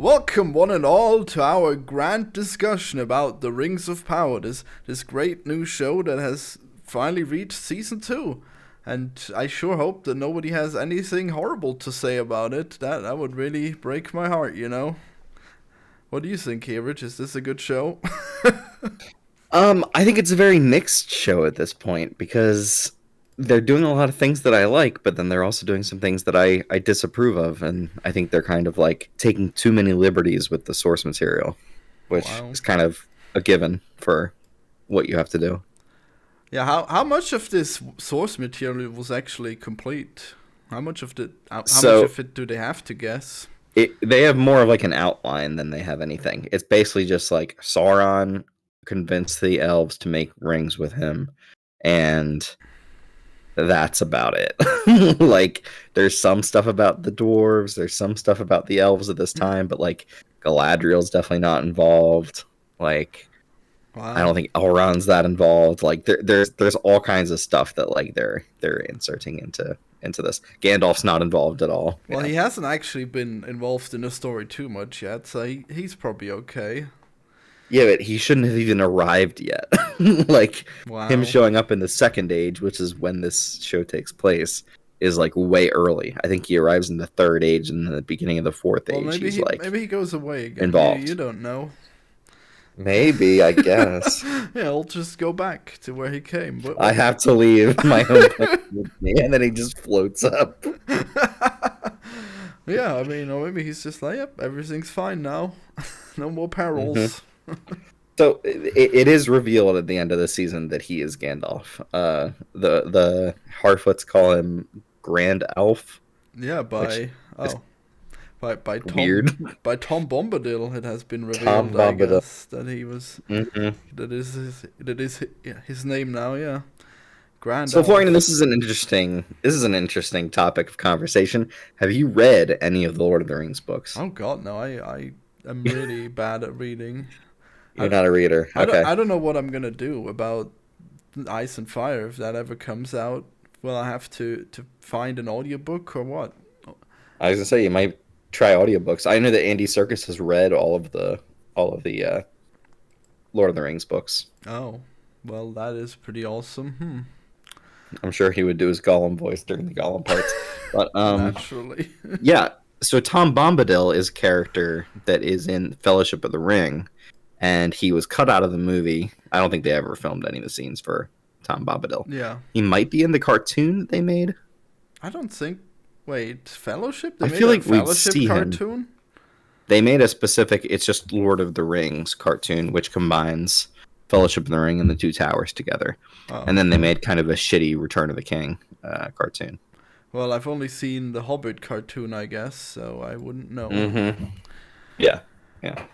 Welcome, one and all, to our grand discussion about the Rings of Power, this great new show that has finally reached season 2. And I sure hope that nobody has anything horrible to say about it. That would really break my heart, you know? What do you think, Erich? Is this a good show? I think it's a very mixed show at this point because they're doing a lot of things that I like, but then they're also doing some things that I disapprove of, and I think they're kind of like taking too many liberties with the source material, which Wow. is kind of a given for what you have to do. Yeah, how much of this source material was actually complete? How much So of it do they have to guess? they have more of like an outline than they have anything. It's basically just like Sauron convinced the elves to make rings with him, and that's about it. Like, there's some stuff about the dwarves, there's some stuff about the elves at this time, but like Galadriel's definitely not involved. Like, I Wow. don't think Elrond's that involved. Like, there's all kinds of stuff that like they're inserting into this. Gandalf's not involved at all. Well, he hasn't actually been involved in the story too much yet, so he's probably okay. Yeah, but he shouldn't have even arrived yet. Like, him Wow. showing up in the second age, which is when this show takes place, is like way early. I think he arrives in the third age, and in the beginning of the fourth Well, age, he's like maybe he goes away again. You involved. don't know. Maybe, I guess. Yeah, I'll just go back to where he came. But I have to leave my home planet with me, and then he just floats up. yeah, I mean, or maybe he's just like, yep, everything's fine now. No more Hmm. perils. So it is revealed at the end of the season that he is Gandalf. The Harfoots call him Grand Elf, Yeah, which is by weird. Tom Bombadil, it has been Tom revealed, I Bombadil. guess, that he was Hmm. his name now. Yeah, Grand So, Florian, Elf. this is an interesting topic of conversation. Have you read any of the Lord of the Rings books? Oh God, no! I am really bad at reading. You're I, not a reader. Okay. I don't know what I'm gonna do about Ice and Fire if that ever comes out. Will I have to find an audiobook or what? I was gonna say you might try audiobooks. I know that Andy Serkis has read all of the Lord of the Rings books. Oh, well, that is pretty awesome. I'm sure he would do his Gollum voice during the Gollum parts. But Naturally. yeah. So Tom Bombadil is a character that is in Fellowship of the Ring, and he was cut out of the movie. I don't think they ever filmed any of the scenes for Tom Bombadil. Yeah. He might be in the cartoon that they made. I don't think. Wait, Fellowship? They I made feel a like we'd Fellowship see him. cartoon? They made a specific. It's just Lord of the Rings cartoon, which combines Fellowship of the Ring and the Two Towers together. Oh. And then they made kind of a shitty Return of the King cartoon. Well, I've only seen the Hobbit cartoon, I guess, so I wouldn't know. Mm-hmm. Yeah, yeah.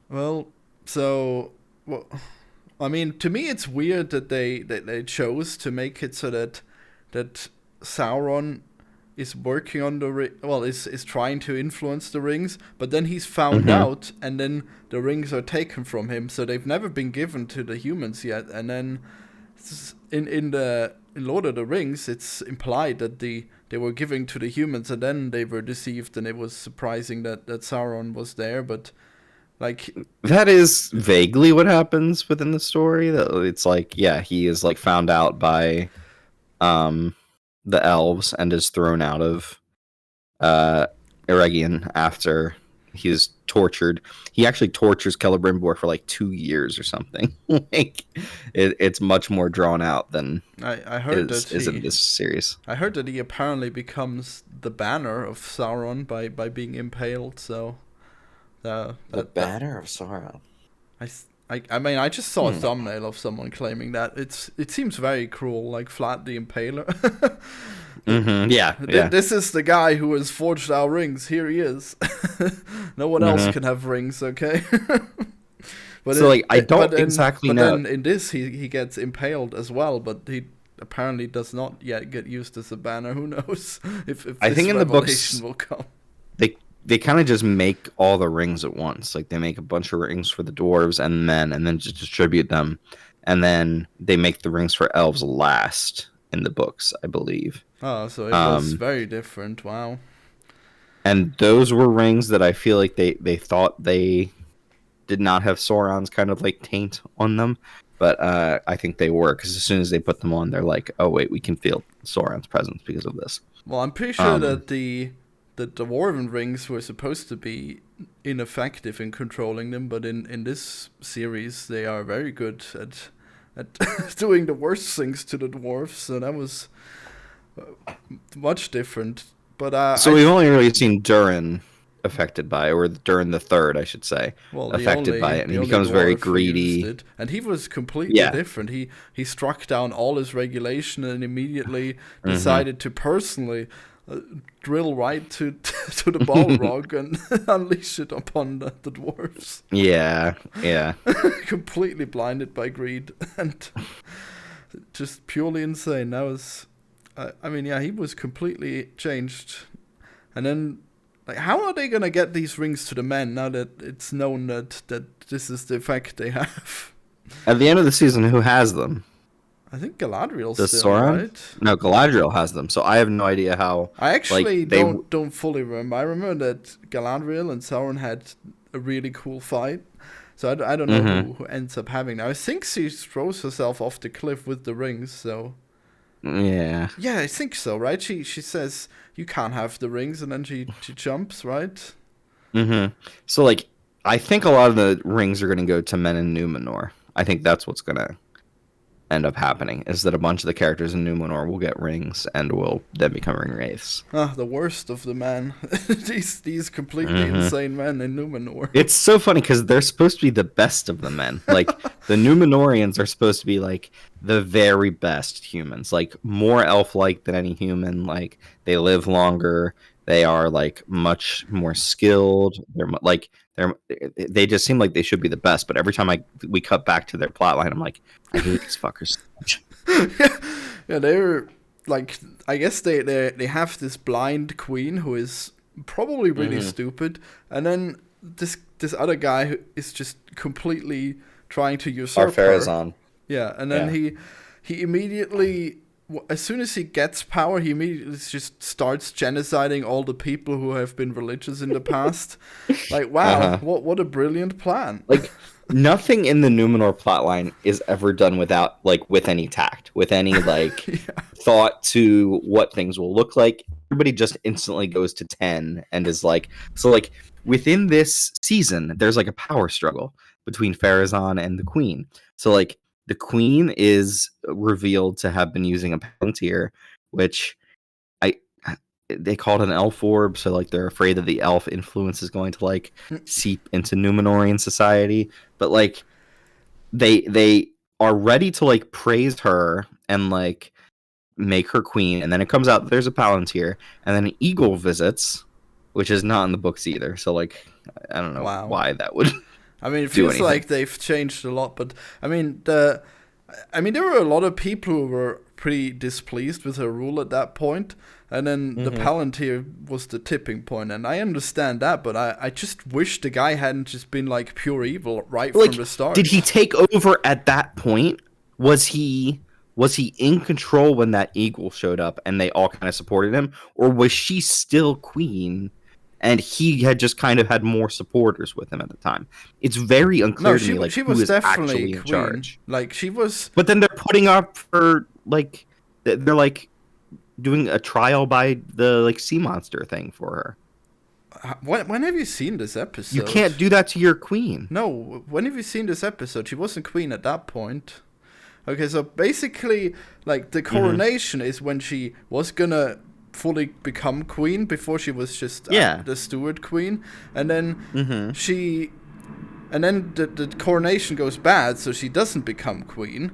Well, so. Well, I mean, to me, it's weird that they chose to make it so that Sauron is working on is trying to influence the rings, but then he's found Mm-hmm. out, and then the rings are taken from him, so they've never been given to the humans yet. And then in Lord of the Rings, it's implied that they were giving to the humans, and then they were deceived, and it was surprising that Sauron was there, but like. That is vaguely what happens within the story. That it's like, yeah, he is like found out by um the elves and is thrown out of uh Eregion after he's tortured. He actually tortures Celebrimbor for like 2 years or something. Like, it's much more drawn out than I heard that is in this series. I heard that he apparently becomes the banner of Sauron by being impaled. So The that Banner of Sauron. I mean, I just saw a Hmm. thumbnail of someone claiming that it seems very cruel, like Vlad the Impaler. Mm-hmm. Yeah, yeah. This is the guy who has forged our rings. Here he is. No one else Mm-hmm. can have rings, okay? So like, I don't exactly but know. then in this he gets impaled as well, but he apparently does not yet get used as a banner. Who knows if I this think in the books revelation will come? they kind of just make all the rings at once. Like, they make a bunch of rings for the dwarves and then just distribute them, and then they make the rings for elves last in the books, I believe. Oh, so it was Um, very different. Wow. And those were rings that I feel like they thought they did not have Sauron's kind of like taint on them, but I think they were, because as soon as they put them on, they're like, oh wait, we can feel Sauron's presence because of this. Well, I'm pretty sure that the dwarven rings were supposed to be ineffective in controlling them, but in this series they are very good at doing the worst things to the dwarves. So that was much different. But so we've only really seen Durin affected by it, or Durin the Third, I should say, affected by it, and he becomes very greedy. And he was completely different. He struck down all his regulation and immediately decided to personally drill right to the Balrog and unleash it upon the dwarves. Yeah. Completely blinded by greed and just purely insane. That was, he was completely changed. And then, like, how are they gonna get these rings to the men now that it's known that this is the effect they have? At the end of the season, who has them? I think Galadriel's Does still, Sauron? Right? No, Galadriel has them, so I have no idea how. I actually don't fully remember. I remember that Galadriel and Sauron had a really cool fight. So I don't know who ends up having them. I think she throws herself off the cliff with the rings, so... Yeah. Yeah, I think so, right? She says, you can't have the rings, and then she jumps, right? So, like, I think a lot of the rings are going to go to men in Numenor. I think that's what's going to end up happening, is that a bunch of the characters in Numenor will get rings and will then become ring wraiths. The worst of the men. these completely insane men in Numenor. It's so funny because they're supposed to be the best of the men. Like, the Numenorians are supposed to be like the very best humans, like more elf-like than any human. Like, they live longer. They are like much more skilled. They just seem like they should be the best. But every time we cut back to their plotline, I'm like, I hate these fuckers so much. Yeah, they're like, I guess they have this blind queen who is probably really stupid, and then this other guy who is just completely trying to usurp Ar-Pharazôn. Yeah, and then he immediately, as soon as he gets power, he immediately just starts genociding all the people who have been religious in the past. Like, wow, what a brilliant plan. Like, nothing in the Numenor plotline is ever done with any tact, with any, like, thought to what things will look like. Everybody just instantly goes to 10 and is like... So, like, within this season, there's, like, a power struggle between Pharazôn and the Queen. So, like, the Queen is revealed to have been using a Palantir, which they call it an elf orb, so like they're afraid that the elf influence is going to like seep into Numenorian society. But like they are ready to like praise her and like make her queen, and then it comes out that there's a Palantir, and then an eagle visits, which is not in the books either. So like I don't know why that would. I mean, it feels like they've changed a lot, but I mean, there were a lot of people who were pretty displeased with her rule at that point, and then the Palantir was the tipping point, and I understand that, but I just wish the guy hadn't just been like pure evil right from the start. Did he take over at that point? Was he in control when that eagle showed up and they all kind of supported him, or was she still queen? And he had just kind of had more supporters with him at the time. It's very unclear to me, like, who is actually in charge. Like, she was... But then they're putting up for, like... They're, like, doing a trial by the, like, sea monster thing for her. When have you seen this episode? You can't do that to your queen. No, when have you seen this episode? She wasn't queen at that point. Okay, so basically, like, the coronation is when she was gonna... fully become queen. Before she was just the steward queen, and then the coronation goes bad, so she doesn't become queen.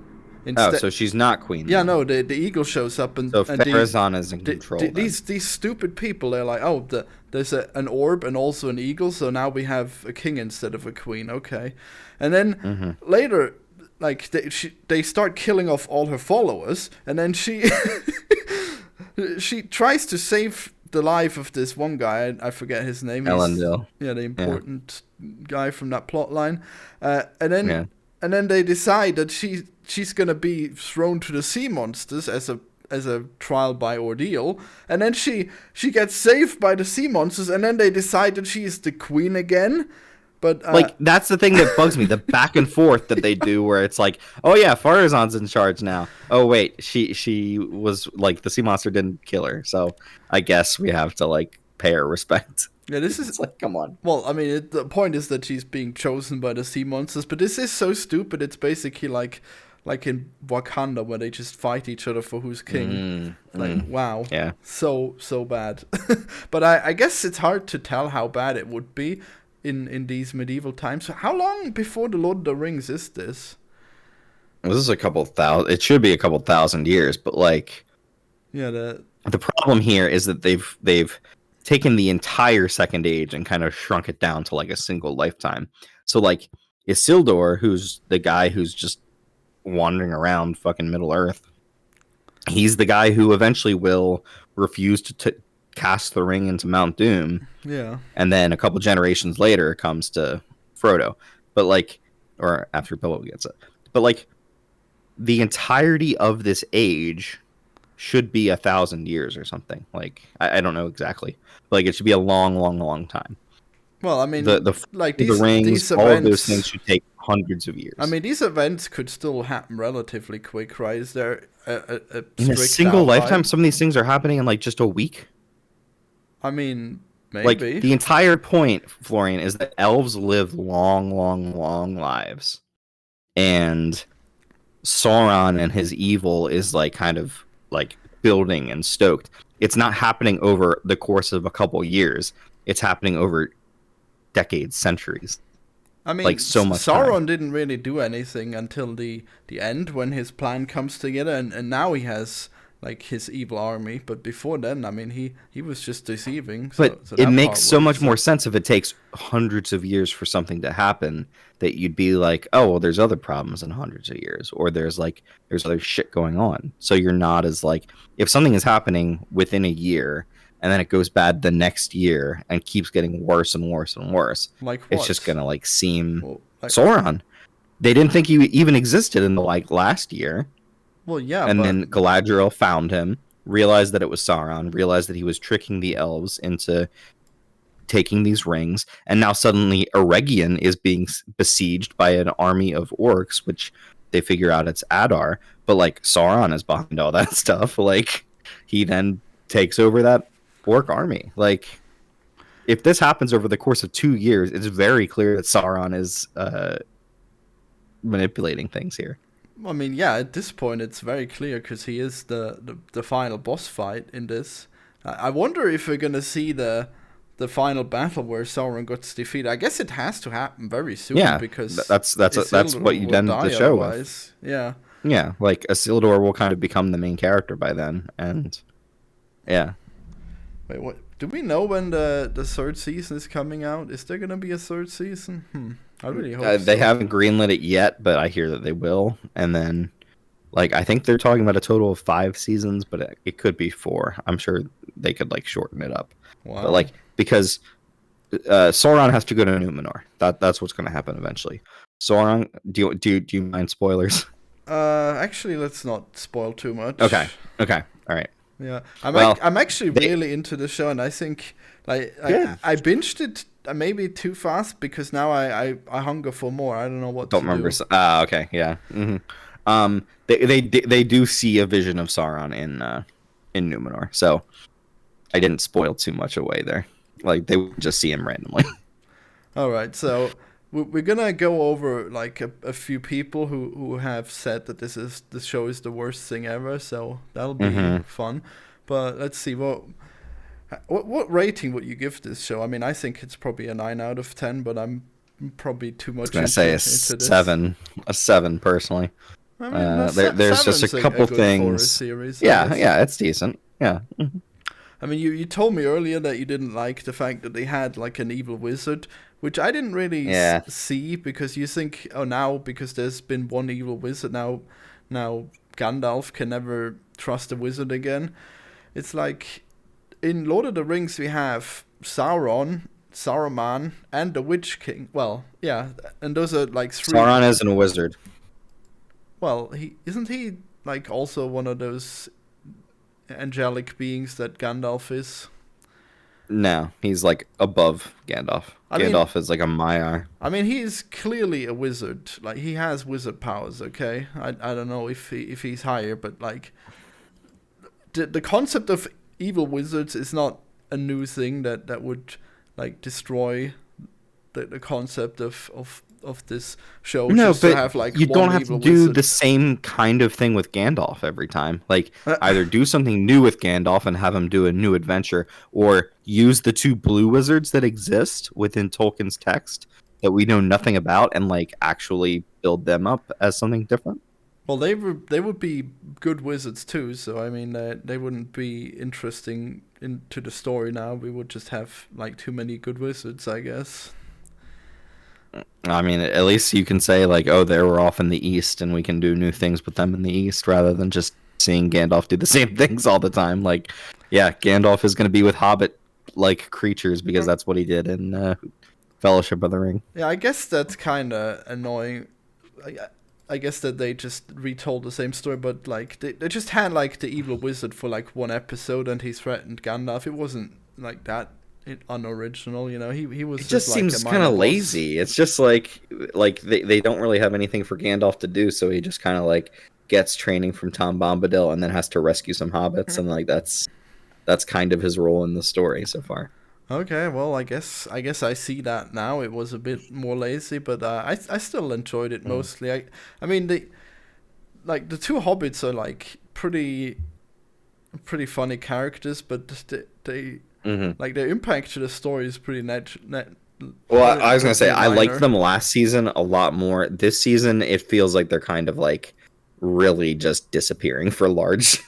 So she's not queen. Yeah, no, the eagle shows up, and Pharazôn is in control. These stupid people, they're like, oh, there's an orb and also an eagle, so now we have a king instead of a queen. Okay, and then later, like they start killing off all her followers, and then she. She tries to save the life of this one guy. I forget his name. Elendil. Yeah, the important guy from that plot line. And then they decide that she's gonna be thrown to the sea monsters as a as a trial by ordeal, and then she gets saved by the sea monsters, and then they decide that she is the queen again. But Like, that's the thing that bugs me, the back and forth that they do, where it's like, oh yeah, Farazan's in charge now. Oh wait, she was like, the sea monster didn't kill her, so I guess we have to like pay her respect. yeah, this is It's like, come on. well, I mean, the point is that she's being chosen by the sea monsters, but this is so stupid. It's basically like in Wakanda where they just fight each other for who's king. Wow, Yeah. so bad. But I guess it's hard to tell how bad it would be in these medieval times. How long before the Lord of the Rings is this? This is a couple thousand. It should be a couple thousand years, but like, Yeah, the problem here is that they've taken the entire Second Age and kind of shrunk it down to like a single lifetime. So like Isildur, who's the guy who's just wandering around fucking Middle Earth, he's the guy who eventually will refuse to cast the ring into Mount Doom. yeah. And then a couple generations later it comes to Frodo. But like, or after Bilbo gets it. But like, the entirety of this age should be 1,000 years or something. Like, I don't know exactly. But like, it should be a long time. Well, I mean, like the rings, these all events, of those things should take hundreds of years. I mean, these events could still happen relatively quick, right? Is there a in a strict single outline? lifetime, some of these things are happening in like just a week. I mean, maybe. Like, the entire point, Florian, is that elves live long lives. And Sauron and his evil is like kind of like building and stoked. It's not happening over the course of a couple years. It's happening over decades, centuries. I mean, like, so much Sauron time. didn't really do anything until the end when his plan comes together, and now he has like his evil army. But before then, I mean, he was just deceiving. But so it that makes part so much works. more sense if it takes hundreds of years for something to happen, that you'd be like, oh, well, there's other problems in hundreds of years, or there's other shit going on. So you're not as like, if something is happening within a year and then it goes bad the next year and keeps getting worse and worse and worse, Like what? it's just gonna like seem Well, like, Sauron. They didn't think he even existed in the like last year. well, yeah, And but then Galadriel found him, realized that it was Sauron, realized that he was tricking the elves into taking these rings, and now suddenly Eregion is being besieged by an army of orcs, which they figure out it's Adar, but like Sauron is behind all that stuff. Like, he then takes over that orc army. Like, if this happens over the course of 2 years, it's very clear that Sauron is manipulating things here. I mean, yeah, at this point it's very clear because he is the final boss fight in this. I wonder if we're gonna see the final battle where Sauron gets defeated. I guess it has to happen very soon. Yeah, because that's Isildur what you will end the die show otherwise. with. Yeah. Yeah, like Isildur will kind of become the main character by then, and yeah. Wait, what? Do we know when the third season is coming out? Is there gonna be a third season? I really hope They so. haven't greenlit it yet, but I hear that they will. And then, like, I think they're talking about a total of 5 seasons, but it could be 4. I'm sure they could like shorten it up. Wow. But like, because Sauron has to go to Numenor. That's what's going to happen eventually. Sauron, do you mind spoilers? Actually, let's not spoil too much. Okay, all right. Yeah, Well, I'm actually really into the show, and I think like I binged it maybe too fast because now I hunger for more. I don't know what Don't to remember. do. Okay, yeah. They do see a vision of Sauron in Numenor, so I didn't spoil too much away there. Like, they would just see him randomly. All right, so we're gonna go over like a few people who have said that this show is the worst thing ever. So that'll be fun. But let's see what rating would you give this show? I mean, I think it's probably a 9 out of 10, but I'm probably too much. I was gonna say into this. a 7 personally. I mean, There's just a couple good things. for a series, I Yeah, guess. yeah, it's decent. Yeah. I mean, you told me earlier that you didn't like the fact that they had like an evil wizard, which I didn't really see, because you think, oh, now because there's been one evil wizard, now Gandalf can never trust a wizard again. It's like in Lord of the Rings we have Sauron, Saruman, and the Witch King. Well, yeah, and those are like 3. Sauron isn't a wizard. Well, he isn't he like also one of those angelic beings that Gandalf is. No, he's like above Gandalf. I mean, Gandalf is like a Maiar. he's clearly a wizard. Like he has wizard powers. Okay, I don't know if he's higher, but like the concept of evil wizards is not a new thing that would like destroy the concept of this show. No, just to but have like you one don't have to evil do wizard. the same kind of thing with Gandalf every time. Like, either do something new with Gandalf and have him do a new adventure, or use the two blue wizards that exist within Tolkien's text that we know nothing about and like actually build them up as something different. Well, they would be good wizards too. So I mean, they wouldn't be interesting into the story now. We would just have like too many good wizards, I guess. I mean, at least you can say like, oh, they were off in the east, and we can do new things with them in the east, rather than just seeing Gandalf do the same things all the time. Like, yeah, Gandalf is going to be with Hobbit like creatures because that's what he did in Fellowship of the Ring. Yeah, I guess that's kind of annoying. I, I guess that they just retold the same story, but like they just had like the evil wizard for like one episode, and he threatened Gandalf. It wasn't like that unoriginal, you know. He was It just like seems a kind minor of boss. lazy. It's just like they don't really have anything for Gandalf to do, so he just kind of like gets training from Tom Bombadil and then has to rescue some hobbits, and like that's kind of his role in the story so far. Okay, well, I see that now. It was a bit more lazy, but I still enjoyed it Mm. mostly. I mean the two hobbits are like pretty funny characters, but they Hmm. like their impact to the story is pretty Well, I was gonna say pretty I liked minor. them last season a lot more. This season, it feels like they're kind of like really just disappearing for large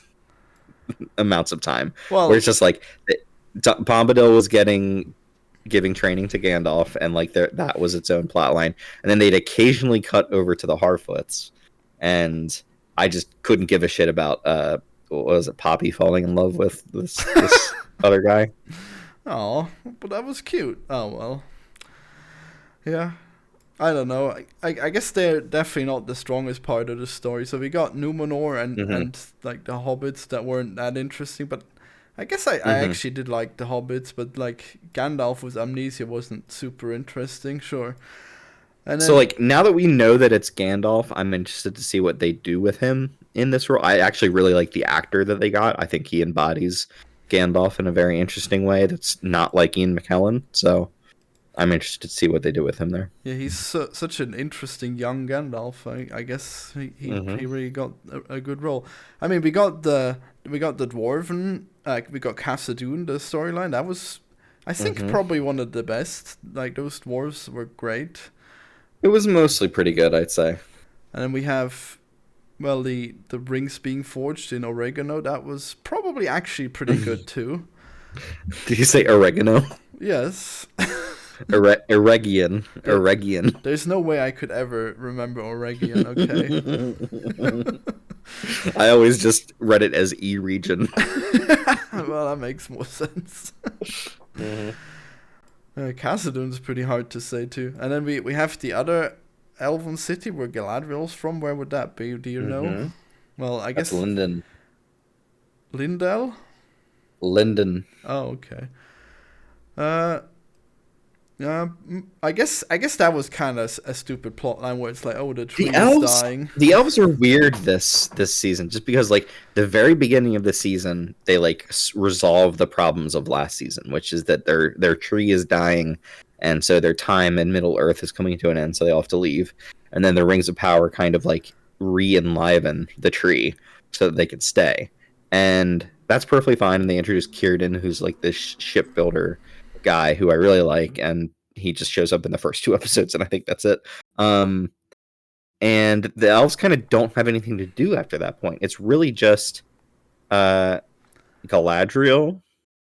amounts of time, where Well, it's just like Bombadil was giving training to Gandalf, and like that was its own plot line, and then they'd occasionally cut over to the Harfoots, and I just couldn't give a shit about what was it, Poppy falling in love with this other guy. oh, but that was cute. Oh well, yeah. I don't know. I guess they're definitely not the strongest part of the story. So we got Numenor Hmm. and like the hobbits that weren't that interesting, but I guess I Hmm. actually did like the hobbits, but like Gandalf with amnesia wasn't super interesting, sure. And So, then like, now that we know that it's Gandalf, I'm interested to see what they do with him in this role. I actually really like the actor that they got. I think he embodies Gandalf in a very interesting way that's not like Ian McKellen. So, I'm interested to see what they do with him there. yeah, he's such an interesting young Gandalf. I guess Hmm. he really got a good role. I mean, we got the dwarven, we got Khazad-dûm, the storyline. That was, I think, Hmm. probably one of the best. Like those dwarves were great. It was mostly pretty good, I'd say. And then we have, well, the rings being forged in oregano. That was probably actually pretty good too. Did you say oregano? Yes. Eregian. There, Eregian. there's no way I could ever remember Oregion. Okay. I always just read it as E region. Well, that makes more sense. Hmm. Khazad-dûm's pretty hard to say too. And then we have the other elven city where Galadriel's from. Where would that be? Do you know? Hmm. Well, I That's guess Linden. Lindell. Linden. Oh, okay. Uh, I guess that was kind of a stupid plot line where it's like, oh, the tree The is elves, dying. the elves are weird this season, just because like the very beginning of the season, they like resolve the problems of last season, which is that their tree is dying, and so their time in Middle Earth is coming to an end, so they all have to leave. And then the Rings of Power kind of like re-enliven the tree so that they can stay, and that's perfectly fine. And they introduce Círdan, who's like this shipbuilder guy who I really like, and he just shows up in the first two episodes, and I think that's it. Um, and the elves kind of don't have anything to do after that point. It's really just uh, Galadriel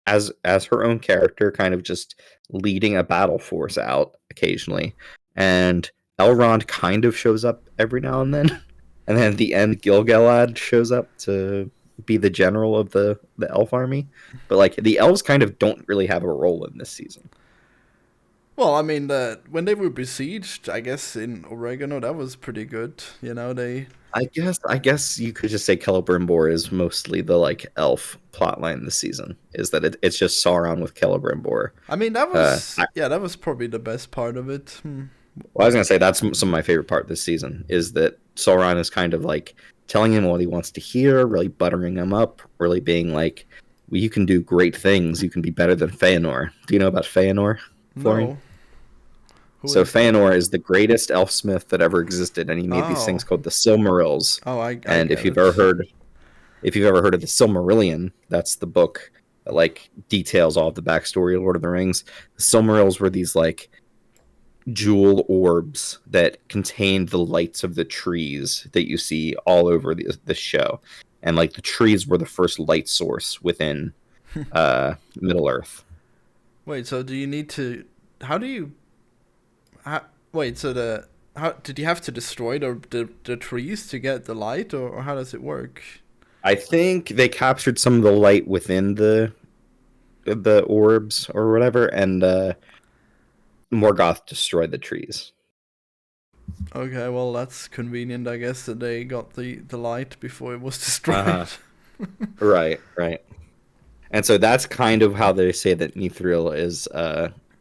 as her own character, kind of just leading a battle force out occasionally, and Elrond kind of shows up every now and then, and then at the end, Gil-galad shows up to be the general of the elf army. But like the elves kind of don't really have a role in this season. Well, I mean, when they were besieged, I guess in Oregano, that was pretty good. You know, they. I guess you could just say Celebrimbor is mostly the like elf plotline this season. Is that it's just Sauron with Celebrimbor. I mean, that Uh, was that was probably the best part of it. Well, I was gonna say that's some of my favorite part this season is that Sauron is kind of like telling him what he wants to hear, really buttering him up, really being like, well, "You can do great things. You can be better than Feanor." Do you know about Feanor, Florian? No, who So is that? Feanor is the greatest elfsmith that ever existed, and he made these things Oh, called the Silmarils. I And get it. if you've ever heard of the Silmarillion, that's the book that like details all of the backstory of Lord of the Rings. The Silmarils were these like jewel orbs that contained the lights of the trees that you see all over the show, and like the trees were the first light source within Middle Earth. Wait, so do you need to? How do you? How, wait, so how did you have to destroy the trees to get the light, or how does it work? I think they captured some of the light within the orbs or whatever, and Morgoth destroyed the trees. Okay, well that's convenient, I guess, that they got the light before it was Uh destroyed. huh. Right, right. And so that's kind of how they say that Mithril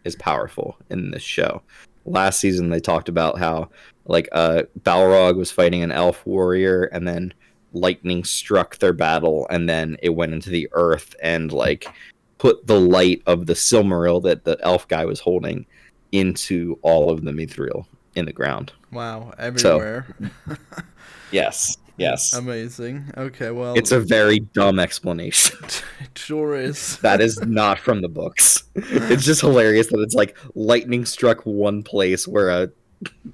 is powerful in this show. Last season they talked about how like Balrog was fighting an elf warrior and then lightning struck their battle and then it went into the earth and like put the light of the Silmaril that the elf guy was holding into all of the Mithril in the ground. Wow, So everywhere. yes, yes. Amazing. Okay, It's well, a very dumb explanation. it sure is. That is not from the books. It's just hilarious that it's like lightning struck one place where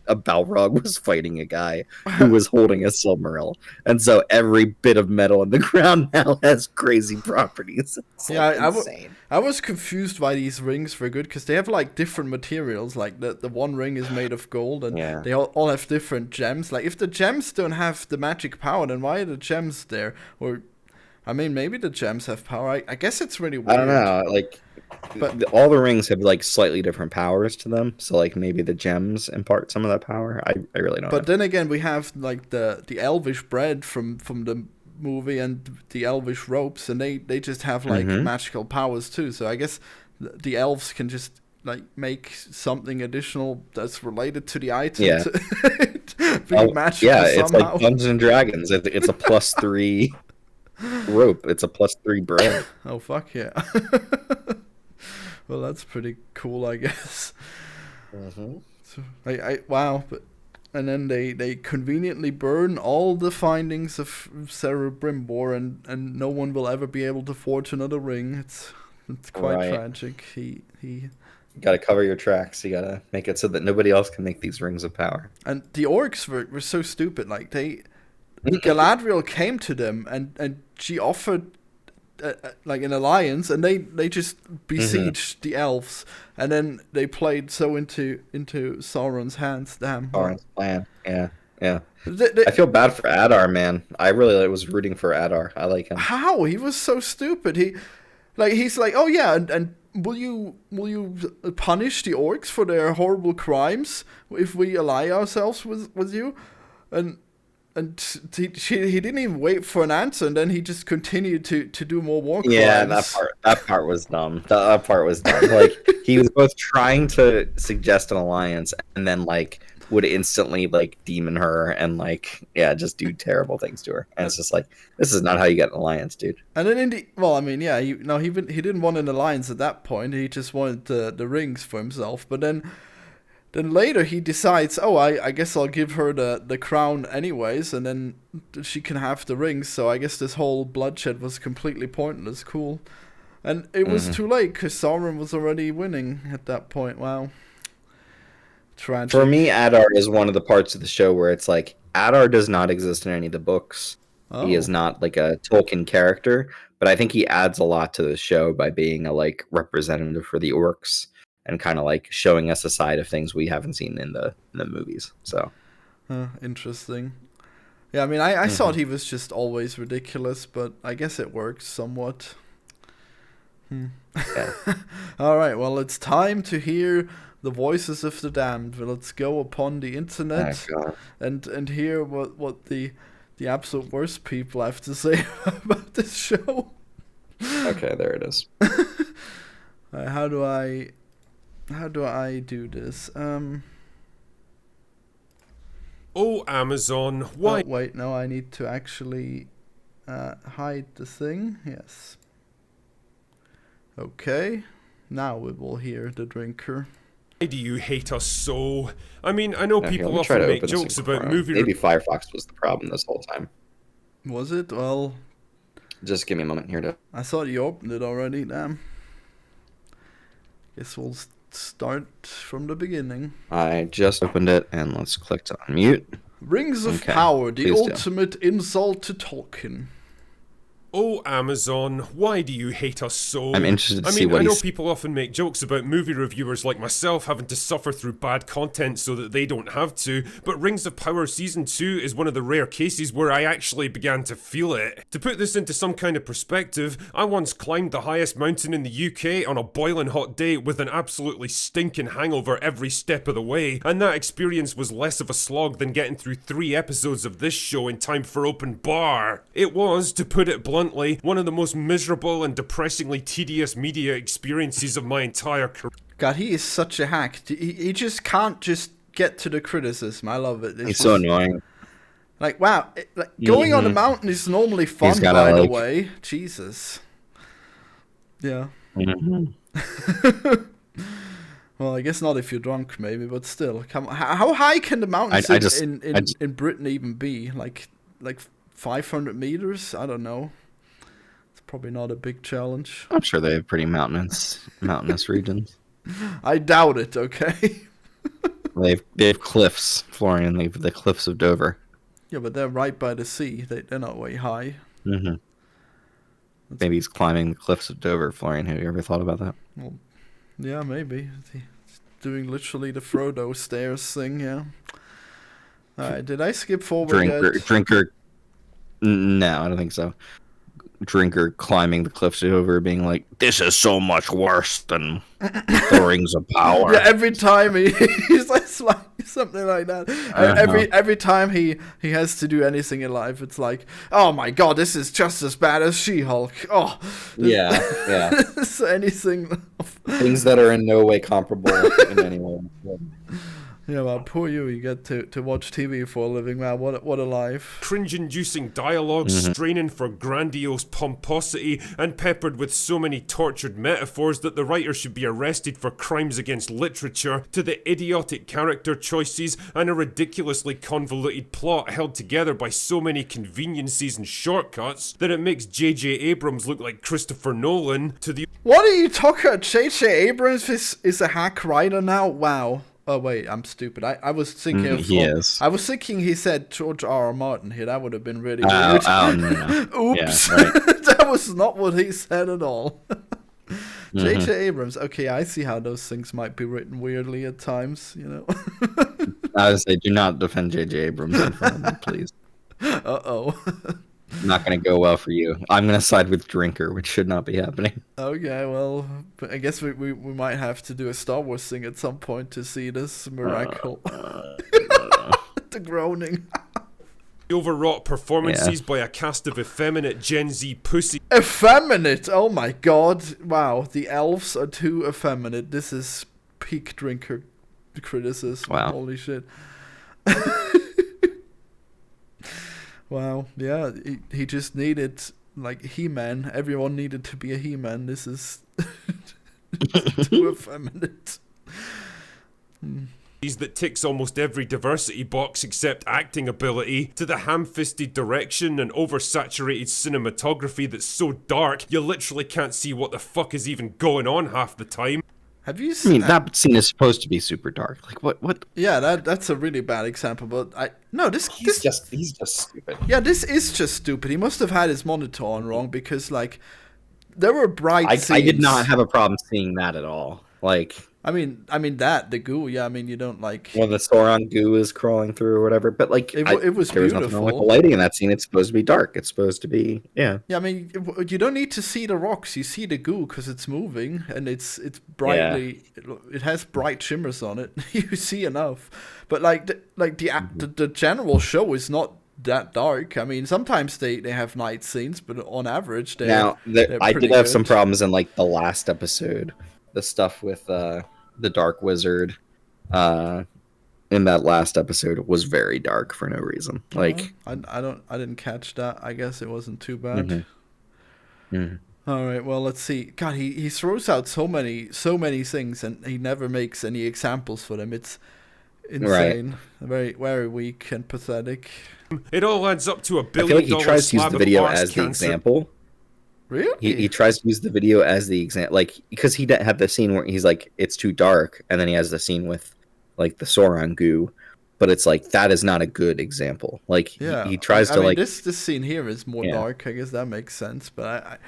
a Balrog was fighting a guy who was holding a Silmaril. And so every bit of metal in the ground now has crazy properties. It's Yeah, like insane. I was confused why these rings for good because they have like different materials. Like the one ring is made of gold, and Yeah. they all have different gems. Like if the gems don't have the magic power, then why are the gems there? Or I mean, maybe the gems have power. I guess it's really I don't weird. know. Like But all the rings have like slightly different powers to them. So like maybe the gems impart some of that power. I really don't know. but then again, we have like the elvish bread from the movie and the elvish ropes, and they just have like Hmm. magical powers too. So I guess the elves can just like make something additional that's related to the item Yeah. to be Oh, yeah, magical it's like somehow. Dungeons and Dragons. It's a +3 rope. It's a +3 bread. Oh fuck yeah! Well, that's pretty cool, I guess. Hmm. So I wow, but and then they conveniently burn all the findings of Cerebrimbor, and no one will ever be able to forge another ring. It's quite Right. tragic. He You gotta cover your tracks. You gotta make it so that nobody else can make these rings of power. and the orcs were so stupid. Like Galadriel came to them and she offered like an alliance, and they just Hmm. besieged the elves, and then they played so into Sauron's hands. Damn. Well, Sauron's plan. Yeah, yeah. they, I they, feel bad for Adar, man. I really was rooting for Adar. I like him. how he was so stupid. He's like, oh yeah, and will you punish the orcs for their horrible crimes if we ally ourselves with you? And he didn't even wait for an answer, and then he just continued to do more war Yeah, crimes. that part was dumb. That part was dumb. Like he was both trying to suggest an alliance and then like would instantly like demon her and like yeah, just do terrible things to her. And it's just like this is not how you get an alliance, dude. And then well, I mean, yeah, he didn't want an alliance at that point. He just wanted the rings for himself. But then later he decides, oh, I guess I'll give her the crown anyways, and then she can have the rings. So I guess this whole bloodshed was completely pointless. Cool. And it was Hmm. too late because Sauron was already winning at that point. Wow, For tragic. me, Adar is one of the parts of the show where it's like Adar does not exist in any of the books. He is Oh, not like a Tolkien character, but I think he adds a lot to the show by being a like representative for the orcs and kind of like showing us a side of things we haven't seen in the movies. So, interesting. Yeah, I mean, I thought hmm. he was just always ridiculous, but I guess it works somewhat. Hmm. Yeah. All right, well, it's time to hear the voices of the damned. Let's go upon the internet and hear what the absolute worst people have to say about this show. Okay, there it is. How do I do this? Oh, Amazon, why? Oh, wait, no, I need to actually hide the thing. Yes. Okay. Now we will hear the drinker. Why do you hate us so? I mean, I know Okay, people let me try often to make open this jokes in about Chrome. movie Maybe Firefox was the problem this whole time. Was it? Well, just give me a moment here to... I thought you opened it already, damn. Guess we'll start from the beginning. I just opened it, and let's click to unmute. Rings of Okay, Power, the please do. ultimate insult to Tolkien. Oh, Amazon, why do you hate us so? I'm interested to I see mean, what I know he's... people often make jokes about movie reviewers like myself having to suffer through bad content so that they don't have to, but Rings of Power Season 2 is one of the rare cases where I actually began to feel it. To put this into some kind of perspective, I once climbed the highest mountain in the UK on a boiling hot day with an absolutely stinking hangover every step of the way, and that experience was less of a slog than getting through 3 episodes of this show in time for open bar. It was, to put it bluntly, one of the most miserable and depressingly tedious media experiences of my entire career. God, he is such a hack. He just can't just get to the criticism. I love it. It's so annoying. Like, wow. Going on a mountain is normally fun, gotta, by the like... way. Jesus. Yeah. Well, I guess not if you're drunk, maybe, but still. Come on. How high can the mountains in Britain even be? Like 500 meters? I don't know. Probably not a big challenge. I'm sure they have pretty mountainous regions. I doubt it, okay? They have cliffs, Florian. They have the cliffs of Dover. Yeah, but they're right by the sea. They're not way high. Mm-hmm. Maybe he's climbing the cliffs of Dover, Florian. Have you ever thought about that? Well, yeah, maybe. He's doing literally the Frodo stairs thing, yeah. Alright, did I skip forward yet? Drinker. No, I don't think so. Drinker climbing the cliffs over, being like, "This is so much worse than the Rings of Power." Yeah, every time he's like something like that. Every time he has to do anything in life, it's like, "Oh my god, this is just as bad as She-Hulk." Oh, yeah. So anything. Things that are in no way comparable in any way. Yeah, well, poor you. You get to watch TV for a living, man. What a life. Cringe-inducing dialogue, straining for grandiose pomposity, and peppered with so many tortured metaphors that the writer should be arrested for crimes against literature, to the idiotic character choices and a ridiculously convoluted plot held together by so many conveniences and shortcuts that it makes J.J. Abrams look like Christopher Nolan, to the... What are you talking about? J.J. Abrams is a hack writer now? Wow. Oh wait, I'm stupid. I was thinking I was thinking he said George R.R. Martin here. That would have been really weird. No. Oops. Yeah, right. That was not what he said at all. J.J. Abrams. Okay, I see how those things might be written weirdly at times, you know. I would say do not defend J.J. Abrams in front of me, please. Uh-oh. Not going to go well for you. I'm going to side with Drinker, which should not be happening. Okay, well, I guess we might have to do a Star Wars thing at some point to see this miracle. The groaning. Overwrought performances by a cast of effeminate Gen Z pussy. Effeminate? Oh my god. Wow, the elves are too effeminate. This is peak Drinker criticism. Wow. Holy shit. Wow, yeah, he just needed, like, He-Man. Everyone needed to be a He-Man. This is too effeminate. That ticks almost every diversity box except acting ability, to the ham-fisted direction and oversaturated cinematography that's so dark you literally can't see what the fuck is even going on half the time. Have you seen? I mean, that scene is supposed to be super dark. Like, what? Yeah, that's a really bad example. But he's just stupid. Yeah, this is just stupid. He must have had his monitor on wrong because, like, there were bright scenes. I did not have a problem seeing that at all. Like, I mean that the goo. Yeah, I mean you don't like. When the Sauron goo is crawling through or whatever. But like, It was there was nothing wrong with the beautiful. lighting in that scene. It's supposed to be dark. It's supposed to be Yeah, I mean you don't need to see the rocks. You see the goo because it's moving and it's brightly. It has bright shimmers on it. You see enough, but like the general show is not that dark. I mean, sometimes they have night scenes, but on average they're I pretty did have some good. problems in like the last episode. The stuff with the Dark Wizard in that last episode was very dark for no reason. Like, I didn't catch that. I guess it wasn't too bad. mhm. All right, well, let's see. God, he throws out so many things, and he never makes any examples for them. It's insane. Very, very weak and pathetic. It all adds up to $1 I feel billion like he tries to use slab the of video arse as the cancer. example. Really? He tries to use the video as the example, like, because he had the scene where he's like, it's too dark, and then he has the scene with like the Sauron goo, but it's like that is not a good example. Like, Yeah. he tries I to mean, like, this scene here is more Yeah. dark. I guess that makes sense. But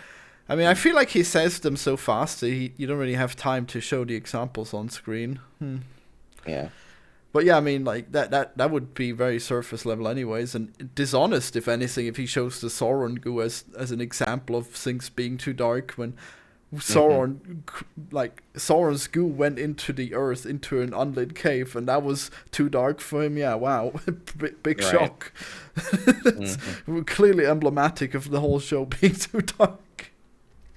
I mean, I feel like he says them so fast that you don't really have time to show the examples on screen. yeah. But yeah, I mean, like that would be very surface level, anyways, and dishonest, if anything, if he shows the Sauron goo as an example of things being too dark when Sauron's goo went into the earth, into an unlit cave, and that was too dark for him. Yeah, wow, big Right. shock. That's clearly emblematic of the whole show being too dark.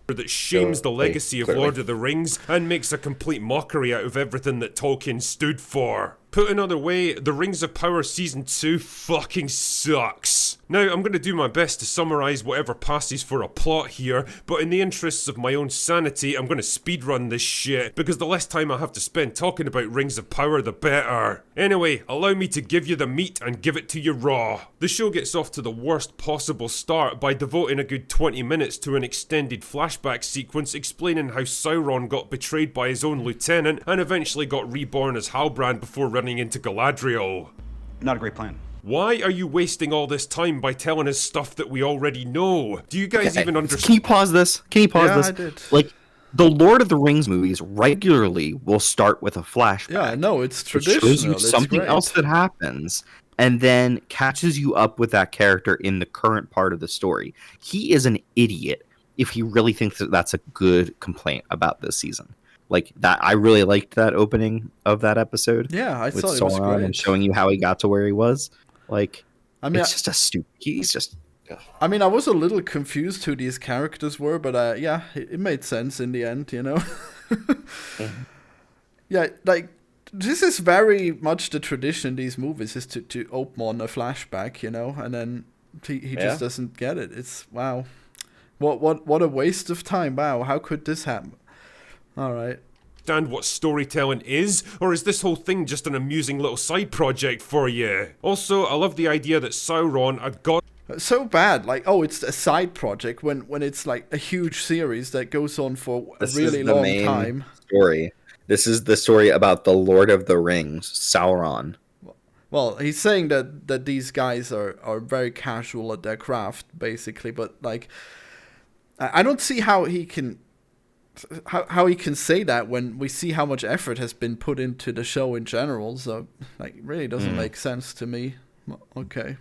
That shames the Clearly, legacy of clearly. Lord of the Rings and makes a complete mockery out of everything that Tolkien stood for. Put another way, The Rings of Power Season 2 fucking sucks. Now, I'm going to do my best to summarise whatever passes for a plot here, but in the interests of my own sanity, I'm going to speedrun this shit, because the less time I have to spend talking about Rings of Power, the better. Anyway, allow me to give you the meat and give it to you raw. The show gets off to the worst possible start by devoting a good 20 minutes to an extended flashback sequence explaining how Sauron got betrayed by his own lieutenant and eventually got reborn as Halbrand before running into Galadriel. Not a great plan. Why are you wasting all this time by telling us stuff that we already know? Do you guys even Can understand? you pause this? Can you pause Yeah, this? I did. Like, the Lord of the Rings movies regularly will start with a flashback. Yeah, no, it's It traditional. shows you It's something great. else that happens, and then catches you up with that character in the current part of the story. He is an idiot if he really thinks that that's a good complaint about this season. Like that, I really liked that opening of that episode. Yeah, I with thought it was Sauron great. and showing you how he got to where he was. Like, I mean, it's just a stupid. He's just. I mean, I was a little confused who these characters were, but yeah, it made sense in the end, you know. Yeah, like this is very much the tradition in these movies is to open on a flashback, you know, and then he Yeah. just doesn't get it. It's wow, what a waste of time. Wow, how could this happen? All right. Understand what storytelling is, or is this whole thing just an amusing little side project for you? Also, I love the idea that Sauron, a god. So bad, like, oh, it's a side project when it's like a huge series that goes on for a This really is the long main time. story. This is the story about the Lord of the Rings, Sauron. Well, he's saying that these guys are very casual at their craft, basically, but like, I don't see how he can say that when we see how much effort has been put into the show in general. So, like, it really doesn't make sense to me. Okay.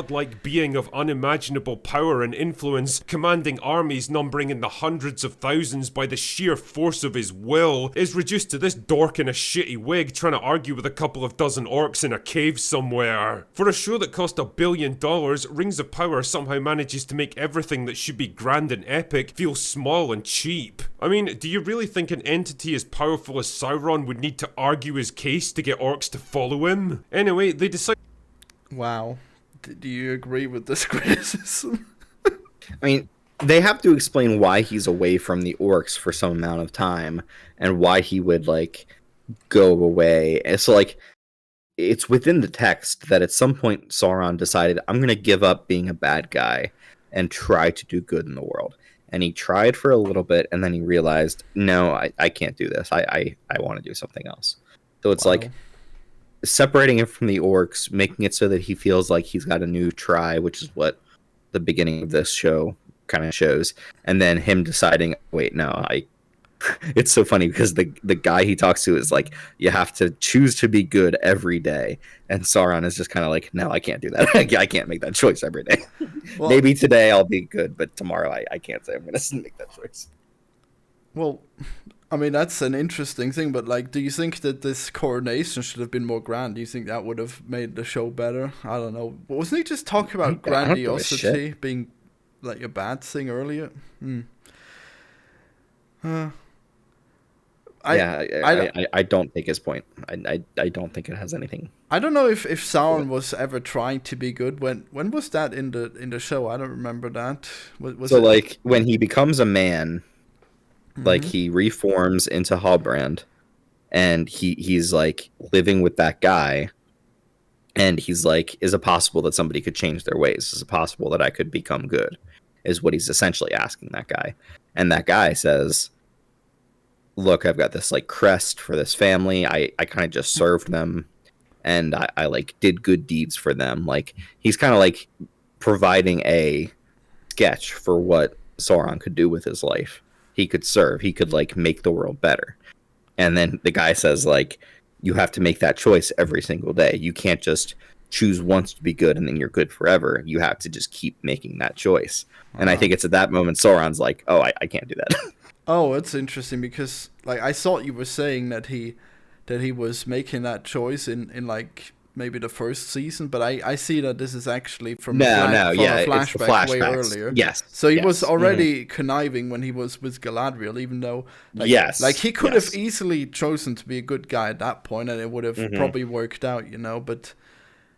Like being of unimaginable power and influence, commanding armies numbering in the hundreds of thousands by the sheer force of his will, is reduced to this dork in a shitty wig trying to argue with a couple of dozen orcs in a cave somewhere. For a show that cost $1 billion, Rings of Power somehow manages to make everything that should be grand and epic feel small and cheap. I mean, do you really think an entity as powerful as Sauron would need to argue his case to get orcs to follow him? Anyway, they decide. Wow. Do you agree with this criticism? I mean, they have to explain why he's away from the orcs for some amount of time and why he would, like, go away. And so, like, it's within the text that at some point Sauron decided, I'm going to give up being a bad guy and try to do good in the world. And he tried for a little bit, and then he realized, no, I can't do this. I want to do something else. So it's like separating him from the orcs, making it so that he feels like he's got a new try, which is what the beginning of this show kind of shows. And then him deciding, wait, no, it's so funny because the guy he talks to is like, you have to choose to be good every day, and Sauron is just kind of like, no, I can't do that. I can't make that choice every day. Well, Maybe today I'll be good, but tomorrow I can't say I'm gonna make that choice. well, I mean, that's an interesting thing, but like, do you think that this coronation should have been more grand? Do you think that would have made the show better? I don't know. Wasn't he just talking about I don't give a grandiosity being like a bad thing earlier? I don't take his point. I don't think it has anything. I don't know if Sauron was ever trying to be good. When was that in the show? I don't remember that. Was So it like when he becomes a man, like he reforms into Halbrand, and he's like living with that guy, and he's like, is it possible that somebody could change their ways? Is it possible that I could become good? Is what he's essentially asking that guy. And that guy says, look, I've got this like crest for this family. I kind of just served them, and I like did good deeds for them. Like he's kind of like providing a sketch for what Sauron could do with his life. He could serve, he could like make the world better. And then the guy says like, you have to make that choice every single day. You can't just choose once to be good and then you're good forever. You have to just keep making that choice. And I think it's at that moment Sauron's like, oh, I can't do that. Oh, it's interesting because like I thought you were saying that he was making that choice in like maybe the first season, but I see that this is actually from a flashback way earlier. Yes. So he was already conniving when he was with Galadriel, even though like he could have easily chosen to be a good guy at that point, and it would have probably worked out, you know. But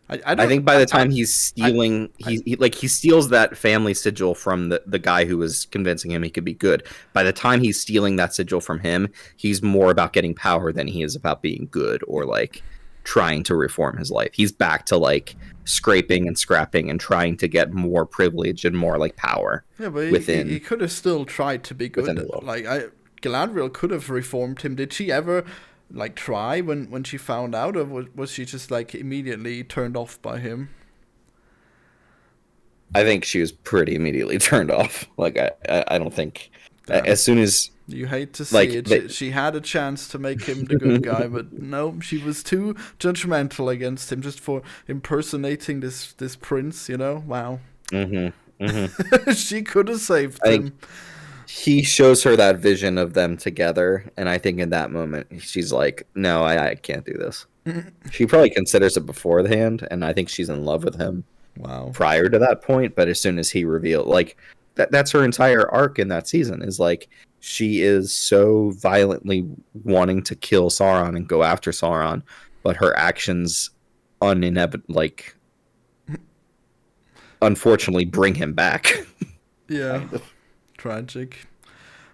I think by the time he's stealing, he steals that family sigil from the guy who was convincing him he could be good. By the time he's stealing that sigil from him, he's more about getting power than he is about being good or like trying to reform his life. He's back to like scraping and scrapping and trying to get more privilege and more like power. Yeah, but he could have still tried to be good. Like Galadriel could have reformed him. Did she ever like try when she found out, or was she just like immediately turned off by him? I think she was pretty immediately turned off. Like I don't think as soon as you hate to see it. She had a chance to make him the good guy, but no, she was too judgmental against him just for impersonating this prince, you know? Wow. She could have saved him. He shows her that vision of them together, and I think in that moment, she's like, no, I can't do this. She probably considers it beforehand, and I think she's in love with him prior to that point, but as soon as he revealed, like, that's her entire arc in that season, is like, she is so violently wanting to kill Sauron and go after Sauron, but her actions unfortunately bring him back. Yeah. Kind of. Tragic.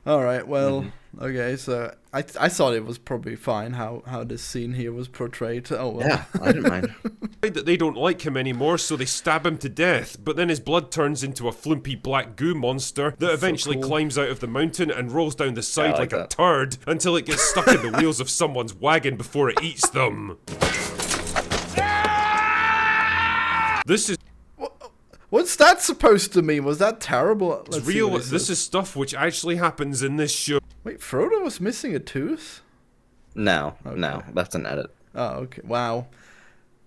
All right, well, okay, so I thought it was probably fine how this scene here was portrayed. Oh, well. Yeah, I didn't mind. That they don't like him anymore, so they stab him to death, but then his blood turns into a flumpy black goo monster that eventually climbs out of the mountain and rolls down the side like a turd until it gets stuck in the wheels of someone's wagon before it eats them. This is... What's that supposed to mean? Was that terrible? It's real. This is stuff which actually happens in this show. Wait, Frodo was missing a tooth? No, that's an edit. Oh, okay. Wow.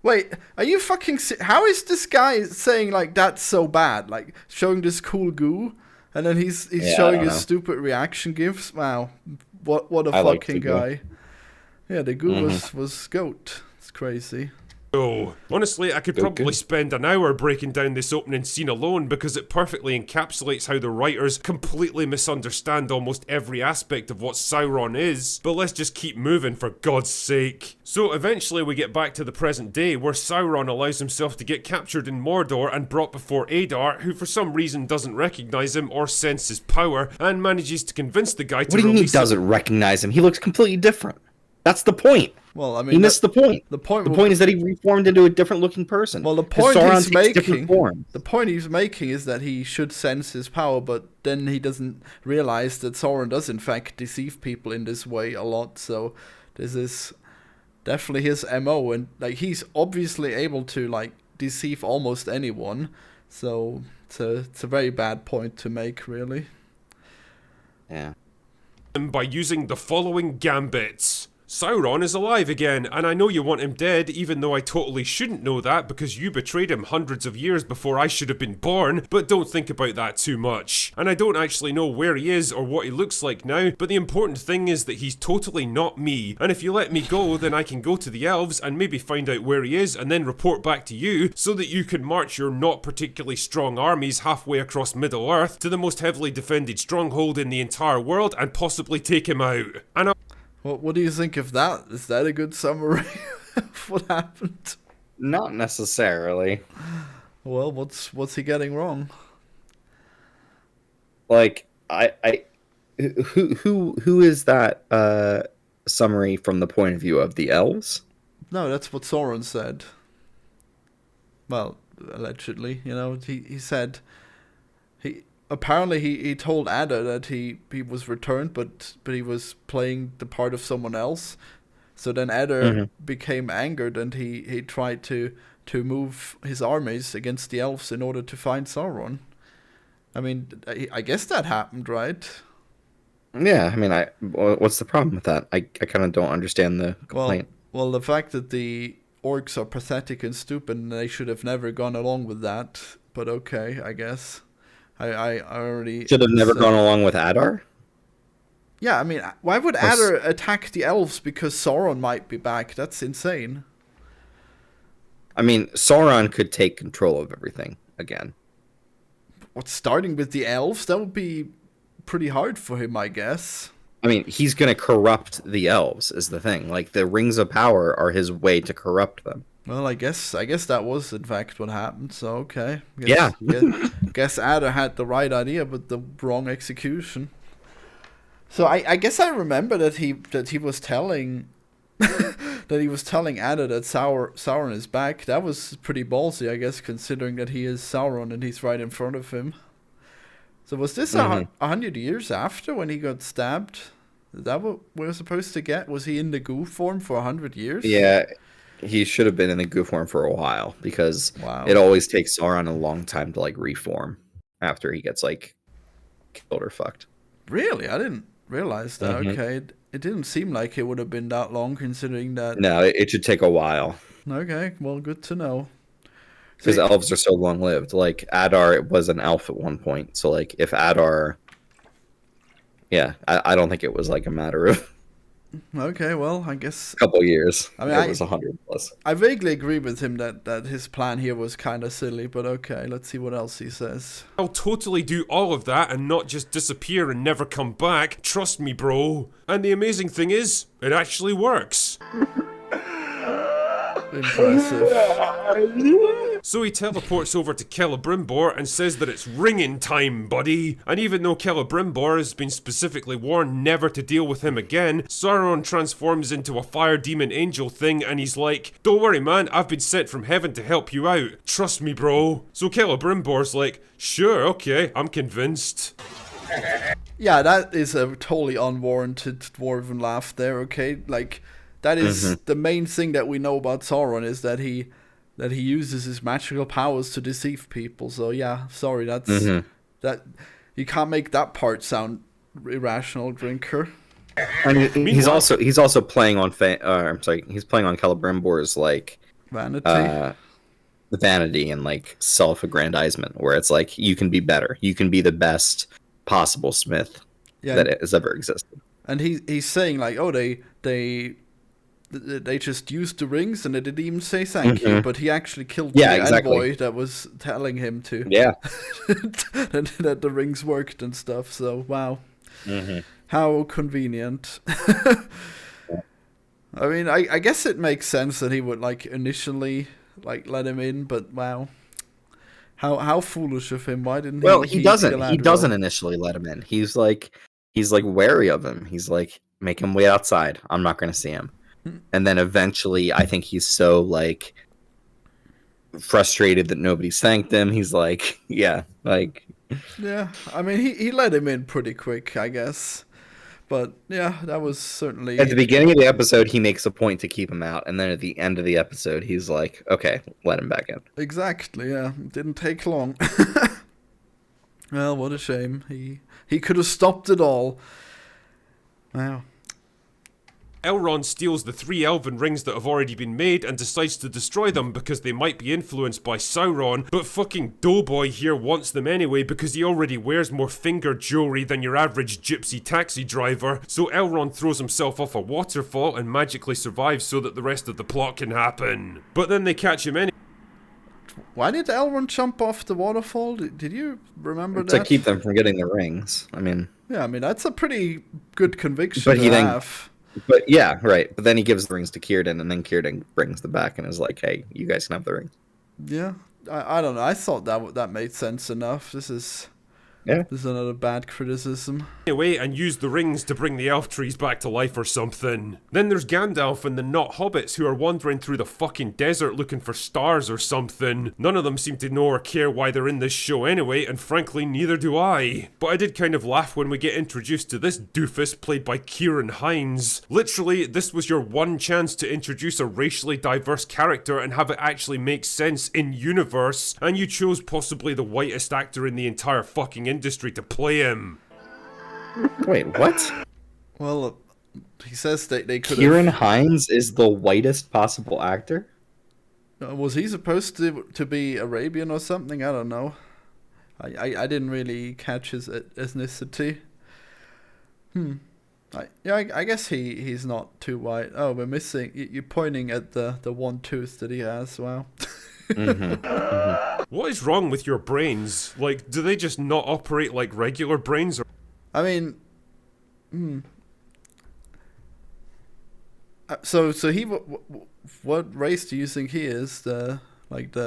Wait, are you fucking... How is this guy saying, like, that's so bad? Like, showing this cool goo, and then he's showing his stupid reaction gifs? Wow. What a fucking guy. Yeah, the goo was goat. It's crazy. Oh, honestly, I could probably spend an hour breaking down this opening scene alone because it perfectly encapsulates how the writers completely misunderstand almost every aspect of what Sauron is. But let's just keep moving, for God's sake. So eventually we get back to the present day, where Sauron allows himself to get captured in Mordor and brought before Adar, who for some reason doesn't recognize him or sense his power, and manages to convince the guy to release him. What do you mean doesn't recognize him? He looks completely different. That's the point. Well, I mean, he missed the point. The point is that he reformed into a different looking person. Well, the point he's making is that he should sense his power, but then he doesn't realize that Sauron does in fact deceive people in this way a lot. So this is definitely his MO, and like he's obviously able to like deceive almost anyone. So it's a very bad point to make, really. Yeah. by using the following gambits. Sauron is alive again, and I know you want him dead, even though I totally shouldn't know that because you betrayed him hundreds of years before I should have been born, but don't think about that too much. And I don't actually know where he is or what he looks like now, but the important thing is that he's totally not me, and if you let me go, then I can go to the elves and maybe find out where he is and then report back to you so that you can march your not particularly strong armies halfway across Middle-earth to the most heavily defended stronghold in the entire world and possibly take him out. And What do you think of that? Is that a good summary of what happened? Not necessarily. Well, what's he getting wrong? Like, who is that summary from the point of view of the elves? No, that's what Sauron said. Well, allegedly, he said he told Ada that he was returned, but he was playing the part of someone else. So then Ada became angered, and he tried to move his armies against the elves in order to find Sauron. I mean, I guess that happened, right? Yeah, I mean, what's the problem with that? I kind of don't understand the complaint. Well, the fact that the orcs are pathetic and stupid, and they should have never gone along with that. But okay, I guess. I already should have never gone along with Adar. Yeah, I mean, why would Adar attack the elves because Sauron might be back? That's insane. I mean, Sauron could take control of everything again. What, starting with the elves? That would be pretty hard for him, I guess. I mean, he's going to corrupt the elves, is the thing. Like, the rings of power are his way to corrupt them. Well, I guess that was in fact what happened. So okay, guess Ada had the right idea but the wrong execution. So I guess I remember that he was telling Ada that Sauron is back. That was pretty ballsy, I guess, considering that he is Sauron and he's right in front of him. So was this 100 years after when he got stabbed? Is that what we're supposed to get? Was he in the goo form for 100 years? Yeah. He should have been in the goo form for a while because it always takes Sauron a long time to like reform after he gets like killed or fucked. Really? I didn't realize that. Okay. It didn't seem like it would have been that long considering that. No, it should take a while. Okay, well, good to know. Because elves are so long-lived. Like, Adar was an elf at one point. So, like, if Adar... Yeah, I don't think it was, like, a matter of... Okay, well, I guess... a couple years. I mean, it was 100 plus. I vaguely agree with him that his plan here was kind of silly, but okay, let's see what else he says. I'll totally do all of that and not just disappear and never come back. Trust me, bro. And the amazing thing is, it actually works. Impressive. So he teleports over to Celebrimbor and says that it's ringing time, buddy. And even though Celebrimbor has been specifically warned never to deal with him again, Sauron transforms into a fire demon angel thing and he's like, don't worry man, I've been sent from heaven to help you out. Trust me, bro. So Celebrimbor's like, sure, okay, I'm convinced. Yeah, that is a totally unwarranted dwarven laugh there, okay? Like, that is the main thing that we know about Sauron is that he uses his magical powers to deceive people. So yeah, sorry, that's that you can't make that part sound irrational, drinker. And he's also playing on he's playing on Celebrimbor's like vanity and like self-aggrandizement, where it's like you can be better, you can be the best possible smith that has ever existed. And he's saying like, oh, they just used the rings and they didn't even say thank you, but he actually killed the envoy that was telling him to. Yeah. that the rings worked and stuff. So wow, how convenient. I mean, I guess it makes sense that he would like initially like let him in, but wow, how foolish of him. Why didn't he? Well, he doesn't initially let him in. He's like wary of him. He's like, make him wait outside. I'm not going to see him. And then eventually, I think he's so, like, frustrated that nobody's thanked him. He's like, yeah, like... Yeah, I mean, he let him in pretty quick, I guess. But, yeah, that was certainly... At the beginning of the episode, he makes a point to keep him out. And then at the end of the episode, he's like, okay, let him back in. Exactly, yeah. It didn't take long. Well, what a shame. He could have stopped it all. Wow. Elrond steals the 3 elven rings that have already been made and decides to destroy them because they might be influenced by Sauron, but fucking Doughboy here wants them anyway because he already wears more finger jewelry than your average gypsy taxi driver, so Elrond throws himself off a waterfall and magically survives so that the rest of the plot can happen. But then they catch him anyway. Why did Elrond jump off the waterfall? Did you remember that? To keep them from getting the rings. I mean, that's a pretty good conviction But to he then- have. but yeah, right. But then he gives the rings to Círdan, and then Círdan brings them back and is like, "Hey, you guys can have the rings." Yeah, I don't know. I thought that made sense enough. This is another bad criticism. And use the rings to bring the elf trees back to life or something. Then there's Gandalf and the not hobbits who are wandering through the fucking desert looking for stars or something. None of them seem to know or care why they're in this show anyway, and frankly neither do I. But I did kind of laugh when we get introduced to this doofus played by Kieran Hines. Literally, this was your one chance to introduce a racially diverse character and have it actually make sense in universe, and you chose possibly the whitest actor in the entire fucking industry to play him. Wait, what? Well, he says they could Kieran Hines is the whitest possible actor? Was he supposed to be Arabian or something? I don't know. I didn't really catch his ethnicity. I guess he's not too white. Oh, we're missing... You're pointing at the one tooth that he has. Wow. What is wrong with your brains? Like, do they just not operate like regular brains? Or I mean... So he... What race do you think he is? I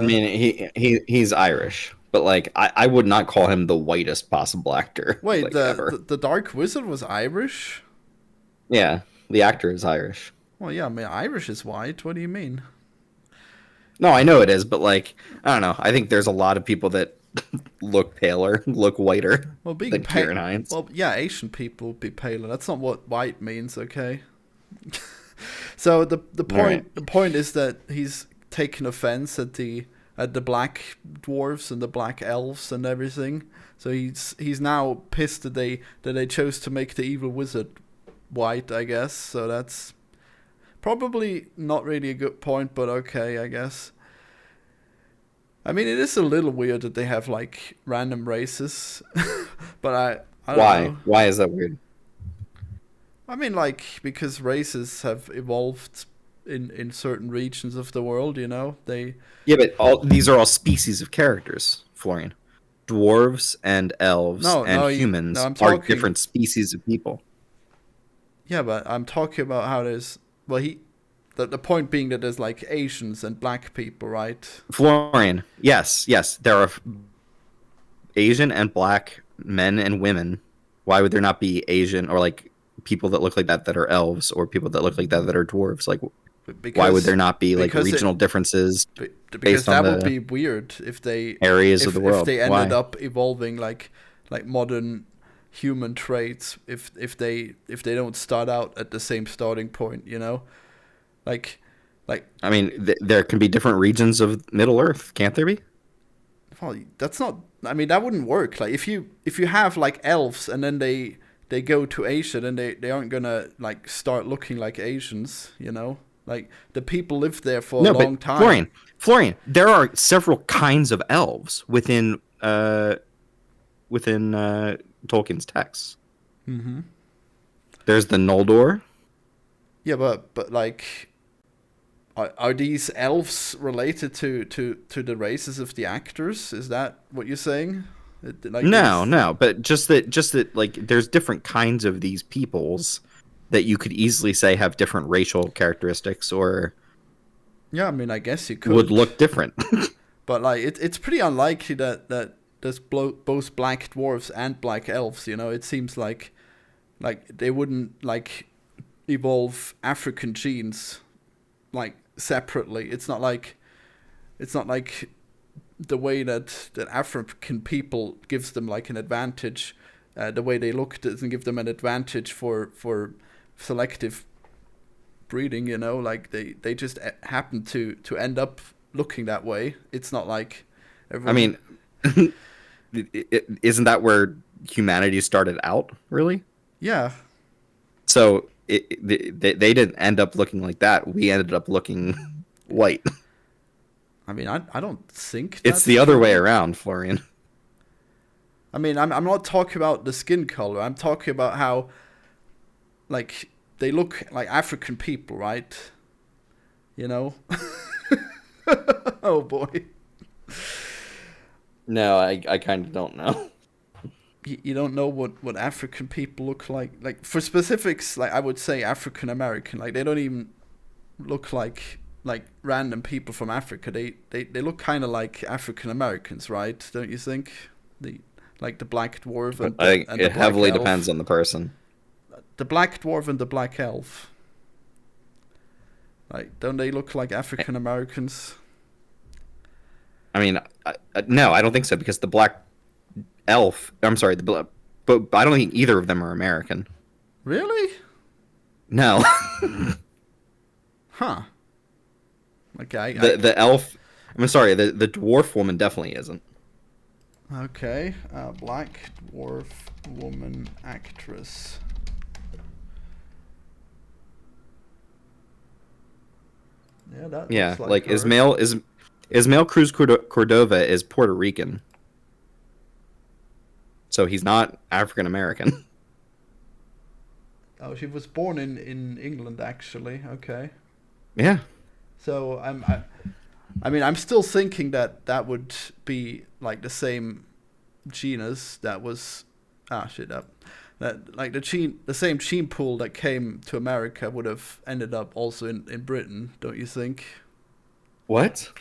mean, he's Irish. But, like, I would not call him the whitest possible actor. Wait, like, the Dark Wizard was Irish? Yeah, the actor is Irish. Well, yeah, I mean, Irish is white. What do you mean? No, I know it is, but, like, I don't know. I think there's a lot of people that look paler, look whiter than Kieran Hines. Well, yeah, Asian people would be paler. That's not what white means, okay? So the point is that he's taken offense at the black dwarves and the black elves and everything. So he's now pissed that they chose to make the evil wizard white, I guess. So that's probably not really a good point, but okay, I guess. I mean, it is a little weird that they have like random races, but I don't know. Why is that weird? I mean, like, because races have evolved in certain regions of the world, you know? Yeah, but these are all species of characters, Florian. Dwarves and elves humans are different species of people. Yeah, but I'm talking about how there's... Well, the point being that there's, like, Asians and black people, right? Florian, yes, there are Asian and black men and women. Why would there not be Asian or, like, people that look like that are elves or people that look like that are dwarves? Like, why would there not be like regional differences because that would be weird if they areas of the world. If they ended up evolving like modern human traits, if they don't start out at the same starting point, you know, like I mean, there can be different regions of Middle Earth, can't there be? Well, that's not... I mean, that wouldn't work. Like, if you have like elves and then they go to Asia, then they aren't gonna like start looking like Asians, you know? Like, the people lived there for a long time. Florian, there are several kinds of elves within Tolkien's texts. Mm-hmm. There's the Noldor. Yeah, but like, are these elves related to the races of the actors? Is that what you're saying? Like no, but just that like there's different kinds of these peoples that you could easily say have different racial characteristics, or yeah, I mean, I guess you could would look different. But like it's pretty unlikely that there's both black dwarves and black elves, you know. It seems like they wouldn't like evolve African genes like separately. It's not like the way that African people gives them like an advantage. The way they look doesn't give them an advantage for selective breeding, you know. Like they just happen to end up looking that way. It's not like everyone... I mean, isn't that where humanity started out, really? Yeah. So they didn't end up looking like that. We ended up looking white. I mean, I don't think It's the other way around, Florian. I mean, I'm not talking about the skin color. I'm talking about how, like, they look like African people, right? You know? Oh boy. No, I kind of don't know. You don't know what African people look like? Like, for specifics, like, I would say African American. Like, they don't even look like random people from Africa. They look kind of like African Americans, right? Don't you think? Like the black dwarf and I think and the it heavily black elf. depends on the person. The black dwarf and the black elf. Like, don't they look like African Americans? I mean, no, I don't think so, because the black elf. I'm sorry, but I don't think either of them are American. Really? No. Huh. Okay. The elf. I'm sorry. The dwarf woman definitely isn't. Okay. Black dwarf woman actress. Yeah, that. Yeah, looks like her. Ismael Cruz Cordova is Puerto Rican, so he's not African American. Oh, she was born in England, actually. Okay. Yeah. So I mean, I'm still thinking that would be like the same genus that was shit up. That like the same gene pool that came to America would have ended up also in Britain, don't you think? What?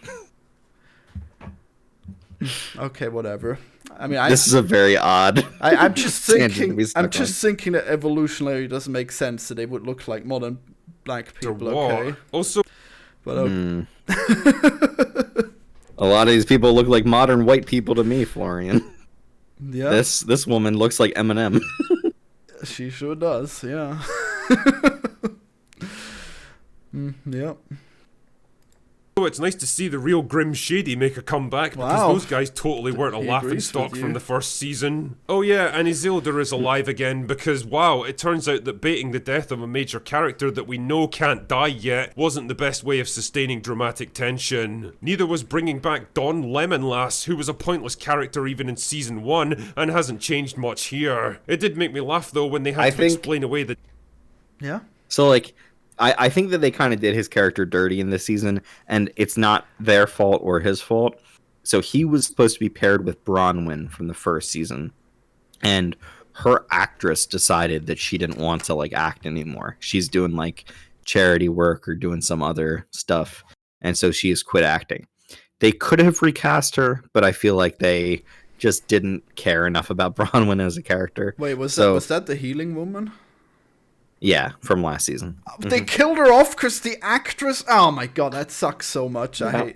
Okay, whatever. I mean, This is a very odd. I'm just tangent to thinking. be stuck I'm just thinking that evolutionarily doesn't make sense that they would look like modern black people. Okay, Also, but on. A lot of these people look like modern white people to me, Florian. yeah, This woman looks like Eminem. she sure does. Yeah. Yep. oh, it's nice to see the real Grim Shady make a comeback, because Wow. those guys totally weren't a He laughing agrees stock with from you. the first season. Oh yeah, and Isildur is alive again, because wow, it turns out that baiting the death of a major character that we know can't die yet wasn't the best way of sustaining dramatic tension. Neither was bringing back Don Lemonlass, who was a pointless character even in season 1, and hasn't changed much here. It did make me laugh though when they had to explain away the Yeah. So, like, I think that they kind of did his character dirty in this season, and it's not their fault or his fault. So he was supposed to be paired with Bronwyn from the first season, and her actress decided that she didn't want to, like, act anymore. She's doing, like, charity work or doing some other stuff, and so she has quit acting. They could have recast her, but I feel like they just didn't care enough about Bronwyn as a character. Wait, was So- that the healing woman? Yeah, from last season. They killed her off because the actress. Oh my god, that sucks so much. I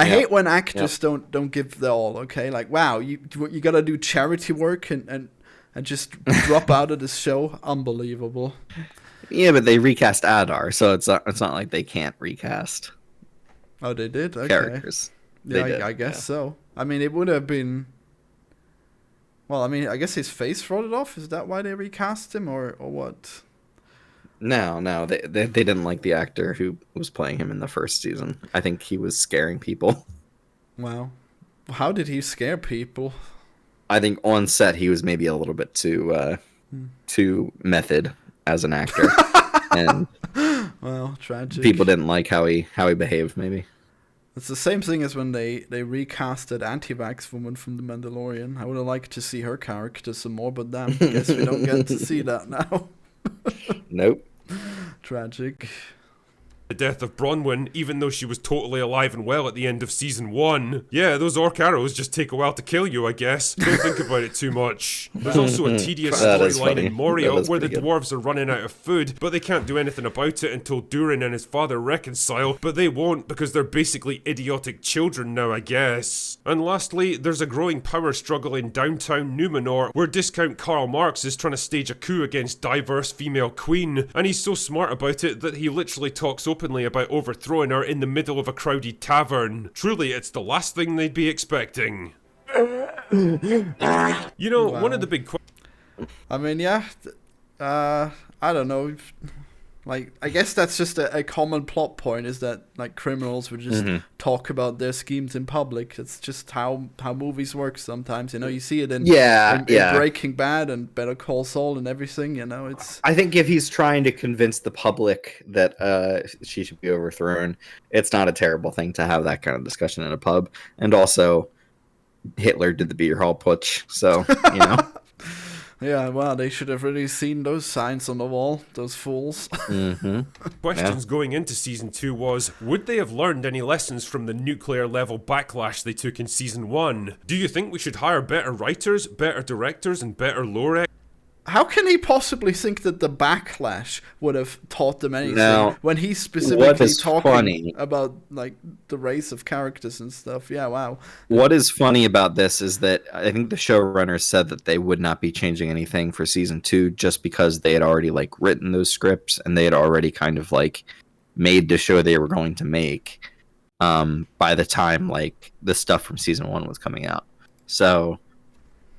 hate when actors don't give their all. Okay, like wow, you gotta do charity work and just drop out of this show. Unbelievable. Yeah, but they recast Adar, so it's not like they can't recast Oh, they did. Okay. characters. Yeah, They did, I guess so. I mean, it would have been. Well, I mean, I guess his face rotted off. Is that why they recast him, or what? No, they didn't like the actor who was playing him in the first season. I think he was scaring people. Wow. How did he scare people? I think on set he was maybe a little bit too method as an actor, and Well, tragic. people didn't like how he behaved. Maybe. It's the same thing as when they recasted anti-vax woman from The Mandalorian. I would have liked to see her character some more, but damn, I guess we don't get to see that now. Nope. Tragic. the death of Bronwyn, even though she was totally alive and well at the end of season 1. Yeah, those orc arrows just take a while to kill you, I guess. Don't think about it too much. There's also a tedious That is storyline funny. in Moria That is where the pretty good. dwarves are running out of food, but they can't do anything about it until Durin and his father reconcile, but they won't because they're basically idiotic children now, I guess. And lastly, there's a growing power struggle in downtown Numenor, where discount Karl Marx is trying to stage a coup against diverse female queen, and he's so smart about it that he literally talks openly about overthrowing her in the middle of a crowded tavern. Truly, it's the last thing they'd be expecting. You know, one of the big I mean, yeah, I don't know. Like, I guess that's just a common plot point, is that like criminals would just talk about their schemes in public. It's just how movies work sometimes. You know, you see it in Breaking Bad and Better Call Saul and everything. You know, it's. I think if he's trying to convince the public that she should be overthrown, it's not a terrible thing to have that kind of discussion in a pub. And also, Hitler did the beer hall putsch, so you know. Yeah, well, they should have really seen those signs on the wall, those fools. Questions going into season 2 was, would they have learned any lessons from the nuclear level backlash they took in season 1? Do you think we should hire better writers, better directors, and better lore? How can he possibly think that the backlash would have taught them anything when he's specifically talking about like the race of characters and stuff? Yeah, wow. What is funny about this is that I think the showrunners said that they would not be changing anything for season 2 just because they had already like written those scripts and they had already kind of like made the show they were going to make by the time like the stuff from season 1 was coming out. So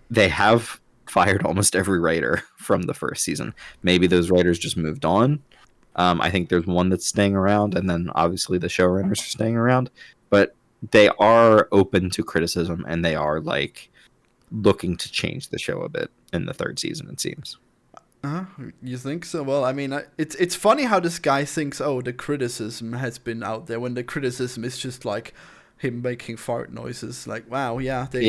they have fired almost every writer from the first season. Maybe those writers just moved on. I think there's one that's staying around, and then obviously the showrunners are staying around. But they are open to criticism, and they are like looking to change the show a bit in the third season, it seems. You think so? Well, I mean, it's funny how this guy thinks, oh, the criticism has been out there, when the criticism is just like him making fart noises. Like, wow, yeah, they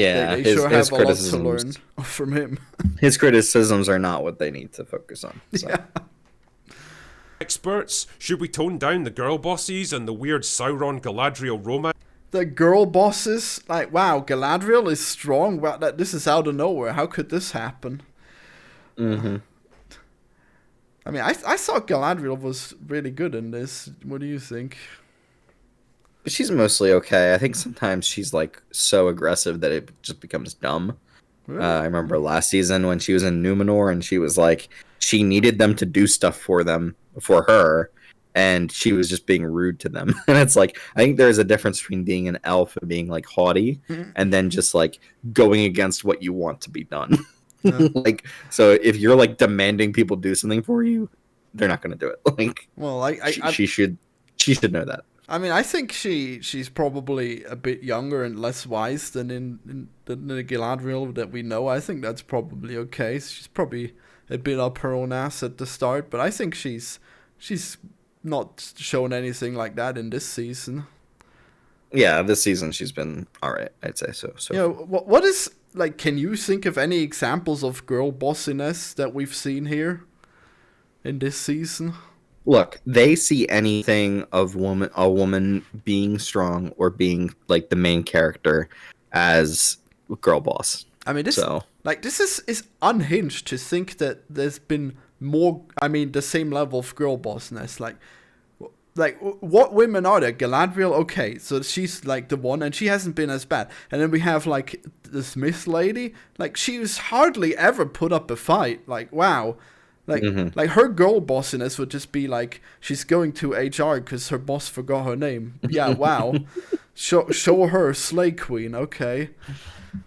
sure have a lot to learn from him. His criticisms are not what they need to focus on. So. Yeah. Experts, should we tone down the girl bosses and the weird Sauron-Galadriel romance? The girl bosses? Like, wow, Galadriel is strong. Wow, this is out of nowhere. How could this happen? Mm-hmm. I mean, I thought Galadriel was really good in this. What do you think? She's mostly okay. I think sometimes she's like so aggressive that it just becomes dumb. Really? I remember last season when she was in Numenor and she was like, she needed them to do stuff for her, and she was just being rude to them. And it's like, I think there's a difference between being an elf and being like haughty and then just like going against what you want to be done. Like, so if you're like demanding people do something for you, they're not going to do it. Like, well, she should know that. I mean, I think she's probably a bit younger and less wise than in the Galadriel that we know. I think that's probably okay. She's probably a bit up her own ass at the start, but I think she's not shown anything like that in this season. Yeah, this season she's been all right, I'd say so. You know, what is, like, can you think of any examples of girl bossiness that we've seen here in this season? Look, they see anything of a woman being strong or being like the main character as girl boss. I mean, this is unhinged to think that there's been more. I mean, the same level of girl bossness. Like what women are there? Galadriel, okay, so she's like the one, and she hasn't been as bad. And then we have like the Smith lady. Like, she was hardly ever put up a fight. Like, wow. Like her girl bossiness would just be like, she's going to HR because her boss forgot her name. Yeah, wow. show her Slay Queen, okay.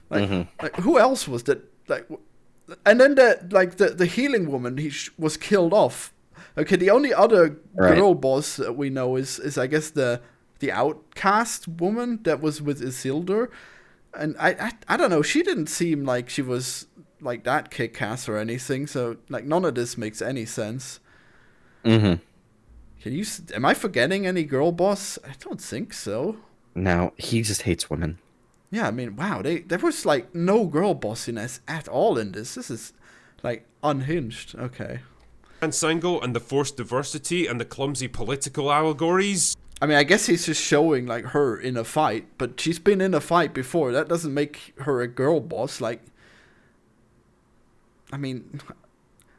Like who else was that? Like, and then the healing woman was killed off. Okay, the only other girl boss that we know is I guess the outcast woman that was with Isildur, and I don't know. She didn't seem like she was like that kick-ass or anything, so like none of this makes any sense. Am I forgetting any girl boss? I don't think so. No, he just hates women. Yeah, I mean, wow, there was like no girl bossiness at all in this. This is like unhinged. Okay. And Sango and the forced diversity and the clumsy political allegories. I mean, I guess he's just showing like her in a fight, but she's been in a fight before. That doesn't make her a girl boss. Like, I mean,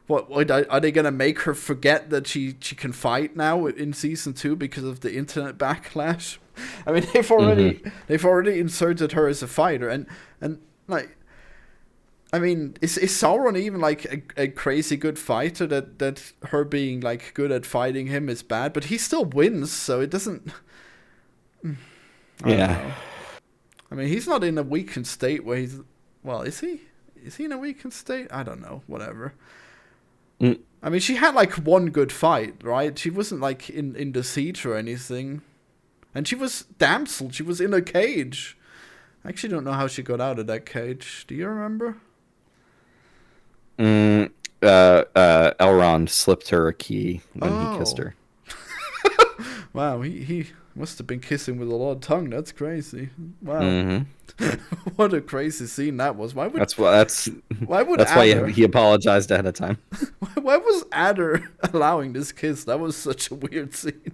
what are they gonna make her forget that she can fight now in season 2 because of the internet backlash? I mean, they've already inserted her as a fighter, and like, I mean, is Sauron even like a crazy good fighter that her being like good at fighting him is bad? But he still wins, so it doesn't. I don't know. I mean, he's not in a weakened state where he's. Well, is he? Is he in a weakened state? I don't know. Whatever. I mean, she had like one good fight, right? She wasn't like in the siege or anything. And she was damsel. She was in a cage. I actually don't know how she got out of that cage. Do you remember? Elrond slipped her a key when he kissed her. Wow, he must have been kissing with a lot of tongue. That's crazy. Wow. Mm-hmm. What a crazy scene that was. Why would why he apologized ahead of time. why was Adder allowing this kiss? That was such a weird scene.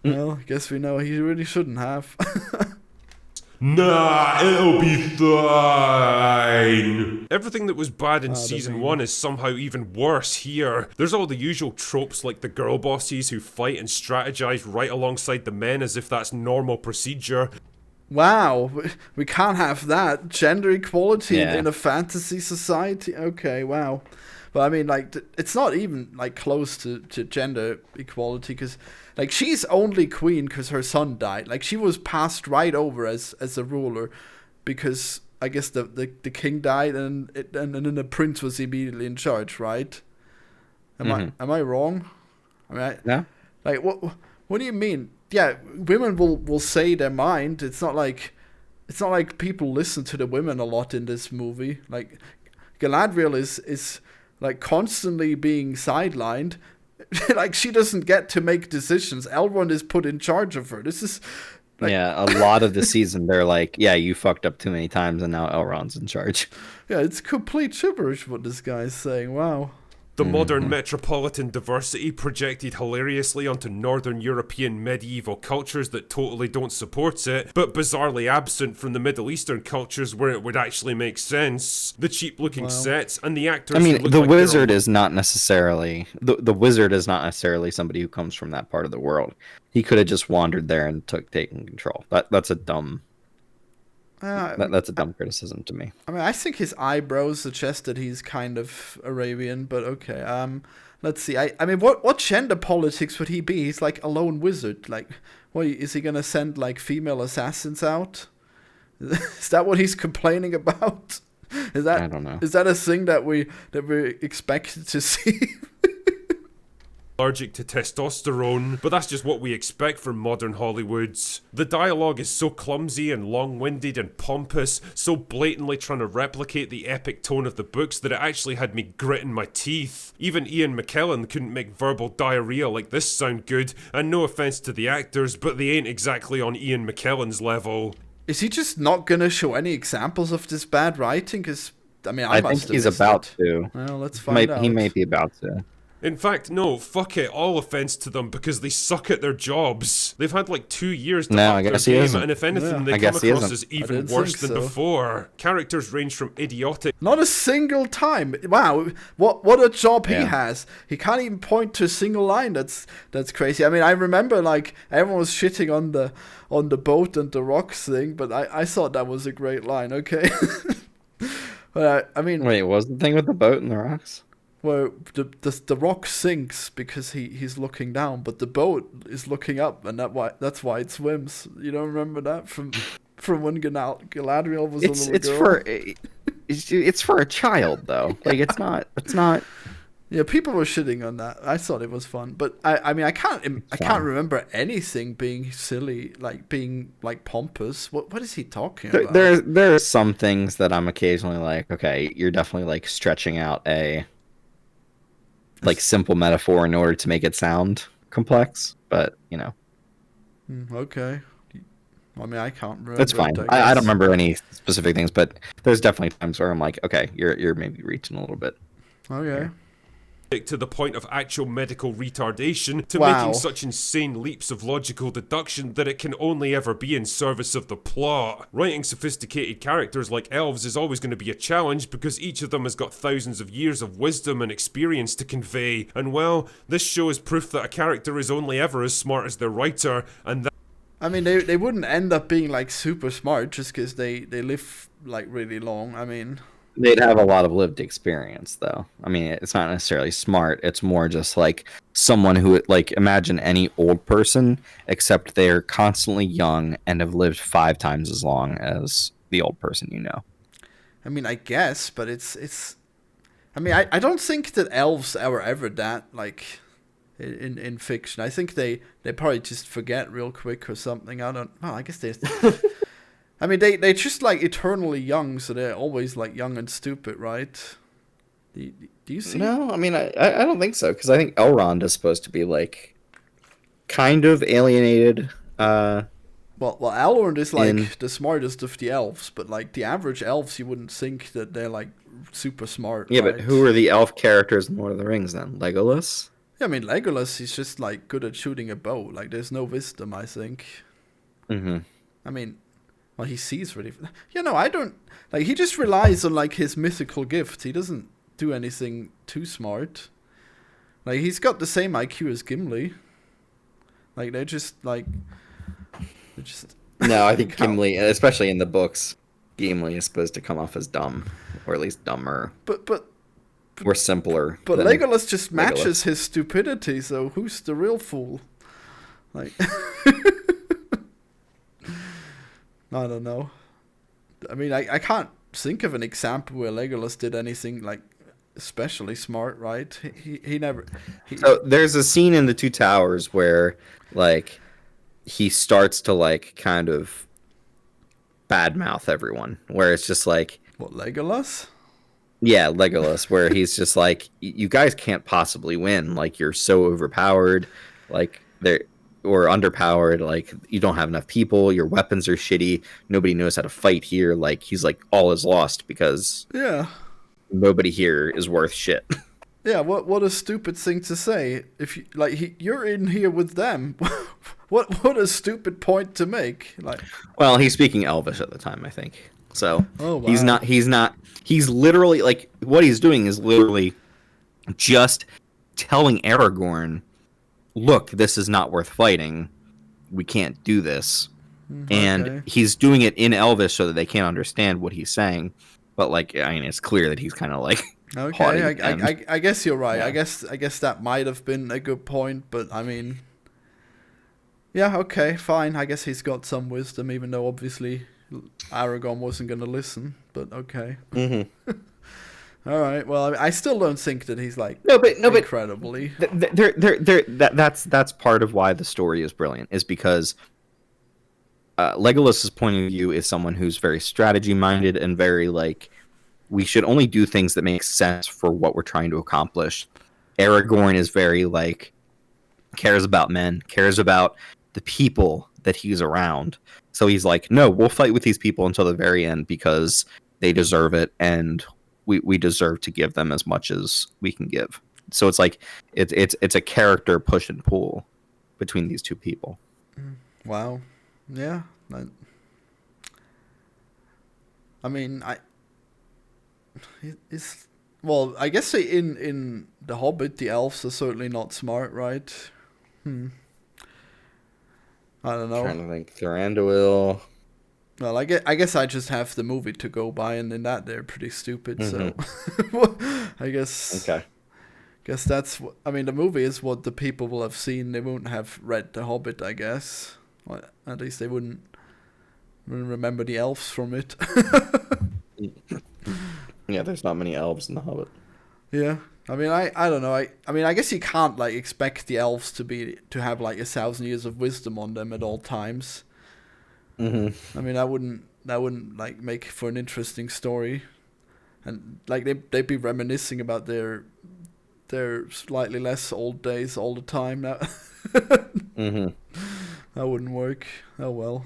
Well, I guess we know he really shouldn't have. Nah, it'll be fine. Everything that was bad in season 1 is somehow even worse here. There's all the usual tropes like the girl bosses who fight and strategize right alongside the men as if that's normal procedure. Wow, we can't have that. Gender equality in a fantasy society? Okay, wow. But I mean, like, it's not even, like, close to gender equality, because, like, she's only queen because her son died. Like, she was passed right over as a ruler because, I guess, the king died and then the prince was immediately in charge, right? Am I wrong? I mean, No. Like, what do you mean? Yeah, women will say their mind. It's not like people listen to the women a lot in this movie. Like, Galadriel is like constantly being sidelined. Like, she doesn't get to make decisions. Elrond is put in charge of her. This is like, a lot of the season they're like, yeah, you fucked up too many times and now Elrond's in charge. Yeah, it's complete gibberish what this guy's saying. Wow. The modern metropolitan diversity projected hilariously onto Northern European medieval cultures that totally don't support it, but bizarrely absent from the Middle Eastern cultures where it would actually make sense. The cheap-looking sets and the actors. I mean, the wizard is not necessarily the wizard is not necessarily somebody who comes from that part of the world. He could have just wandered there and taken control. That's a dumb. That's a dumb criticism to me. I mean, I think his eyebrows suggest that he's kind of Arabian, but okay. Let's see. I mean, what gender politics would he be? He's like a lone wizard. Like, what is he gonna send like female assassins out? Is that what he's complaining about? I don't know. Is that a thing that we expected to see? Allergic to testosterone, but that's just what we expect from modern Hollywoods. The dialogue is so clumsy and long-winded and pompous, so blatantly trying to replicate the epic tone of the books that it actually had me gritting my teeth. Even Ian McKellen couldn't make verbal diarrhea like this sound good, and no offense to the actors, but they ain't exactly on Ian McKellen's level. Is he just not gonna show any examples of this bad writing? Because, I mean, I think he's about to. Well, let's find out. He may be about to. In fact, no, fuck it, all offense to them because they suck at their jobs. They've had like 2 years to up their game, and if anything, they come across as even worse than before. Characters range from idiotic. Not a single time. Wow, what a job he has. He can't even point to a single line. That's crazy. I mean, I remember like everyone was shitting on the boat and the rocks thing, but I thought that was a great line. Okay, but I mean, wait, what was the thing with the boat and the rocks? Where the rock sinks because he's looking down, but the boat is looking up, and that's why it swims. You don't remember that from when Galadriel was a little girl? It's for a child though. Like it's not. Yeah, people were shitting on that. I thought it was fun, but I mean I can't remember anything being silly, like being like pompous. What is he talking about? There are some things that I'm occasionally like, okay, you're definitely like stretching out a like simple metaphor in order to make it sound complex, but you know. Okay. I mean, I can't remember. That's fine. I don't remember any specific things, but there's definitely times where I'm like, okay, you're maybe reaching a little bit. Okay. To the point of actual medical retardation, to making such insane leaps of logical deduction that it can only ever be in service of the plot. Writing sophisticated characters like elves is always going to be a challenge because each of them has got thousands of years of wisdom and experience to convey, and well, this show is proof that a character is only ever as smart as their writer, and that I mean, they wouldn't end up being like super smart just because they live like really long. I mean, they'd have a lot of lived experience, though. I mean, it's not necessarily smart. It's more just like someone who, like, imagine any old person, except they're constantly young and have lived 5 times as long as the old person you know. I mean, I guess, but it's. I mean, I don't think that elves are ever that, like, in fiction. I think they probably just forget real quick or something. I guess they... I mean, they're just, like, eternally young, so they're always, like, young and stupid, right? Do you see? No, I mean, I don't think so, because I think Elrond is supposed to be, like, kind of alienated. Well, Elrond is, like, the smartest of the elves, but, like, the average elves, you wouldn't think that they're, like, super smart, Yeah, right? but who are the elf characters in Lord of the Rings, then? Legolas? Yeah, I mean, Legolas, he's just, like, good at shooting a bow. Like, there's no wisdom, I think. Mm-hmm. I mean, well, he sees really... You know, I don't... Like, he just relies on, like, his mythical gift. He doesn't do anything too smart. Like, he's got the same IQ as Gimli. Like, they're just, like... They're just... No, I think Gimli, especially in the books, Gimli is supposed to come off as dumb, or at least dumber. But or simpler. But than Legolas just matches Legolas. his stupidity, so who's the real fool? Like... I don't know. I mean, I can't think of an example where Legolas did anything, like, especially smart, right? He never... So there's a scene in The Two Towers where, like, he starts to, like, kind of badmouth everyone, where it's just like... What, Legolas? Yeah, Legolas, where he's just like, you guys can't possibly win. Like, you're so overpowered, like, or underpowered, like, you don't have enough people, your weapons are shitty, nobody knows how to fight here. Like, he's like, all is lost because nobody here is worth shit. Yeah, what a stupid thing to say. If you, like, you're in here with them. what a stupid point to make. Like, well, he's speaking Elvish at the time, I think. So oh, wow. he's literally, like, what he's doing is literally just telling Aragorn, look, this is not worth fighting. We can't do this. And he's doing it in Elvish so that they can't understand what he's saying. But, like, I mean, it's clear that he's kind of like... Okay, I guess you're right. Yeah. I guess that might have been a good point, but I mean... Yeah, okay, fine. I guess he's got some wisdom, even though obviously Aragorn wasn't going to listen. But okay. Mm-hmm. All right. Well, I still don't think that he's like incredibly. That's part of why the story is brilliant, is because Legolas's point of view is someone who's very strategy minded and very, like, we should only do things that make sense for what we're trying to accomplish. Aragorn is very, like, cares about men, cares about the people that he's around. So he's like, no, we'll fight with these people until the very end because they deserve it, and we deserve to give them as much as we can give. So it's like it's a character push and pull between these two people. Wow. Yeah. I mean, well, I guess in The Hobbit, the elves are certainly not smart, right? I don't know. I'm trying to think. Thranduil. Well, I guess I just have the movie to go by, and in that they're pretty stupid. Mm-hmm. So I guess. Okay. Guess that's what, I mean, the movie is what the people will have seen. They won't have read The Hobbit, I guess. Or at least they wouldn't remember the elves from it. Yeah, there's not many elves in The Hobbit. Yeah. I mean, I don't know. I mean, I guess you can't, like, expect the elves to have like 1,000 years of wisdom on them at all times. Mm-hmm. I mean, that wouldn't like make for an interesting story, and like they'd be reminiscing about their slightly less old days all the time now. Mm-hmm. That wouldn't work. Oh well.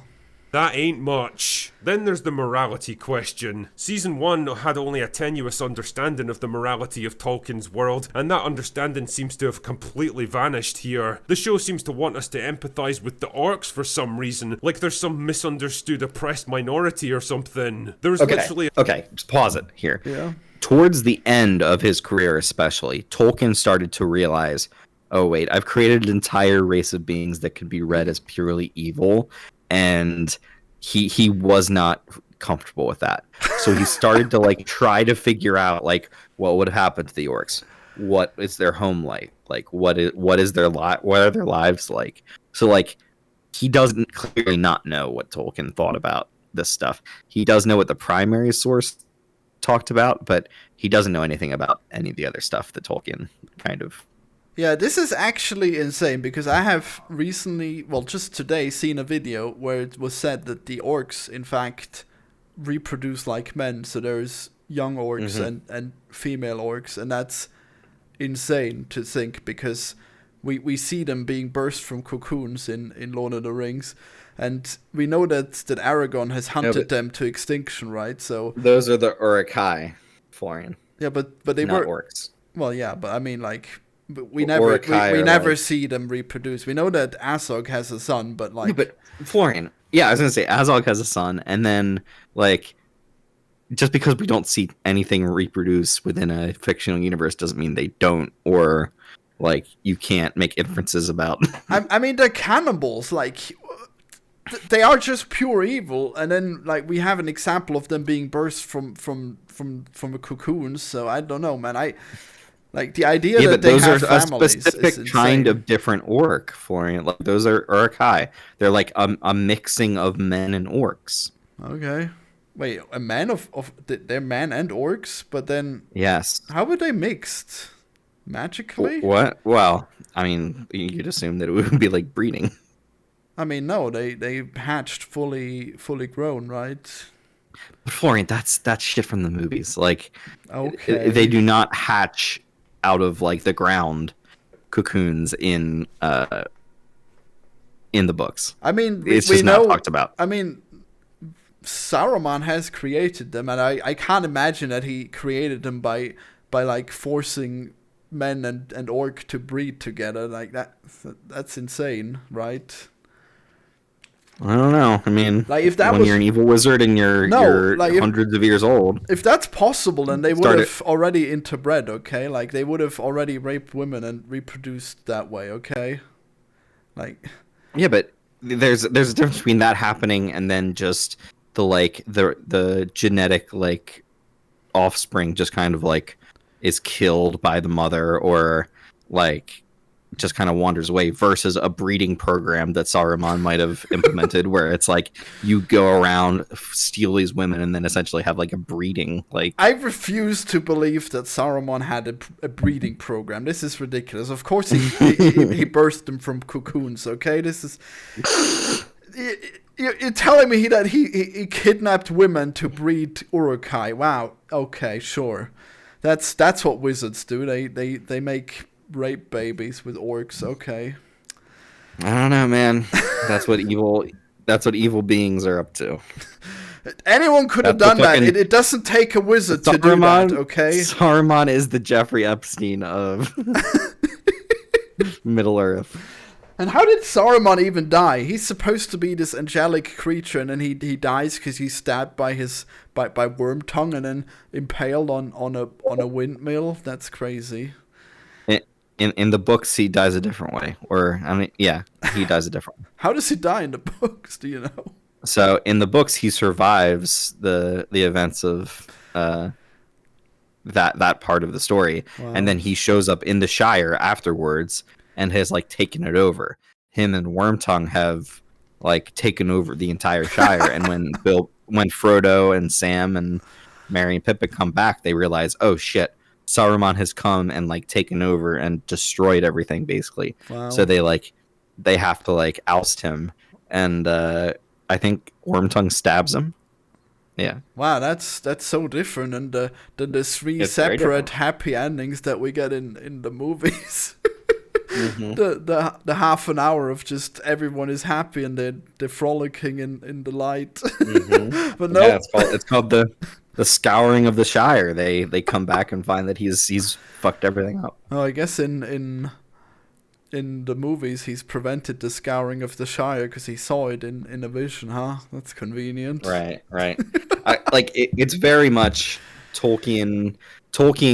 That ain't much. Then there's the morality question. Season 1 had only a tenuous understanding of the morality of Tolkien's world, and that understanding seems to have completely vanished here. The show seems to want us to empathise with the orcs for some reason, like there's some misunderstood oppressed minority or something. There's literally... Okay, just pause it here. Yeah. Towards the end of his career especially, Tolkien started to realize, oh wait, I've created an entire race of beings that could be read as purely evil, and he was not comfortable with that. So he started to, like, try to figure out, like, what would happen to the orcs? What is their home like? Like, what are their lives like? So, like, he doesn't clearly not know what Tolkien thought about this stuff. He does know what the primary source talked about, but he doesn't know anything about any of the other stuff that Tolkien kind of. Yeah, this is actually insane because I have recently, well, just today, seen a video where it was said that the orcs, in fact, reproduce like men. So there's young orcs and female orcs, and that's insane to think because we see them being burst from cocoons in Lord of the Rings, and we know that Aragorn has hunted them to extinction, right? So those are the Uruk-hai, Florian. Yeah, but they not were orcs. Well, yeah, but I mean, like, we never see them reproduce. We know that Azog has a son, but like, yeah, but Florian, yeah, I was gonna say Azog has a son, and then like, just because we don't see anything reproduce within a fictional universe doesn't mean they don't, or like you can't make inferences about. I mean, they're cannibals. Like, they are just pure evil, and then like we have an example of them being burst from a cocoon. So I don't know, man. Like the idea that they have families is insane. Those are a specific kind of different orc, Florian. Like those are Uruk-hai. They're like a mixing of men and orcs. Okay. Wait, a man they're men and orcs, but then yes. How were they mixed? Magically? What? Well, I mean, you'd assume that it would be like breeding. I mean, no, they hatched fully grown, right? But Florian, that's shit from the movies. Like, okay, they do not hatch out of like the ground cocoons in the books. I mean, it's just not talked about. I mean, Saruman has created them, and I can't imagine that he created them by like forcing men and orc to breed together like that. That's insane, right? I don't know. I mean, like if that when you're an evil wizard and you're hundreds of years old. If that's possible, then they would have already interbred, okay? Like they would have already raped women and reproduced that way, okay? Like, yeah, but there's a difference between that happening and then just the genetic like offspring just kind of like is killed by the mother or like just kind of wanders away versus a breeding program that Saruman might have implemented where it's like you go around, steal these women, and then essentially have like a breeding like. I refuse to believe that Saruman had a breeding program. This is ridiculous. Of course he birthed them from cocoons, okay? This is... You're telling me that he kidnapped women to breed Uruk-hai. Wow. Okay, sure. That's what wizards do. They make rape babies with orcs. Okay. I don't know, man. That's what evil beings are up to. Anyone could have done that. It doesn't take a wizard to do that, okay? Saruman is the Jeffrey Epstein of Middle Earth. And how did Saruman even die? He's supposed to be this angelic creature, and then he dies because he's stabbed by worm tongue and then impaled on a windmill. That's crazy. In the books, he dies a different way. Or I mean, yeah, he dies a different way. How does he die in the books? Do you know? So in the books, he survives the events of that part of the story, wow. And then he shows up in the Shire afterwards. And has like taken it over. Him and Wormtongue have like taken over the entire Shire. And when Frodo and Sam and Merry and Pippin come back, they realize, oh shit, Saruman has come and like taken over and destroyed everything basically. Wow. So they have to like oust him. And I think Wormtongue stabs him. Yeah. Wow, that's so different than the three separate happy endings that we get in the movies. Mm-hmm. The half an hour of just everyone is happy and they're frolicking in the light. Mm-hmm. But no, yeah, it's called the scouring of the Shire. They come back and find that he's fucked everything up. Oh, I guess in the movies he's prevented the scouring of the Shire because he saw it in a vision. Huh? That's convenient. Right. It's very much Tolkien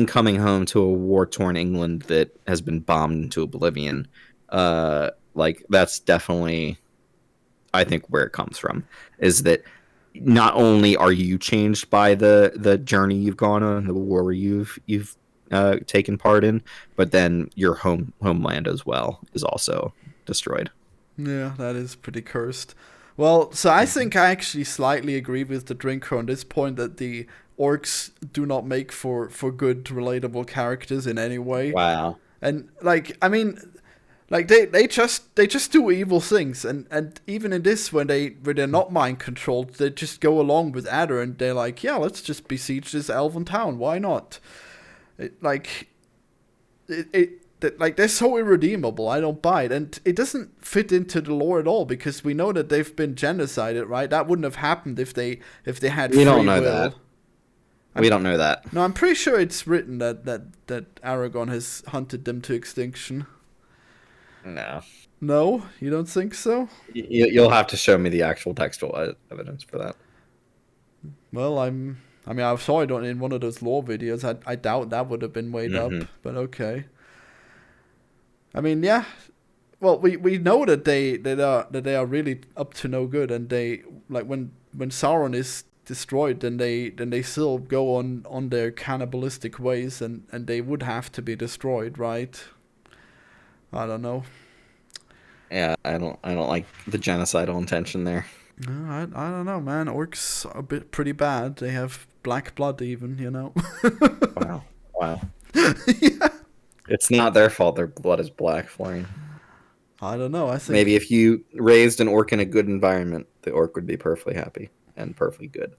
coming home to a war-torn England that has been bombed into oblivion. Like that's definitely, I think, where it comes from. Is that not only are you changed by the journey you've gone on, the war you've taken part in, but then your homeland as well is also destroyed. Yeah, that is pretty cursed. Well, so I think I actually slightly agree with the drinker on this point that the orcs do not make for good, relatable characters in any way. Wow. And like, I mean, like they just do evil things, and even in this, when they're not mind controlled, they just go along with Adder, and they're like, yeah, let's just besiege this elven town. Why not? Like they're so irredeemable. I don't buy it, and it doesn't fit into the lore at all because we know that they've been genocided, right? That wouldn't have happened if they had free don't know will. that. We don't know that. No, I'm pretty sure it's written that Aragon has hunted them to extinction. No. No, you don't think so? You'll have to show me the actual textual evidence for that. Well, I mean, I saw it in one of those lore videos. I doubt that would have been made up, but okay. I mean, yeah. Well, we know that they are really up to no good, and they like when Sauron is destroyed, then they still go on their cannibalistic ways, and they would have to be destroyed, right? I don't know. Yeah, I don't like the genocidal intention there. No, I don't know, man. Orcs are pretty bad. They have black blood, even, you know. Wow. Yeah. It's not their fault. Their blood is black, Florian. I don't know. I think Maybe if you raised an orc in a good environment, the orc would be perfectly happy and perfectly good.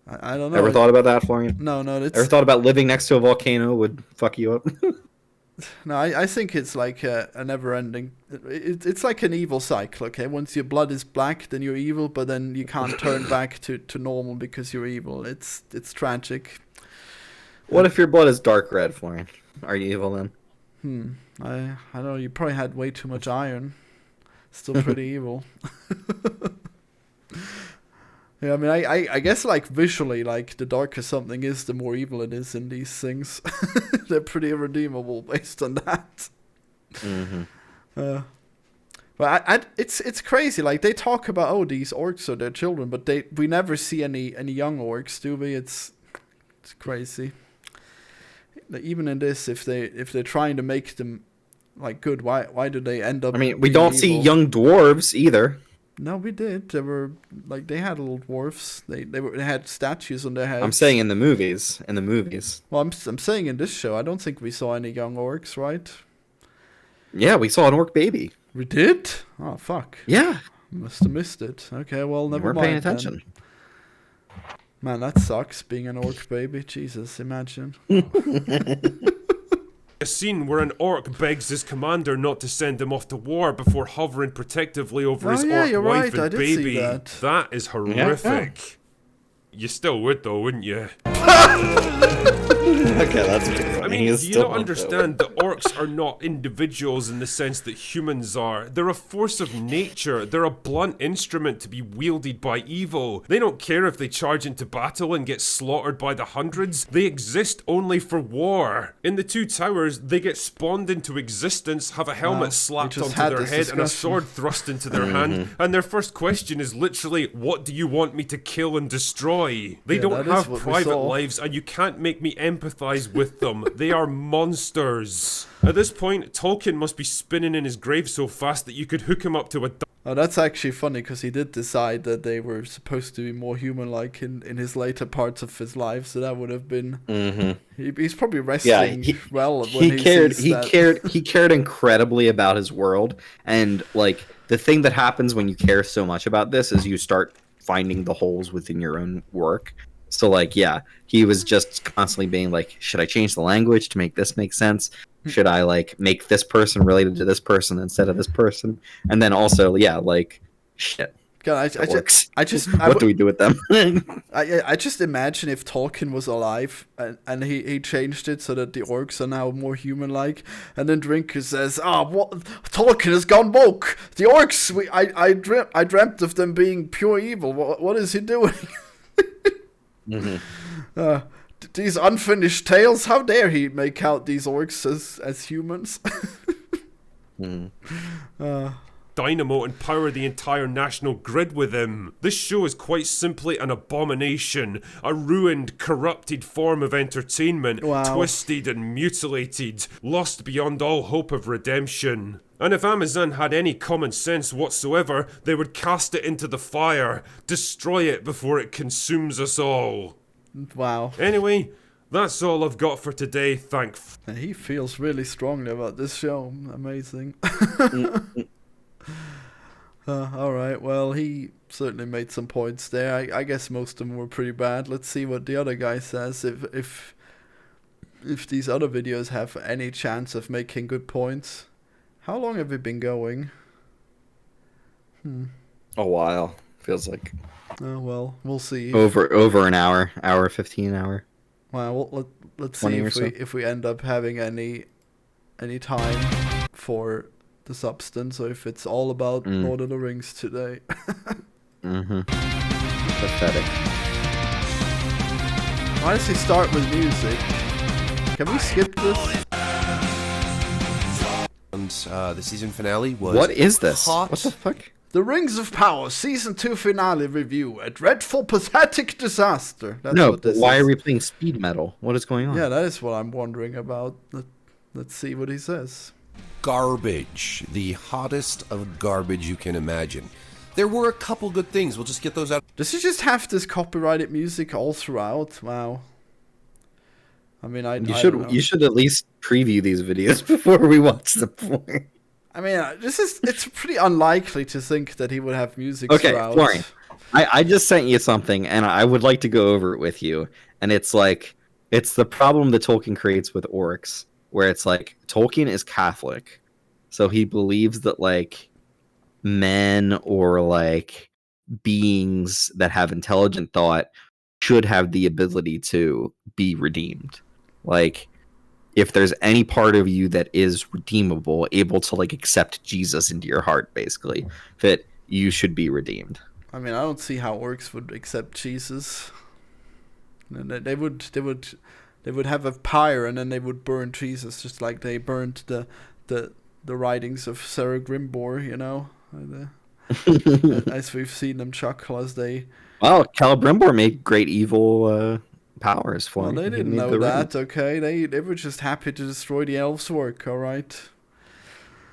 I don't know. Ever thought about that, Florian? No. Ever thought about living next to a volcano would fuck you up? No, I think it's like a never-ending. It's like an evil cycle. Okay, once your blood is black, then you're evil, but then you can't turn back to normal because you're evil. It's tragic. What if your blood is dark red, Florian? Are you evil then? I don't know. You probably had way too much iron. Still pretty evil. Yeah, I mean, I guess, like, visually, like, the darker something is, the more evil it is in these things. They're pretty irredeemable based on that. But it's crazy. Like, they talk about, these orcs are their children, but we never see any young orcs, do we? It's crazy. Even in this, if they're trying to make them, like, good, why do they end up? I mean, we don't see young dwarves either. No, we did. They were like they had little dwarfs. They had statues on their heads. I'm saying in the movies. Well, I'm saying in this show, I don't think we saw any young orcs, right? Yeah, we saw an orc baby. We did? Oh fuck. Yeah. Must have missed it. Okay, well, never mind. We're paying attention. Then. Man, that sucks. Being an orc baby. Jesus, imagine. A scene where an orc begs his commander not to send him off to war before hovering protectively over his orc you're wife right. and I did baby. see that. That is horrific. You still would though, wouldn't you? Okay, that's pretty funny. I mean, do you not understand that orcs are not individuals in the sense that humans are? They're a force of nature. They're a blunt instrument to be wielded by evil. They don't care if they charge into battle and get slaughtered by the hundreds. They exist only for war. In the Two Towers, they get spawned into existence, have a helmet slapped onto their head and a sword thrust into their hand, and their first question is literally, what do you want me to kill and destroy? They don't have private lives, and you can't make me empathize with them. They are monsters. At this point, Tolkien must be spinning in his grave so fast that you could hook him up to a... Oh, that's actually funny, because he did decide that they were supposed to be more human-like in his later parts of his life, so that would have been... He's probably resting well when he cared incredibly about his world, and, like, the thing that happens when you care so much about this is you start finding the holes within your own work. So, like, yeah, he was just constantly being like, should I change the language to make this make sense? Should I, like, make this person related to this person instead of this person? And then also, yeah, like, shit. God, what do we do with them? I just imagine if Tolkien was alive and he changed it so that the orcs are now more human-like, and then Drinker says, what? Tolkien has gone woke. The orcs, I dreamt of them being pure evil. What is he doing? These unfinished tales, how dare he make out these orcs as humans? dynamo and power the entire national grid with him. This show is quite simply an abomination, a ruined, corrupted form of entertainment, twisted and mutilated, lost beyond all hope of redemption. And if Amazon had any common sense whatsoever, they would cast it into the fire, destroy it before it consumes us all. Wow. Anyway, that's all I've got for today, He feels really strongly about this show. Amazing. Alright, well, he certainly made some points there. I guess most of them were pretty bad. Let's see what the other guy says. If these other videos have any chance of making good points. How long have we been going? A while, feels like. Oh, well, we'll see. Over an hour, 15 hour. Well, let's see if we end up having any time for the substance, or if it's all about Lord of the Rings today. Pathetic. Why does he start with music? Can we skip this? And the season finale was... What is this? hot. What the fuck? The Rings of Power Season 2 Finale Review. A dreadful, pathetic disaster. That's No, what this why is. are we playing speed metal? What is going on? Yeah, that is what I'm wondering about. Let's see what he says. Garbage. The hottest of garbage you can imagine. There were a couple good things. We'll just get those out. Does he just have this copyrighted music all throughout? Wow. I mean, I don't know. You should at least preview these videos before we watch the point. I mean, it's pretty unlikely to think that he would have music Okay, throughout. Florian, I just sent you something, and I would like to go over it with you. And it's like, it's the problem that Tolkien creates with orcs, where it's like, Tolkien is Catholic, so he believes that, like, men or, like, beings that have intelligent thought should have the ability to be redeemed. Like, if there's any part of you that is redeemable, able to, like, accept Jesus into your heart, basically, that you should be redeemed. I mean, I don't see how orcs would accept Jesus. They would have a pyre, and then they would burn Jesus, just like they burned the writings of Sarah Grimbor, you know, as we've seen them chuckle as they. Well, Celebrimbor made great evil powers for Well, him. they He didn't made know the that. ring. Okay, they were just happy to destroy the elves' work. All right.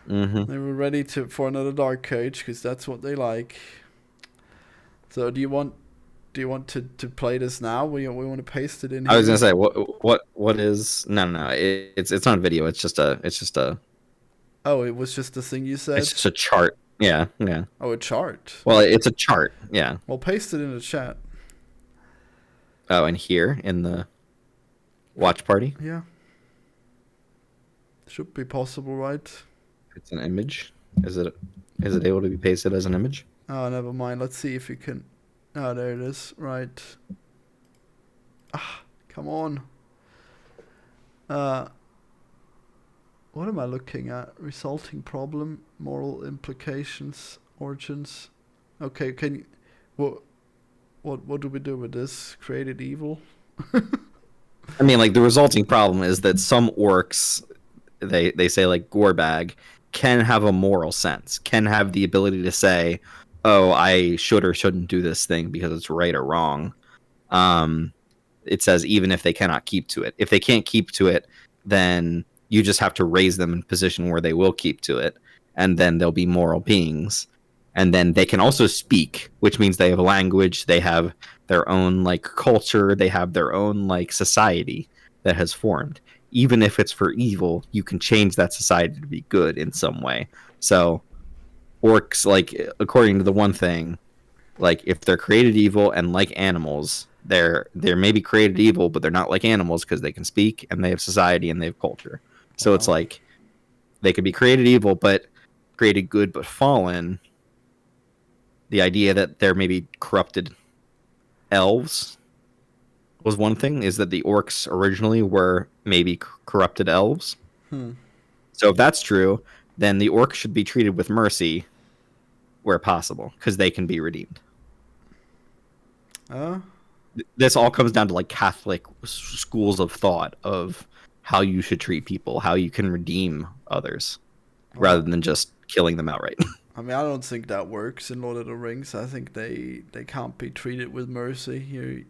Mm-hmm. They were ready for another Dark Age because that's what they like. So do you want to play this now? We want to paste it in here. I was gonna say what is no it's not a video. It's just a Oh, it was just the thing you said. it's just a chart. Yeah. Oh, a chart. Well, it's a chart. Yeah. Well, paste it in the chat. Oh, and here in the watch party, Yeah. Should be possible, right? it's an image. Is it able to be pasted as an image? Oh, never mind. Let's see if you can. Oh, there it is. Right. Ah, come on. What am I looking at? Resulting problem, moral implications, origins. Okay, can you... What do we do with this? Created evil? I mean, like, the resulting problem is that some orcs, they say, like, Gorbag, can have a moral sense, can have the ability to say, oh, I should or shouldn't do this thing because it's right or wrong. It says even if they cannot keep to it. If they can't keep to it, then you just have to raise them in a position where they will keep to it, and then they'll be moral beings. And then they can also speak, which means they have language, they have their own, like, culture, they have their own, like, society that has formed. Even if it's for evil, you can change that society to be good in some way. So orcs, like, according to the one thing, like, if they're created evil and like animals, they're maybe created evil, but they're not like animals because they can speak and they have society and they have culture. So it's like they could be created evil but created good but fallen. The idea that there may be corrupted elves was one thing, is that the orcs originally were maybe corrupted elves. So if that's true, then the orcs should be treated with mercy where possible, because they can be redeemed. This all comes down to, like, Catholic schools of thought of how you should treat people, how you can redeem others, rather than just killing them outright. I mean, I don't think that works in Lord of the Rings. I think they can't be treated with mercy.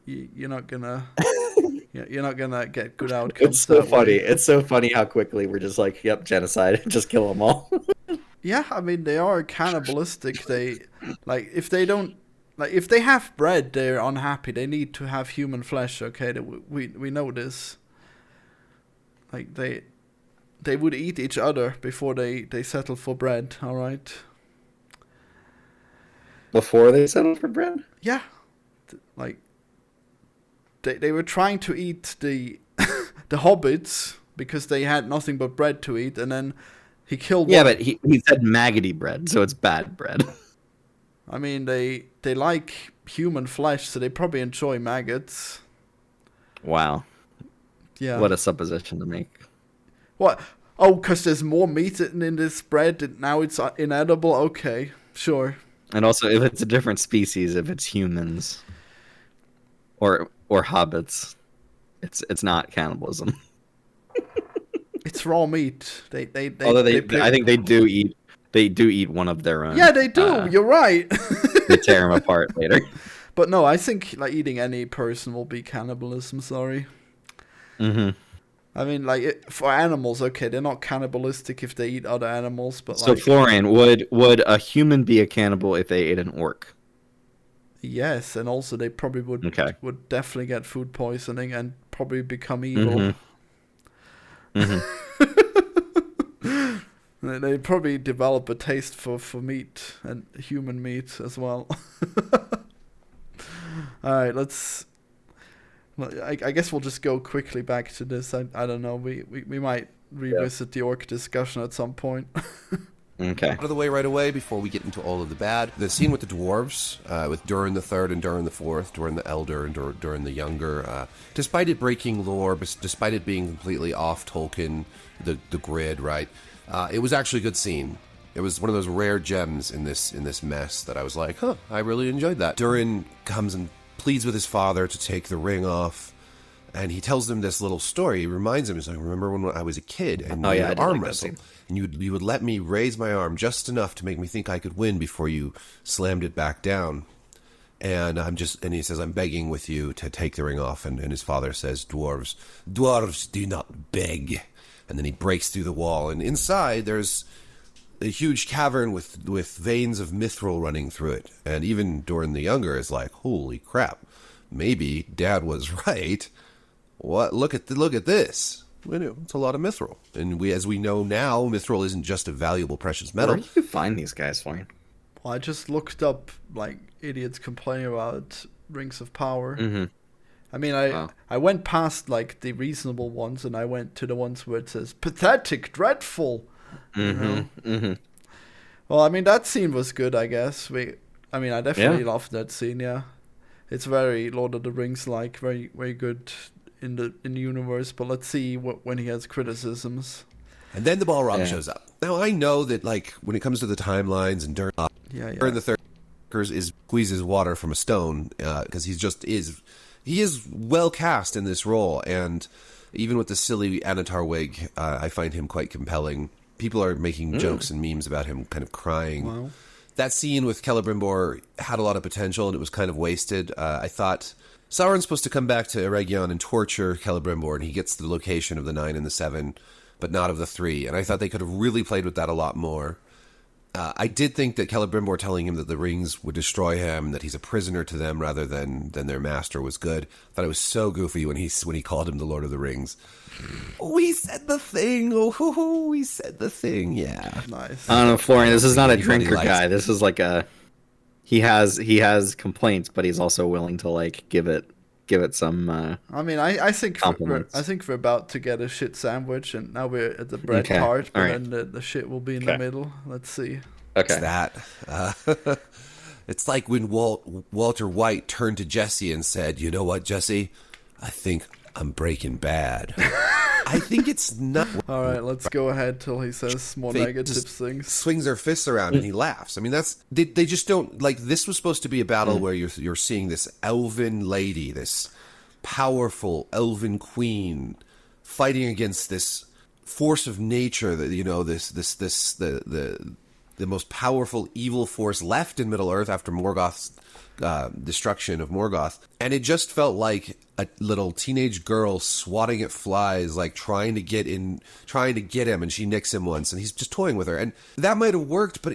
You're not gonna you're not gonna get good outcomes. It's so that funny. way. It's so funny how quickly we're just like, yep, genocide, just kill them all. Yeah, I mean they are cannibalistic. They like if they don't like if they have bread, they're unhappy. They need to have human flesh. Okay, we know this. Like they would eat each other before they settle for bread. All right. Before they settled for bread? Yeah, like they were trying to eat the the hobbits because they had nothing but bread to eat, and then he killed. Yeah, one. but he said maggoty bread, so it's bad bread. I mean, they like human flesh, so they probably enjoy maggots. Wow. Yeah. What a supposition to make. What? Oh, because there's more meat in this bread, and now it's inedible? Okay, sure. And also, if it's a different species, if it's humans or hobbits, it's not cannibalism. It's raw meat. They Although I think they do eat one of their own. Yeah, they do. You're right. They tear them apart later. But no, I think like eating any person will be cannibalism. Sorry. Mm-hmm. I mean, like for animals, okay, they're not cannibalistic if they eat other animals, but So, like, Florian, would a human be a cannibal if they ate an orc? yes, and also they probably would definitely get food poisoning and probably become evil. Mm-hmm. They probably develop a taste for meat and human meat as well. All right, I guess we'll just go quickly back to this. I don't know. We might revisit the orc discussion at some point. Okay. Out of the way right away before we get into all of the bad. The scene with the dwarves, with Durin the Third and Durin the Fourth, Durin the Elder and Durin the Younger, despite it breaking lore, despite it being completely off Tolkien, the grid, right? It was actually a good scene. It was one of those rare gems in this mess that I was like, I really enjoyed that. Durin comes and pleads with his father to take the ring off, and he tells them this little story. He reminds him, he's like, remember when I was a kid and we would arm wrestle, and you would let me raise my arm just enough to make me think I could win before you slammed it back down. And he says, I'm begging with you to take the ring off. And his father says, dwarves do not beg. And then he breaks through the wall, and inside there's a huge cavern with veins of mithril running through it. And even Durin the Younger is like, holy crap, maybe Dad was right. What? Look at this. It's a lot of mithril. And as we know now, mithril isn't just a valuable precious metal. Where do you find these guys, Florian? Well, I just looked up like idiots complaining about Rings of Power. Mm-hmm. I mean, I went past like the reasonable ones, and I went to the ones where it says pathetic, dreadful. Mm-hmm. You know? Mm-hmm. Well, I mean that scene was good, I guess. I definitely loved that scene. Yeah, it's very Lord of the Rings like, very very good in the universe. But let's see when he has criticisms. And then the Balrog shows up. Now I know that like when it comes to the timelines and Durin the Third squeezes water from a stone because he is well cast in this role, and even with the silly Anatar wig, I find him quite compelling. People are making jokes and memes about him kind of crying. Wow. That scene with Celebrimbor had a lot of potential, and it was kind of wasted. I thought Sauron's supposed to come back to Eregion and torture Celebrimbor, and he gets the location of the 9 and the 7, but not of the 3. And I thought they could have really played with that a lot more. I did think that Celebrimbor telling him that the rings would destroy him, that he's a prisoner to them rather than their master, was good. I thought it was so goofy when he called him the Lord of the Rings. We said the thing. Oh, we said the thing. Yeah, Nice. I don't know, Florian. This is not a Everybody drinker likes guy. it. This is like he has complaints, but he's also willing to like give it some. I mean, I think compliments. I think we're about to get a shit sandwich, and now we're at the bread part, but All right. then the shit will be in the middle. Let's see. Okay. It's that. It's like when Walter White turned to Jesse and said, "You know what, Jesse? I think I'm Breaking Bad." I think it's not. All right, let's go ahead till he says more They negative just things. swings their fists around and he laughs. I mean, they just don't like. This was supposed to be a battle where you're seeing this elven lady, this powerful elven queen, fighting against this force of nature that the the most powerful evil force left in Middle-earth after Morgoth's destruction of Morgoth. And it just felt like a little teenage girl swatting at flies, like trying to get him, and she nicks him once, and he's just toying with her. And that might have worked, but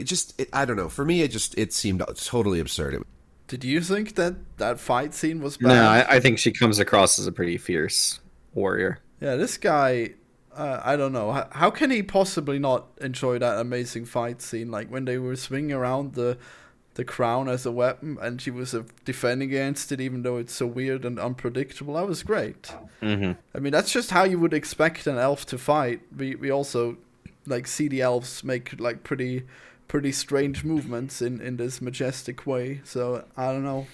I don't know. For me, it seemed totally absurd. Did you think that fight scene was bad? No, I think she comes across as a pretty fierce warrior. Yeah, this guy, I don't know. How can he possibly not enjoy that amazing fight scene? Like when they were swinging around the crown as a weapon, and she was defending against it, even though it's so weird and unpredictable. That was great. Mm-hmm. I mean, that's just how you would expect an elf to fight. We also like see the elves make like pretty strange movements in this majestic way. So I don't know.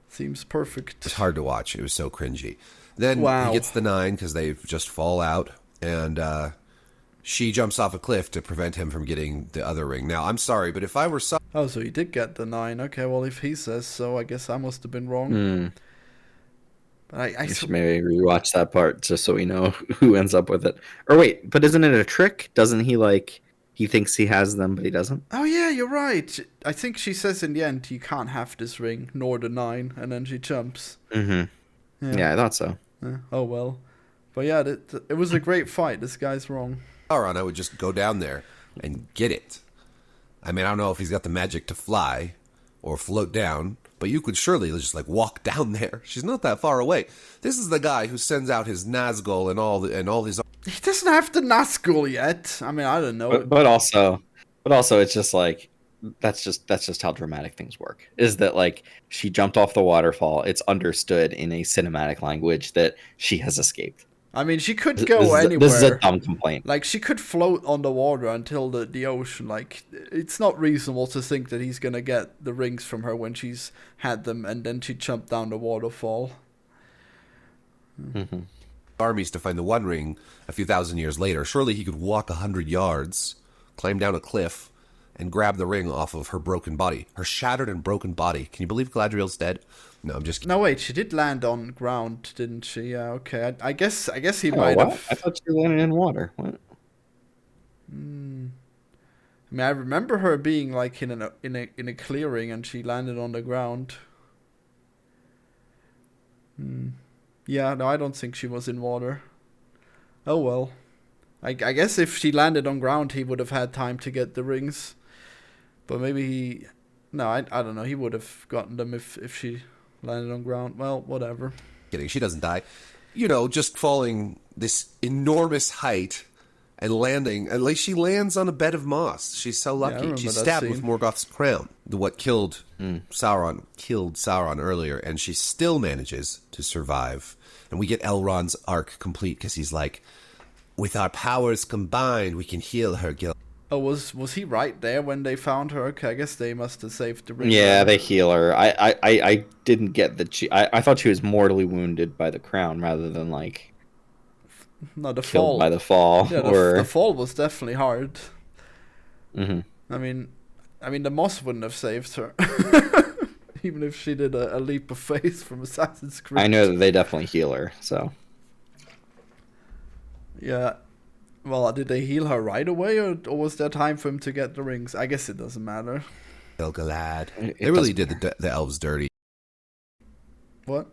Seems perfect. It's hard to watch. It was so cringy. Then Wow. he gets the 9 because they just fall out, and she jumps off a cliff to prevent him from getting the other ring. Now, I'm sorry, but if I were Oh, so he did get the 9. Okay, well, if he says so, I guess I must have been wrong. But I You should maybe rewatch that part just so we know who ends up with it. Or wait, but isn't it a trick? Doesn't he he thinks he has them, but he doesn't? Oh yeah, you're right. I think she says in the end, you can't have this ring, nor the 9, and then she jumps. Mm-hmm. Yeah, I thought so. Oh well. But yeah, it was a great fight. This guy's wrong. Sauron, I would just go down there and get it. I mean, I don't know if he's got the magic to fly or float down, but you could surely just like walk down there. She's not that far away. This is the guy who sends out his Nazgul and all his. He doesn't have the Nazgul yet. I mean, I don't know. But also it's just like that's just how dramatic things work. Is that like she jumped off the waterfall? It's understood in a cinematic language that she has escaped. I mean, she could go anywhere. This is a dumb complaint. Like, she could float on the water until the ocean. Like, it's not reasonable to think that he's gonna get the rings from her when she's had them, and then she jumped down the waterfall. Mm-hmm. Armies to find the One Ring a few thousand years later. Surely he could walk 100 yards, climb down a cliff, and grab the ring off of her broken body. Her shattered and broken body. Can you believe Galadriel's dead? No, I'm just kidding. No, wait, she did land on ground, didn't she? Yeah, okay. I guess he Oh, might what? have. I thought she landed in water. What? I mean, I remember her being like in a clearing, and she landed on the ground. Yeah, no, I don't think she was in water. Oh well. I guess if she landed on ground, he would have had time to get the rings. But maybe he... No, I don't know. He would have gotten them if she landed on ground. Well, whatever. Kidding. She doesn't die. You know, just falling this enormous height and landing. At least she lands on a bed of moss. She's so Yeah, I lucky. remember She's that stabbed scene. with Morgoth's crown. What killed Sauron earlier, and she still manages to survive. And we get Elrond's arc complete because he's like, with our powers combined, we can heal her guilt. Oh, was he right there when they found her? Okay, I guess they must have saved the ring. Yeah, they heal her. I didn't get that I thought she was mortally wounded by the crown rather than like No, the killed fall. by the fall. Yeah, or the fall was definitely hard. Mhm. I mean, the moss wouldn't have saved her, even if she did a leap of faith from Assassin's Creed. I know that they definitely heal her. So Yeah. Well, did they heal her right away, or was there time for him to get the rings? I guess it doesn't matter. Galad. It They really doesn't did the elves dirty What?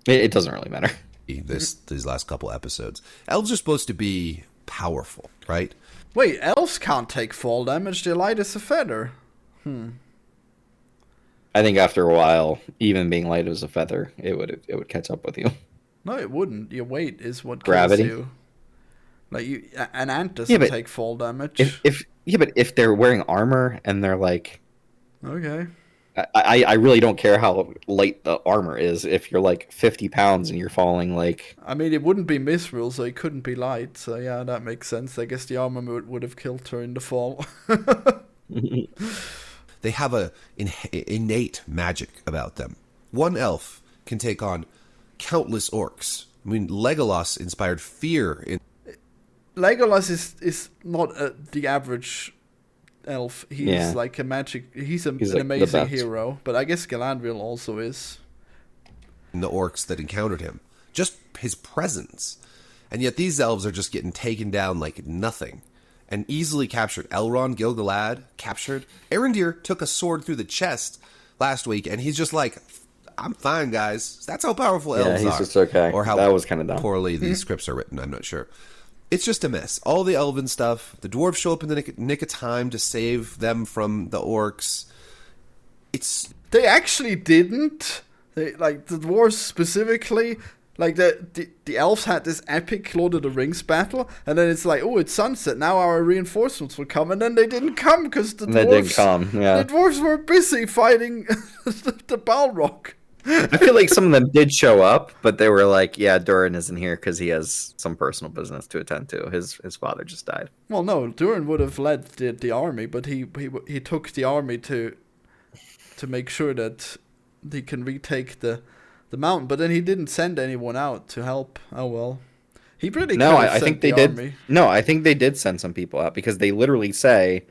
it doesn't really matter. these last couple episodes. Elves are supposed to be powerful, right? Wait, elves can't take fall damage. They're light as a feather. I think after a while, even being light as a feather, it would catch up with you. No, it wouldn't. Your weight is what Gravity? kills you. Like an ant doesn't but take fall damage. But if they're wearing armor and they're like, Okay. I really don't care how light the armor is. If you're like 50 pounds and you're falling like, I mean, it wouldn't be Mithril, so it couldn't be light. So yeah, that makes sense. I guess the armor would have killed her in the fall. They have a innate magic about them. One elf can take on countless orcs. I mean, Legolas inspired fear in... Legolas is not the average elf. He's like a magic. He's an like the amazing best. hero. But I guess Galadriel also is. the orcs that encountered him. Just his presence. And yet these elves are just getting taken down like nothing. and easily captured. Elrond, Gil-galad, captured. Arendir took a sword through the chest last week, and he's just like, I'm fine, guys. That's how powerful elves are. he's just okay. Or how that was kind of dumb. poorly these scripts are written, I'm not sure. It's just a mess. All the elven stuff, the dwarves show up in the nick of time to save them from the orcs. They actually didn't. Like, the dwarves specifically, like, the elves had this epic Lord of the Rings battle, and then it's like, oh, it's sunset, now our reinforcements will come, and then they didn't come, because the dwarves were busy fighting the Balrog. I feel like some of them did show up, but they were like, yeah, Durin isn't here because he has some personal business to attend to. His father just died. Well, no, Durin would have led the army, but he took the army to make sure that he can retake the mountain, but then he didn't send anyone out to help. Oh well, he really I think they did. No, I think they did send some people out because they literally say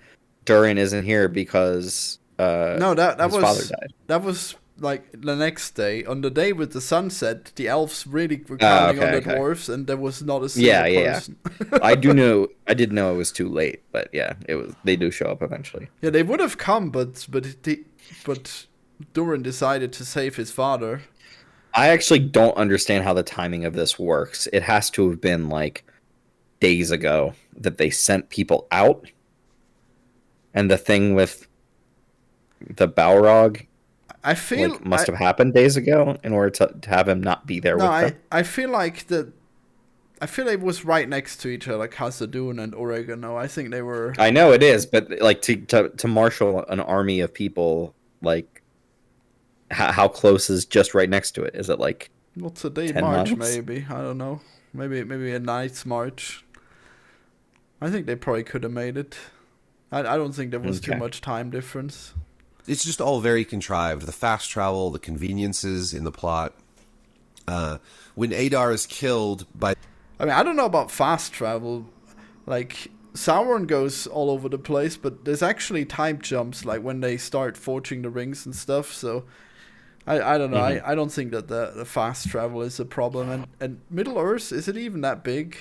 Durin isn't here because his father died. That was like the next day. On the day with the sunset, the elves really were counting on the dwarves, and there was not a single person. I did know it was too late, but yeah, it was. They do show up eventually. Yeah, they would have come, but Durin decided to save his father. I actually don't understand how the timing of this works. It has to have been like days ago that they sent people out. And the thing with the Balrog must have happened days ago in order to have him not be there with them. I feel like it was right next to each other, Khazad-dûm and Oregano. I think they were... I know it is, but like to marshal an army of people, like, how close is just right next to it? Is it like what's a day march? Maybe, I don't know. Maybe a night's march. I think they probably could have made it. I don't think there was too much time difference. It's just all very contrived. The fast travel, the conveniences in the plot. When Adar is killed by... I mean, I don't know about fast travel. Like, Sauron goes all over the place, but there's actually time jumps, like when they start forging the rings and stuff, so... I don't know. Mm-hmm. I don't think that the fast travel is a problem. And Middle Earth, is it even that big?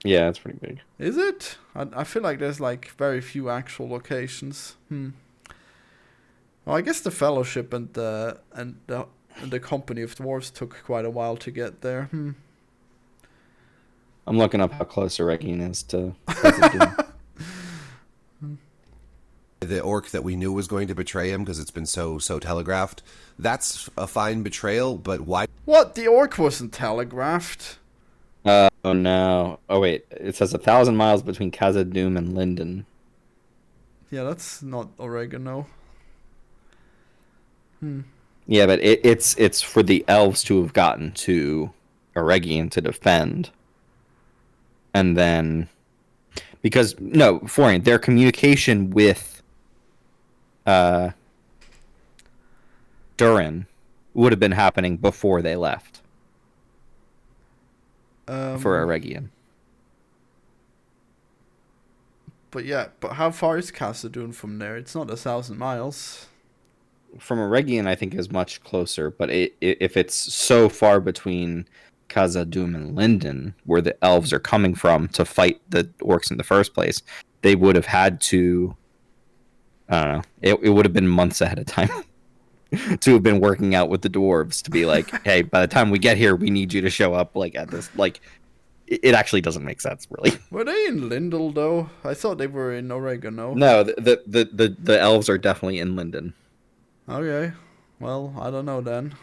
Yeah, it's pretty big. Is it? I feel like there's like very few actual locations. Well, I guess the Fellowship and the Company of Dwarves took quite a while to get there. I'm looking up how close Eregion is to... The orc that we knew was going to betray him because it's been so telegraphed. That's a fine betrayal, but why? What? The orc wasn't telegraphed? Oh no. Oh wait, it says 1,000 miles between Khazad-dûm and Lindon. Yeah, that's not Oregano. Yeah, but it's for the elves to have gotten to Eregion to defend. And then... Because, no, Florian, their communication with Durin would have been happening before they left for Eregion. But how far is Khazad-dûm from there? It's not 1,000 miles. From Eregion, I think is much closer, but if it's so far between Khazad-dûm and Lindon, where the elves are coming from to fight the orcs in the first place, they would have had to... I don't know. It would have been months ahead of time to have been working out with the dwarves to be like, hey, by the time we get here, we need you to show up like at this. Like, it actually doesn't make sense, really. Were they in Lindel though? I thought they were in Oregano. No, the elves are definitely in Lindon. Okay, well, I don't know then.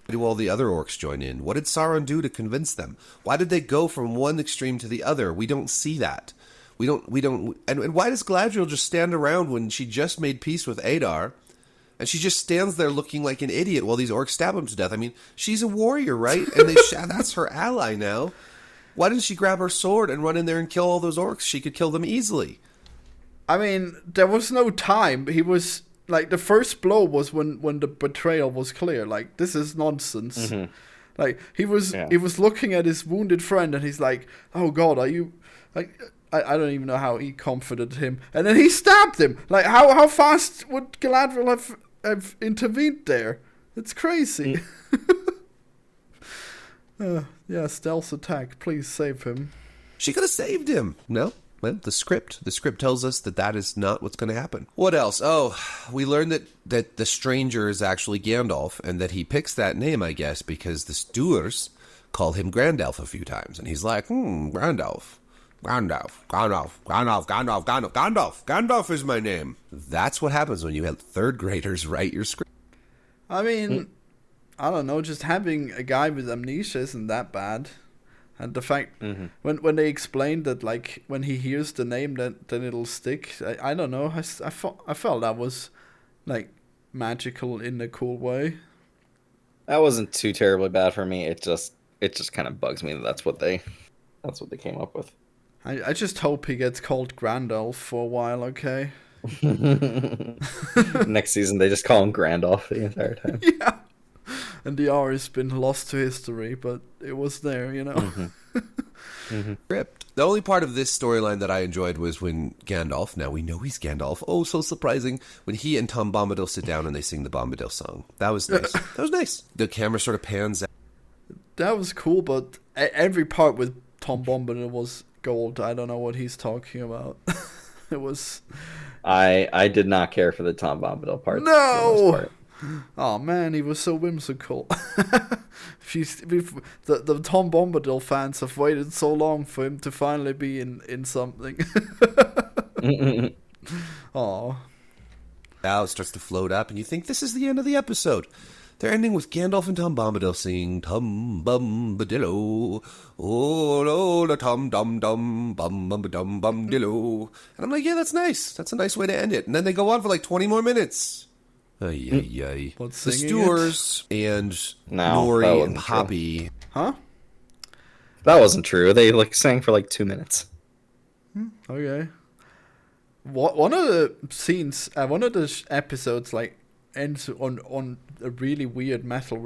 Why do all the other orcs join in? What did Sauron do to convince them? Why did they go from one extreme to the other? We don't see that. We don't, and why does Galadriel just stand around when she just made peace with Adar, and she just stands there looking like an idiot while these orcs stab him to death? I mean, she's a warrior, right? And that's her ally now. Why didn't she grab her sword and run in there and kill all those orcs? She could kill them easily. I mean, there was no time. He was, like, the first blow was when the betrayal was clear. Like, this is nonsense. Mm-hmm. Like, he was looking at his wounded friend, and he's like, oh God, are you... Like, I don't even know how he comforted him. And then he stabbed him. Like, how fast would Galadriel have intervened there? It's crazy. Yeah, stealth attack. Please save him. She could have saved him. No. Well, the script tells us that is not what's going to happen. What else? Oh, we learned that the stranger is actually Gandalf, and that he picks that name, I guess, because the stewards call him Gandalf a few times, and he's like, Gandalf is my name. That's what happens when you have third graders write your script. I mean, I don't know, just having a guy with amnesia isn't that bad. And the fact, when they explained that, like, when he hears the name, then it'll stick. I don't know. I felt that was, like, magical in a cool way. That wasn't too terribly bad for me. It just kind of bugs me that that's what they came up with. I just hope he gets called Grandalf for a while, okay? Next season, they just call him Grandalf the entire time. Yeah. And the R has been lost to history, but it was there, you know? Script. The only part of this storyline that I enjoyed was when Gandalf, now we know he's Gandalf, oh, so surprising, when he and Tom Bombadil sit down and they sing the Bombadil song. That was nice. That was nice. The camera sort of pans out. That was cool, but every part with Tom Bombadil was gold. I don't know what he's talking about. It was... I did not care for the Tom Bombadil part. No! Oh man, he was so whimsical. The Tom Bombadil fans have waited so long for him to finally be in something. Oh. Now it starts to float up, and you think this is the end of the episode. They're ending with Gandalf and Tom Bombadil singing Tom Bombadillo, oh Lola Tom Dum Dum Bum Bum Dum Bum Dillo. And I'm like, yeah, that's nice. That's a nice way to end it. And then they go on for like 20 more minutes. Ay, ay, ay. What's the singing Stewards and No, Nori and Poppy. Huh? That wasn't true. They sang for like 2 minutes. Okay. One of the scenes, one of the episodes, like, ends on a really weird metal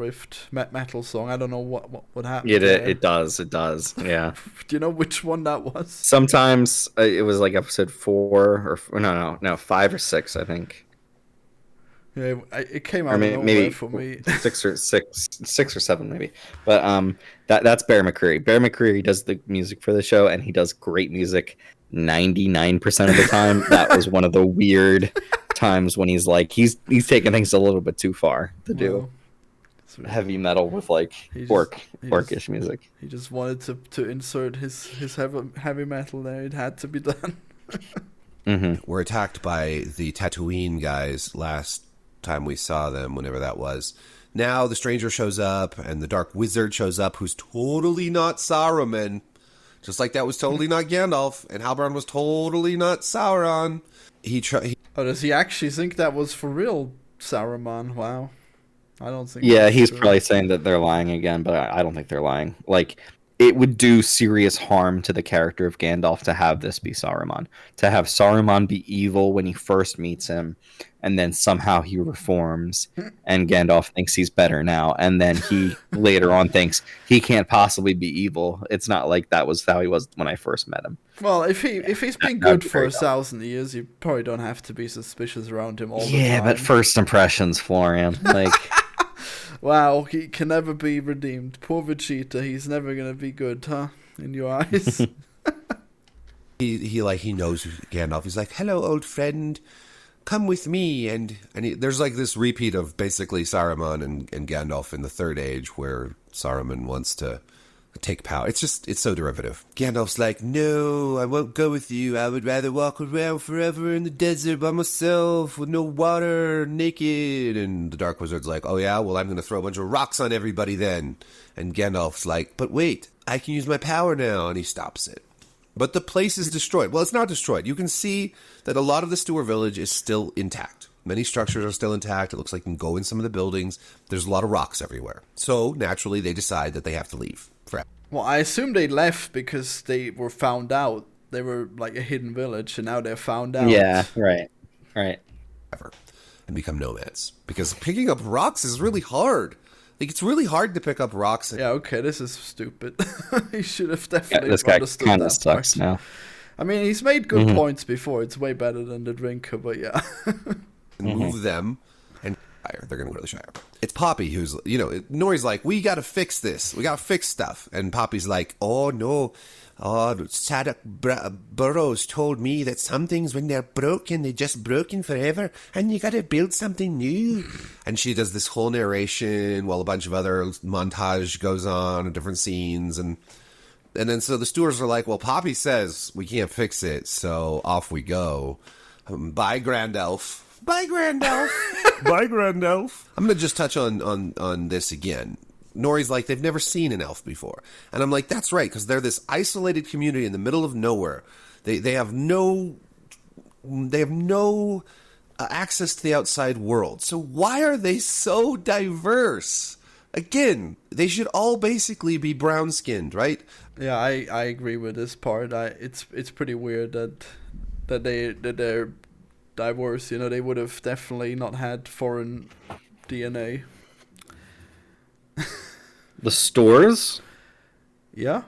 metal song. I don't know what happened. It does. Yeah. Do you know which one that was? Sometimes it was like episode 4 or no, 5 or 6, I think. Yeah, it came out of nowhere maybe for me. 6 or 7 maybe. But that's Bear McCreary. Bear McCreary does the music for the show, and he does great music 99% of the time. That was one of the weird times when he's taking things a little bit too far to do heavy metal with like orcish music. He just wanted to insert his heavy metal there. It had to be done. We're attacked by the Tatooine guys last time we saw them, whenever that was. Now the stranger shows up, and the Dark Wizard shows up, who's totally not Saruman. Just like that was totally not Gandalf, and Halbrand was totally not Sauron. Does he actually think that was for real Saruman? Wow. I don't think. Yeah, he's probably saying that they're lying again, but I don't think they're lying. Like, it would do serious harm to the character of Gandalf to have this be Saruman. To have Saruman be evil when he first meets him, and then somehow he reforms, and Gandalf thinks he's better now, and then he later on thinks he can't possibly be evil. It's not like that was how he was when I first met him. Well, if he's been good for 1,000 years, you probably don't have to be suspicious around him all the time. Yeah, but first impressions, Florian. Like, wow, he can never be redeemed. Poor Vegeta, he's never gonna be good, huh? In your eyes. he knows Gandalf. He's like, hello, old friend. Come with me, and there's like this repeat of basically Saruman and Gandalf in the Third Age, where Saruman wants to take power. It's so derivative. Gandalf's like, no, I won't go with you. I would rather walk around forever in the desert by myself with no water, naked. And the Dark Wizard's like, oh yeah, well I'm going to throw a bunch of rocks on everybody then. And Gandalf's like, but wait, I can use my power now, and he stops it. But the place is destroyed. Well, it's not destroyed. You can see that a lot of the Stewart village is still intact. Many structures are still intact. It looks like you can go in some of the buildings. There's a lot of rocks everywhere. So, naturally, they decide that they have to leave forever. Well, I assume they left because they were found out. They were like a hidden village, and now they're found out. yeah, right. And become nomads. Because picking up rocks is really hard. Like, it's really hard to pick up rocks. Yeah, okay, this is stupid. He should have definitely this guy understood kind of that sucks part. now. I mean, he's made good points before. It's way better than the drinker, but yeah. Move them. And Shire. They're going to go to the Shire. It's Poppy who's, Nori's like, we got to fix this. We got to fix stuff. And Poppy's like, oh, no. Oh, Sadok Burrows told me that some things, when they're broken, they're just broken forever, and you gotta build something new. And she does this whole narration while a bunch of other montage goes on of different scenes. And then so the stewards are like, well, Poppy says we can't fix it, so off we go. Bye, Grand Elf. Bye, Grand Elf. Bye, Grand Elf. I'm gonna just touch on this again. Nori's like, they've never seen an elf before. And I'm like, that's right, because they're this isolated community in the middle of nowhere. They have no access to the outside world. So why are they so diverse? Again, they should all basically be brown-skinned, right? Yeah, I agree with this part. It's pretty weird that they're diverse. They would have definitely not had foreign DNA. The stores? Yeah.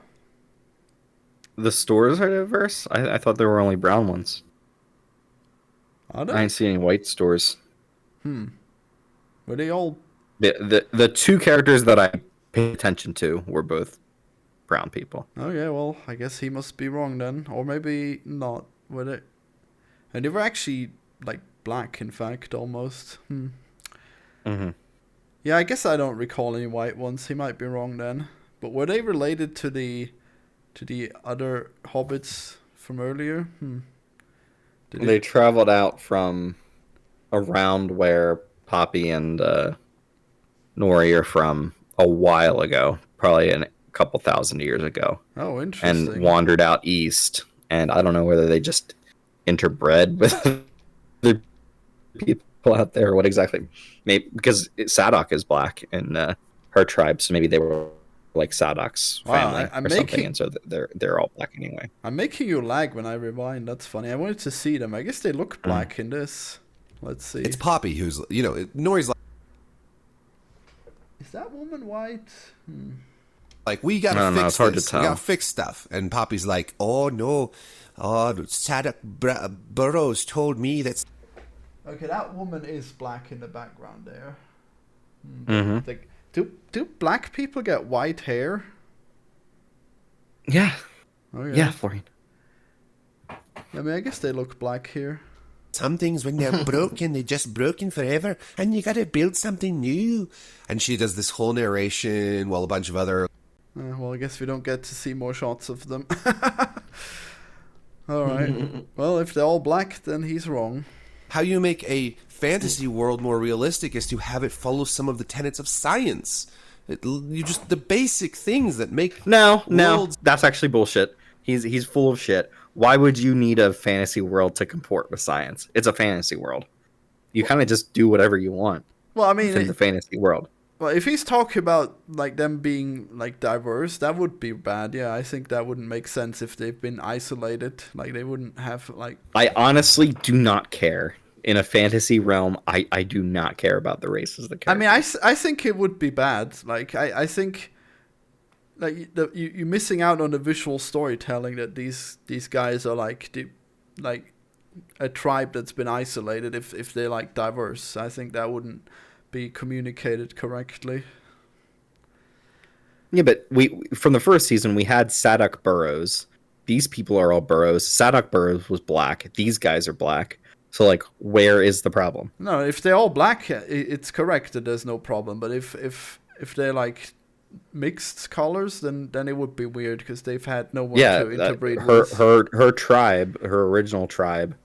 The stores are diverse? I thought there were only brown ones. Are I they? didn't see any white stores. Were they all? The two characters that I paid attention to were both brown people. Oh yeah, well, I guess he must be wrong then, or maybe not. Were they? And they were actually like black, in fact, almost. Mm-hmm. Yeah, I guess I don't recall any white ones. He might be wrong then. But were they related to the other hobbits from earlier? They traveled out from around where Poppy and Nori are from a while ago, probably a couple thousand years ago. Oh, interesting. And wandered out east. And I don't know whether they just interbred with the people out there or what exactly. Maybe because Sadok is black in her tribe, so maybe they were like Sadok's family or something, and so they're all black anyway. I'm making you lag when I rewind. That's funny. I wanted to see them. I guess they look black in this. Let's see. It's Poppy who's, Nori's like, is that woman white? Like, we gotta fix it's hard this. to tell. We gotta fix stuff. And Poppy's like, oh no, Sadok Burrows told me that. Okay, that woman is black in the background there. Mm-hmm. Like, do black people get white hair? Yeah. Oh, Yeah, Florian. I mean, I guess they look black here. Some things, when they're broken, they're just broken forever, and you gotta build something new. And she does this whole narration while a bunch of other. Well, I guess we don't get to see more shots of them. All right. Well, if they're all black, then he's wrong. How you make a fantasy world more realistic is to have it follow some of the tenets of science. The basic things that make No, worlds. that's actually bullshit. He's full of shit. Why would you need a fantasy world to comport with science? It's a fantasy world. You kind of just do whatever you want. Well, I mean, in the fantasy world. Well, if he's talking about like them being like diverse, that would be bad. Yeah, I think that wouldn't make sense if they've been isolated. Like they wouldn't have like. I honestly do not care. In a fantasy realm, I do not care about the races of the characters. I mean, I think it would be bad. Like I think, like you're missing out on the visual storytelling that these guys are like a tribe that's been isolated. If they're like diverse, I think that wouldn't be communicated correctly. Yeah, but from the first season we had Sadok Burrows. These people are all Burrows. Sadok Burrows was black. These guys are black. So, like, where is the problem? No, if they're all black, it's correct that there's no problem. But if they're like mixed colors, then it would be weird because they've had no one to interbreed with. Her tribe, her original tribe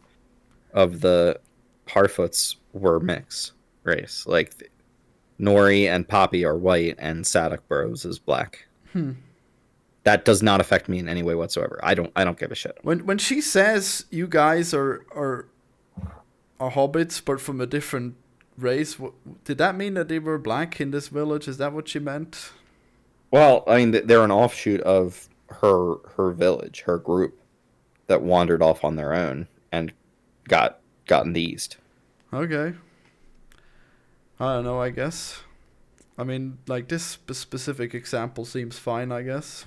of the Harfoots were mixed race. Like, Nori and Poppy are white, and Sadok Burrows is black. That does not affect me in any way whatsoever. I don't give a shit. When she says you guys are hobbits, but from a different race, did that mean that they were black in this village? Is that what she meant? Well, I mean, they're an offshoot of her village, her group that wandered off on their own and got in the east. Okay. I don't know, I guess. I mean, like, this specific example seems fine, I guess.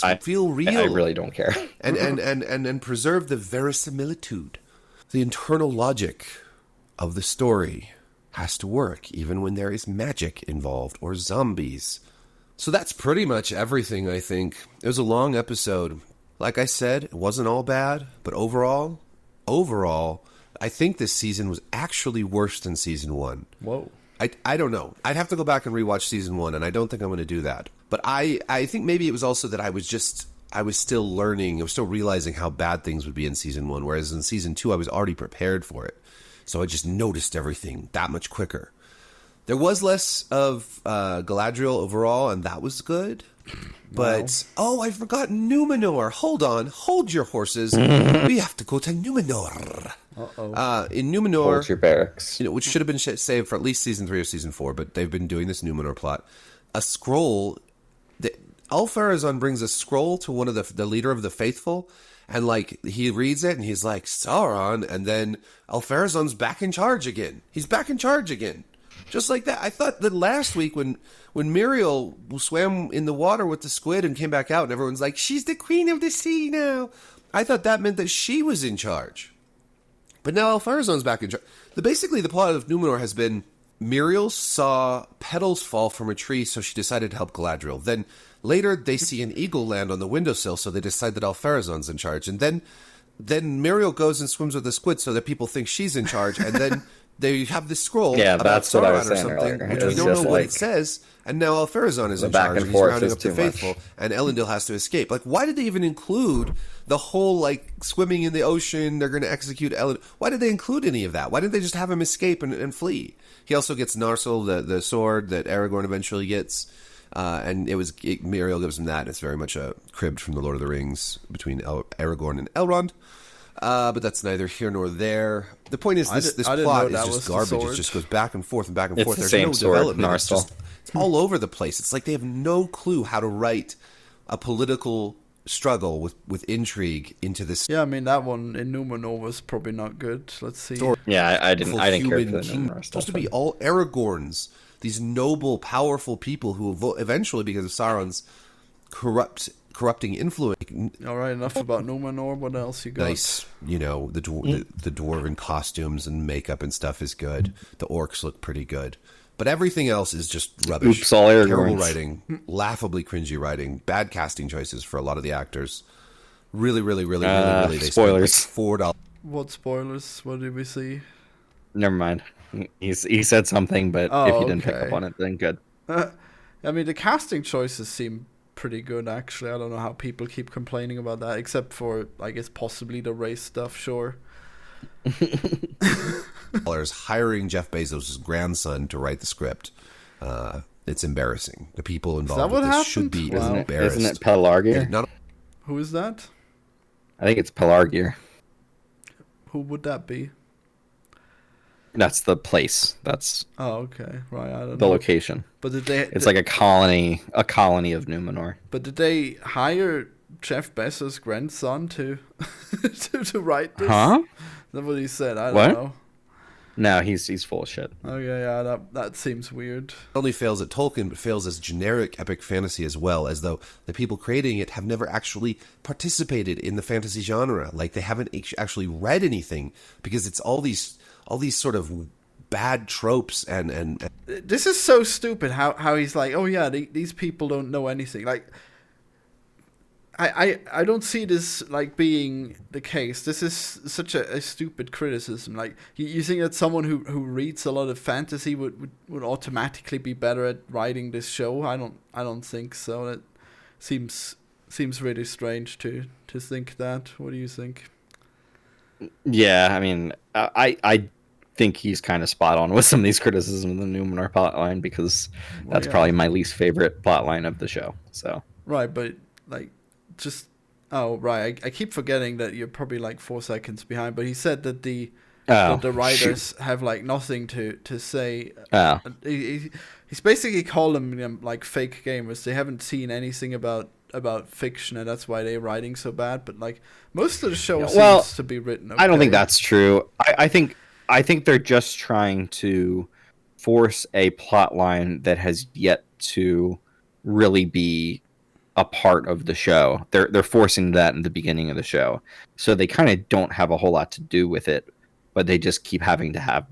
I feel real. I really don't care. and preserve the verisimilitude, the internal logic of the story. has to work, even when there is magic involved or zombies. So that's pretty much everything, I think. It was a long episode. Like I said, it wasn't all bad, but overall, I think this season was actually worse than season 1. Whoa. I don't know. I'd have to go back and rewatch season 1, and I don't think I'm going to do that. But I think maybe it was also that I was still learning, I was still realizing how bad things would be in season 1, whereas in season 2 I was already prepared for it. So I just noticed everything that much quicker. There was less of Galadriel overall, and that was good. But, I forgot Numenor. Hold your horses. We have to go to Numenor. In Numenor, Hold your barracks. which should have been saved for at least season 3 or season 4, but they've been doing this Numenor plot. A scroll, Al-Farazon brings a scroll to one of the leader of the faithful, and like he reads it and he's like, Sauron, and then Al-Farazon's back in charge again. He's back in charge again. Just like that. I thought that last week when Muriel swam in the water with the squid and came back out and everyone's like, she's the queen of the sea now. I thought that meant that she was in charge. But now Al-Farazon's back in charge. Basically, the plot of Numenor has been Muriel saw petals fall from a tree, so she decided to help Galadriel. Then later they see an eagle land on the windowsill, so they decide that Al-Farazon's in charge. And then Muriel goes and swims with the squid so that people think she's in charge. And then they have this scroll about that's what I was Sauron or saying something, earlier. which It we was don't know just what like- it says. And now Al-Farazon is in back charge, and and he's forth rounding is up the too faithful, much. and Elendil has to escape. Like, why did they even include the whole, like, swimming in the ocean, they're going to execute Elendil? Why did they include any of that? Why didn't they just have him escape and flee? He also gets Narsil, the sword that Aragorn eventually gets, and Muriel gives him that. It's very much cribbed from the Lord of the Rings between Aragorn and Elrond. But that's neither here nor there. The point is, this I didn't plot know is that just was the garbage. It sword. just goes back and forth and back and It's forth. the There's same no sword, development. It's Narsil. it's all over the place. It's like they have no clue how to write a political struggle with intrigue into this Yeah, I mean, that one in Numenor was probably not good. Let's see. story. Yeah, I didn't care for Human the kingdom. Numenor It's stuff. supposed to be all Aragorns, these noble, powerful people who eventually, because of Sauron's corrupting influence, All right, enough about Numenor. What else you got? nice, the dwarven costumes and makeup and stuff is good. The orcs look pretty good, but everything else is just rubbish. Oops, all Aragorns. Terrible writing, laughably cringy writing, bad casting choices for a lot of the actors. Really, they spoilers. spent like $4. What spoilers? What did we see? Never mind. He said something, but Oh, if you didn't pick okay. up on it, then good. I mean, the casting choices seem pretty good, actually. I don't know how people keep complaining about that, except for, I guess, possibly the race stuff, sure. Hiring Jeff Bezos' grandson to write the script. It's embarrassing. The people involved what with this should happened? be Wow. embarrassed. Isn't it Pelargir? Not Who is that? I think it's Pelargir. Who would that be? That's the place. That's Oh, okay. Right, I don't the know. location. But did they... It's like a colony of Numenor. But did they hire Jeff Bezos' grandson to to write this? Huh? That's what he said. I don't What? know. No, he's full of shit. Okay, yeah, that seems weird. only fails at Tolkien, but fails as generic epic fantasy as well, as though the people creating it have never actually participated in the fantasy genre. Like, they haven't actually read anything, because it's all these sort of bad tropes and This is so stupid. How he's like, oh yeah, these people don't know anything. Like, I don't see this like being the case. This is such a stupid criticism. Like, you think that someone who reads a lot of fantasy would automatically be better at writing this show? I don't think so. That seems really strange to think that. What do you think? Yeah, I mean, I think he's kind of spot on with some of these criticisms of the Numenor plotline, because that's yeah. probably my least favorite plotline of the show. So Right, but like, just right. I keep forgetting that you're probably like 4 seconds behind. But he said that the writers have like nothing to say. Oh. He's basically called them like fake gamers. They haven't seen anything about fiction, and that's why they're writing so bad. But like, most of the show seems to be written okay. I don't think that's true. I think they're just trying to force a plot line that has yet to really be a part of the show. They're forcing that in the beginning of the show, so they kind of don't have a whole lot to do with it, but they just keep having to have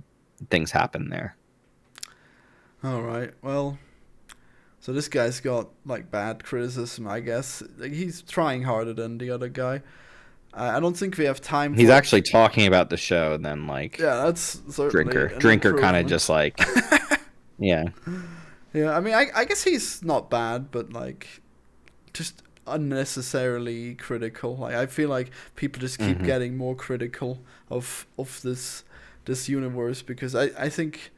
things happen there. All right. Well, so this guy's got like bad criticism, I guess. Like, he's trying harder than the other guy. I don't think we have time. He's for actually talking about the show, and then like Yeah, that's certainly Drinker kind of improvement. just like yeah. Yeah, I mean, I guess he's not bad, but like, just unnecessarily critical. Like, I feel like people just keep getting more critical of this universe because I think.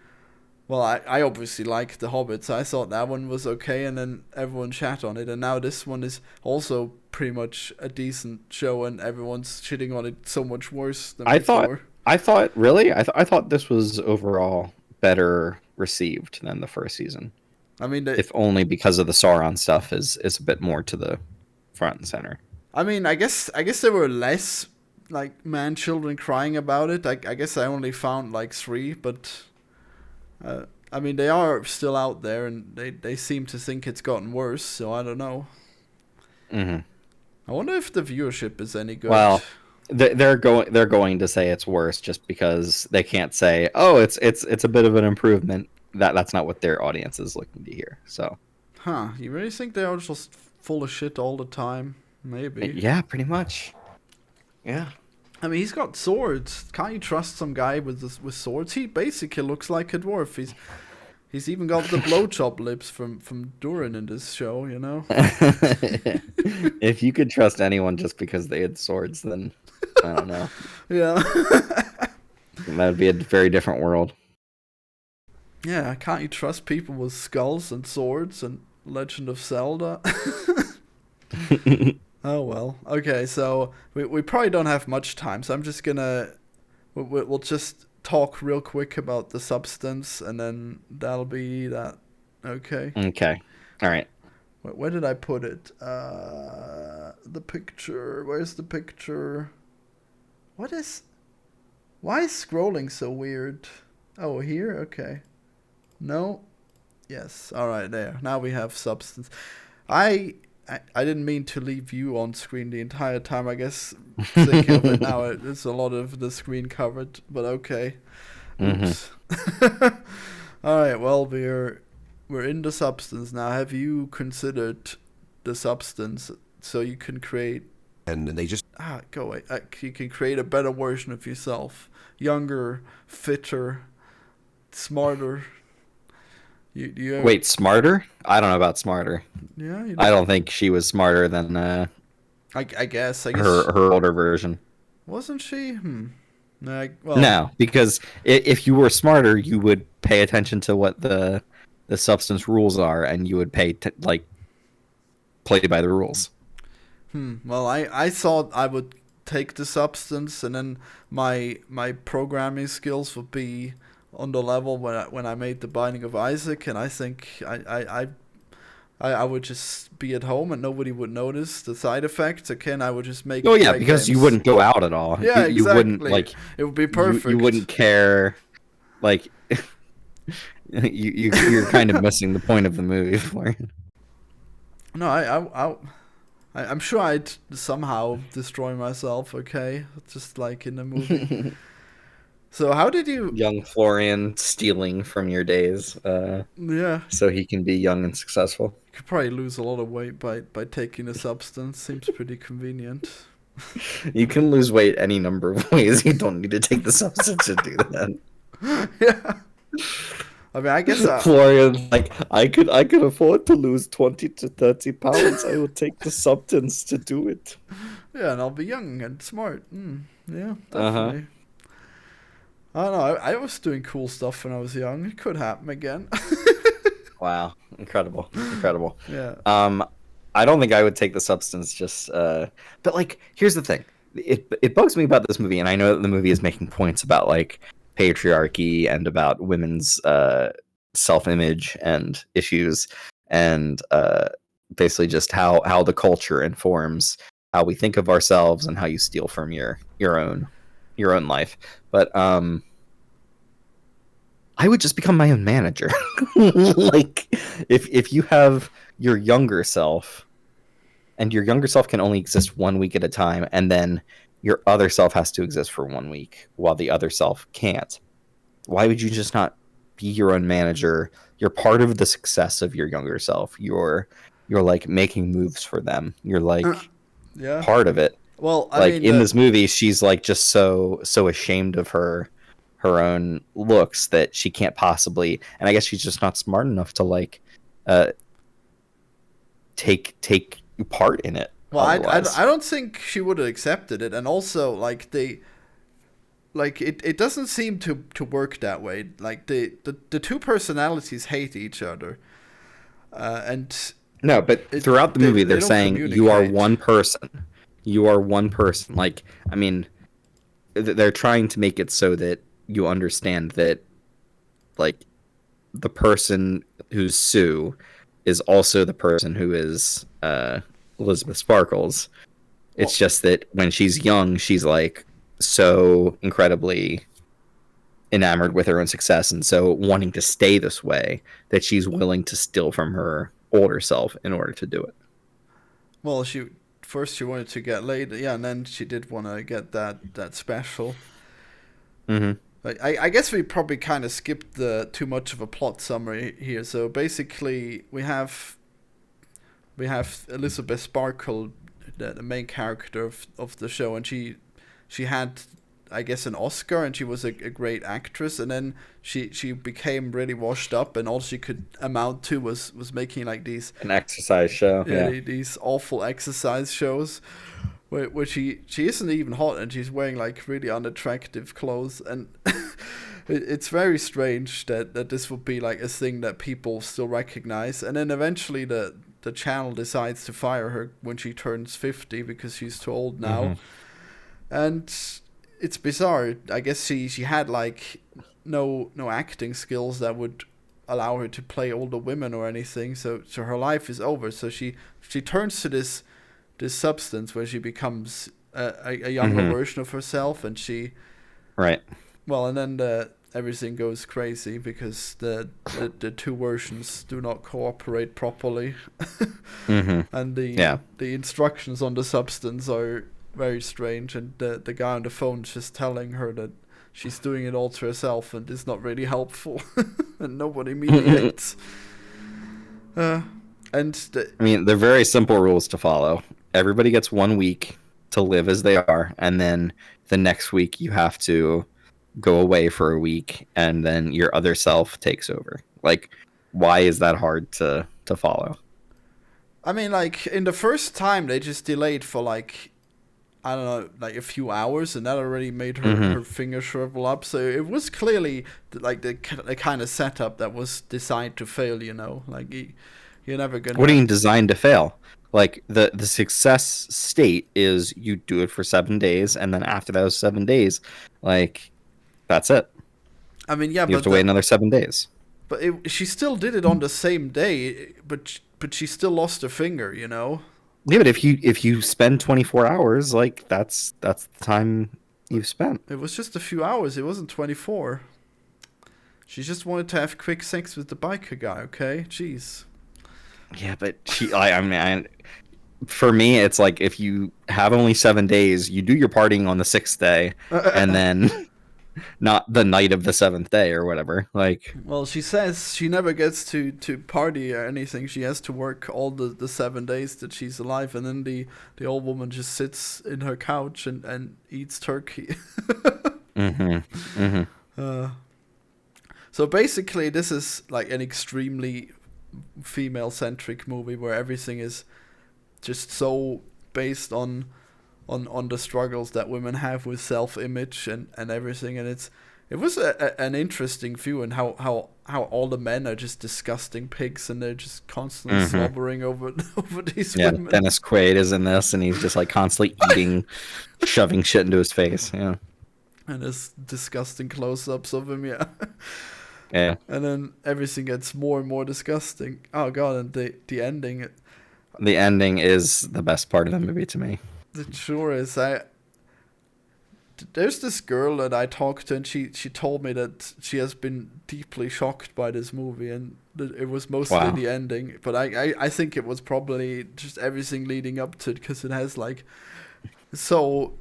Well, I obviously like The Hobbit, so I thought that one was okay, and then everyone chat on it, and now this one is also pretty much a decent show, and everyone's shitting on it so much worse than before. I thought this was overall better received than the first season. I mean, if only because of the Sauron stuff is a bit more to the front and center. I mean, I guess there were less like man children crying about it. I guess I only found like 3, but. I mean, they are still out there, and they seem to think it's gotten worse. So I don't know. I wonder if the viewership is any good. Well, they're going to say it's worse just because they can't say, oh, it's a bit of an improvement. That's not what their audience is looking to hear. So, you really think they are just full of shit all the time? Maybe. Yeah, pretty much. Yeah. I mean, he's got swords. Can't you trust some guy with swords? He basically looks like a dwarf. He's even got the blowjob lips from Durin in this show, you know? If you could trust anyone just because they had swords, then I don't know. Yeah. That would be a very different world. Yeah, can't you trust people with skulls and swords and Legend of Zelda? Oh well. Okay, so we probably don't have much time, so I'm just gonna we'll just talk real quick about the substance, and then that'll be that. Okay. Okay. All right. Where did I put it? The picture. Where's the picture? Why is scrolling so weird? Oh, here. Okay. No. Yes. All right. There. Now we have substance. I didn't mean to leave you on screen the entire time. I guess thinking of it now, it's a lot of the screen covered, but okay. Oops. All right. Well, we're in the substance now. Have you considered the substance so you can create? And they just go away. You can create a better version of yourself, younger, fitter, smarter. You Wait, smarter? I don't know about smarter. Yeah, I don't think she was smarter than I guess her older version. Wasn't she? No, because if you were smarter, you would pay attention to what the substance rules are, and you would play by the rules. Well, I thought I would take the substance, and then my programming skills would be on the level when I made the Binding of Isaac, and I think I would just be at home and nobody would notice the side effects. Again, I would just make. Oh yeah, because games. You wouldn't go out at all. Yeah, you wouldn't like. It would be perfect. You wouldn't care, like. You're kind of missing the point of the movie. No, I'm sure I'd somehow destroy myself. Okay, just like in the movie. So how did you... Young Florian stealing from your days. Yeah. So he can be young and successful. You could probably lose a lot of weight by taking a substance. Seems pretty convenient. You can lose weight any number of ways. You don't need to take the substance to do that. Yeah. I mean, I guess... Florian, like, I could afford to lose 20 to 30 pounds. I would take the substance to do it. Yeah, and I'll be young and smart. Yeah, definitely. I don't know. I was doing cool stuff when I was young. It could happen again. Wow. Incredible. Yeah. I don't think I would take the substance just... But, like, here's the thing. It bugs me about this movie, and I know that the movie is making points about, like, patriarchy and about women's self-image and issues, and basically just how the culture informs how we think of ourselves and how you steal from your own life. But I would just become my own manager. Like, if you have your younger self, and your younger self can only exist 1 week at a time, and then your other self has to exist for 1 week while the other self can't, why would you just not be your own manager. You're part of the success of your younger self. You're like making moves for them. You're like Yeah. part of it. Well, I Like mean, in this movie, she's like just so ashamed of her own looks that she can't possibly, and I guess she's just not smart enough to like take part in it. well, Otherwise. I don't think she would have accepted it, and also like it doesn't seem to work that way. Like the two personalities hate each other, and No, but throughout the movie, they're don't saying you are communicate. one person. You are one person. Like, I mean, they're trying to make it so that you understand that, like, the person who's Sue is also the person who is Elizabeth Sparkles. It's just that when she's young, she's like so incredibly enamored with her own success and so wanting to stay this way that she's willing to steal from her older self in order to do it. Well, she wanted to get laid, yeah, and then she did want to get that special. Mm-hmm. I guess we probably kind of skipped the too much of a plot summary here. So basically, we have Elizabeth Sparkle, the main character of the show, and she had, I guess, an Oscar, and she was a great actress, and then she became really washed up, and all she could amount to was making like these An exercise show. Yeah. these awful exercise shows where she isn't even hot, and she's wearing like really unattractive clothes, and it's very strange that this would be like a thing that people still recognize. And then eventually the channel decides to fire her when she turns 50 because she's too old now. Mm-hmm. And it's bizarre. I guess she had like no acting skills that would allow her to play older women or anything, so her life is over. So she turns to this substance where she becomes a younger Mm-hmm. version of herself, and she Right. well, and then everything goes crazy because the two versions do not cooperate properly. Mm-hmm. And the instructions on the substance are very strange, and the guy on the phone is just telling her that she's doing it all to herself and it's not really helpful, and nobody mediates. I mean, they're very simple rules to follow. Everybody gets 1 week to live as they are, and then the next week you have to go away for a week, and then your other self takes over. Like, why is that hard to follow? I mean, like, in the first time, they just delayed for, like, I don't know, like a few hours, and that already made her finger shrivel up. So it was clearly, like, the kind of setup that was designed to fail, you know? Like, you're never going to... What do you mean designed to fail? Like, the success state is you do it for 7 days, and then after those 7 days, like, that's it. I mean, yeah, you have to wait another 7 days. But she still did it on the same day, but she still lost her finger, you know? Yeah, but if you spend 24 hours, like, that's the time you've spent. It was just a few hours. It wasn't 24. She just wanted to have quick sex with the biker guy, okay? Jeez. Yeah, but I mean, for me, it's like if you have only 7 days, you do your partying on the 6th day, and then not the night of the 7th day or whatever. Like, well, she says she never gets to party or anything. She has to work all the 7 days that she's alive, and then the old woman just sits in her couch and eats turkey. So basically, this is like an extremely female-centric movie where everything is just so based on the struggles that women have with self-image and everything, and it was an interesting view, and how all the men are just disgusting pigs, and they're just constantly slobbering over these women. Yeah, Dennis Quaid is in this, and he's just like constantly eating, shoving shit into his face. Yeah, and there's disgusting close-ups of him. Yeah. Yeah. And then everything gets more and more disgusting. Oh god, and the ending. The ending is the best part of the movie to me. It sure is. There's this girl that I talked to, and she told me that she has been deeply shocked by this movie, and it was mostly the ending. But I think it was probably just everything leading up to it, because it has like so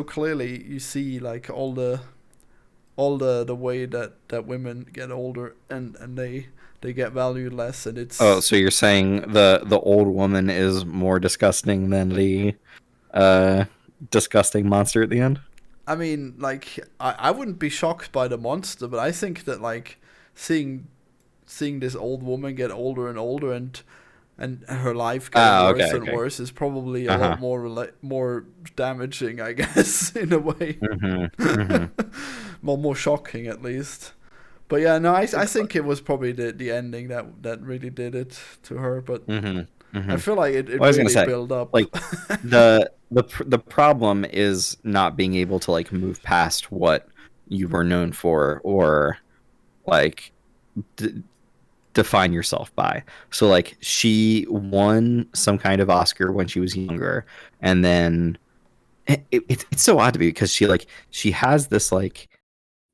clearly you see like all the all the way that women get older and they get valued less, and it's Oh, so you're saying the old woman is more disgusting than the disgusting monster at the end? I mean, like, I wouldn't be shocked by the monster, but I think that, like, seeing this old woman get older and older, and her life getting worse and worse is probably a lot more damaging, I guess, in a way. Well, more shocking at least. But yeah, no, I think it was probably the ending that really did it to her. But I feel like it Well, I was really gonna say, built up. like the problem is not being able to like move past what you were known for, or like define yourself by. So like she won some kind of Oscar when she was younger, and then it's so odd to me because she has this like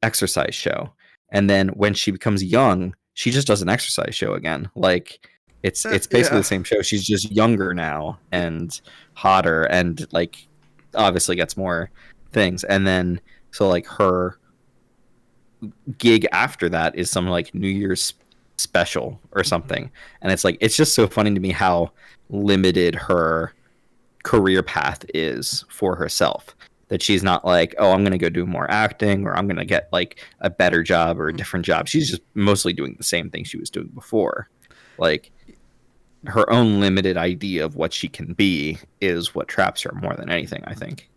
exercise show, and then when she becomes young, she just does an exercise show again. Like it's basically the same show. She's just younger now and hotter, and like obviously gets more things. And then so like her gig after that is some like New Year's special or something, and it's like it's just so funny to me how limited her career path is for herself, that she's not like, oh, I'm gonna go do more acting, or I'm gonna get like a better job or a different job. She's just mostly doing the same thing she was doing before. Like her own limited idea of what she can be is what traps her more than anything, I think.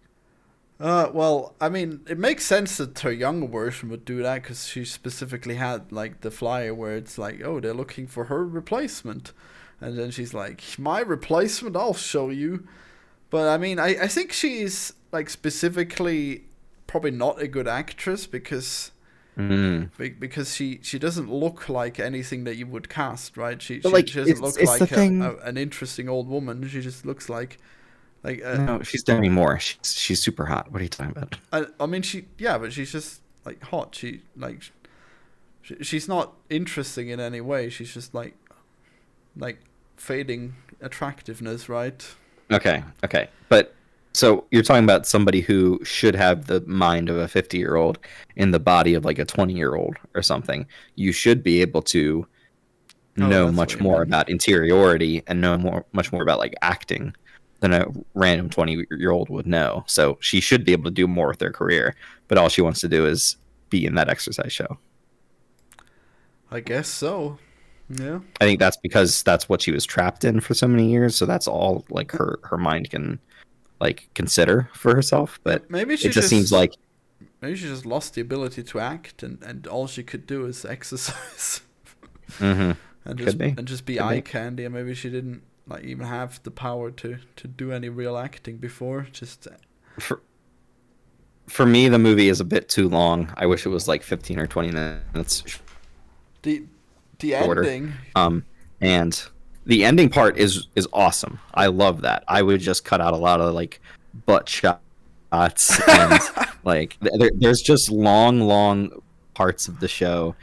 Well, I mean, it makes sense that her younger version would do that, because she specifically had like the flyer where it's like, oh, they're looking for her replacement, and then she's like, my replacement, I'll show you. But I mean, I think she's like specifically probably not a good actress, because she doesn't look like anything that you would cast, right? She doesn't look like an interesting old woman. She just looks like no, she's Demi Moore. She's super hot. What are you talking about? I mean, but she's just like hot. She's not interesting in any way. She's just like fading attractiveness, right? Okay. But so you're talking about somebody who should have the mind of a 50-year-old in the body of like a 20-year-old or something. You should be able to know much more about interiority and know much more about like acting than a random 20-year-old would know. So she should be able to do more with her career, but all she wants to do is be in that exercise show. I guess so. Yeah. I think that's because that's what she was trapped in for so many years. So that's all like her mind can like consider for herself. But maybe she seems like maybe she just lost the ability to act, and all she could do is exercise. and just be eye candy, and maybe she didn't like even have the power to do any real acting before. Just for me, the movie is a bit too long. I wish it was like 15 or 20 minutes. The ending, and the ending part is awesome. I love that. I would just cut out a lot of like butt shots and like there's just long parts of the show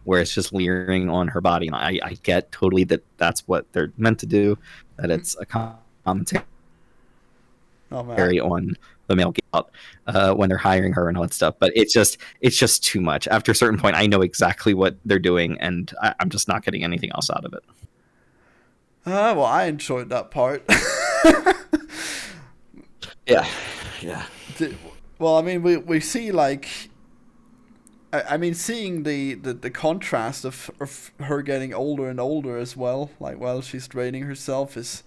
where it's just leering on her body, and I get totally that that's what they're meant to do, that it's a commentary on the male out when they're hiring her and all that stuff. But it's just too much. After a certain point, I know exactly what they're doing, and I'm just not getting anything else out of it. Well, I enjoyed that part. Yeah. Well, I mean, we see like. I mean, seeing the contrast of her getting older and older as well, like while she's training herself, is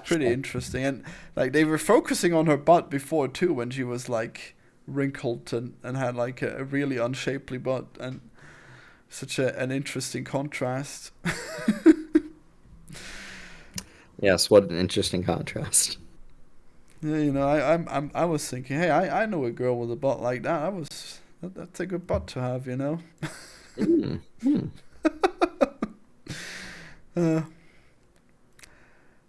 pretty interesting. And like they were focusing on her butt before too, when she was like wrinkled and had like a really unshapely butt, and such an interesting contrast. Yes, what an interesting contrast. Yeah, you know, I was thinking, hey, I know a girl with a butt like that. That's a good butt to have, you know.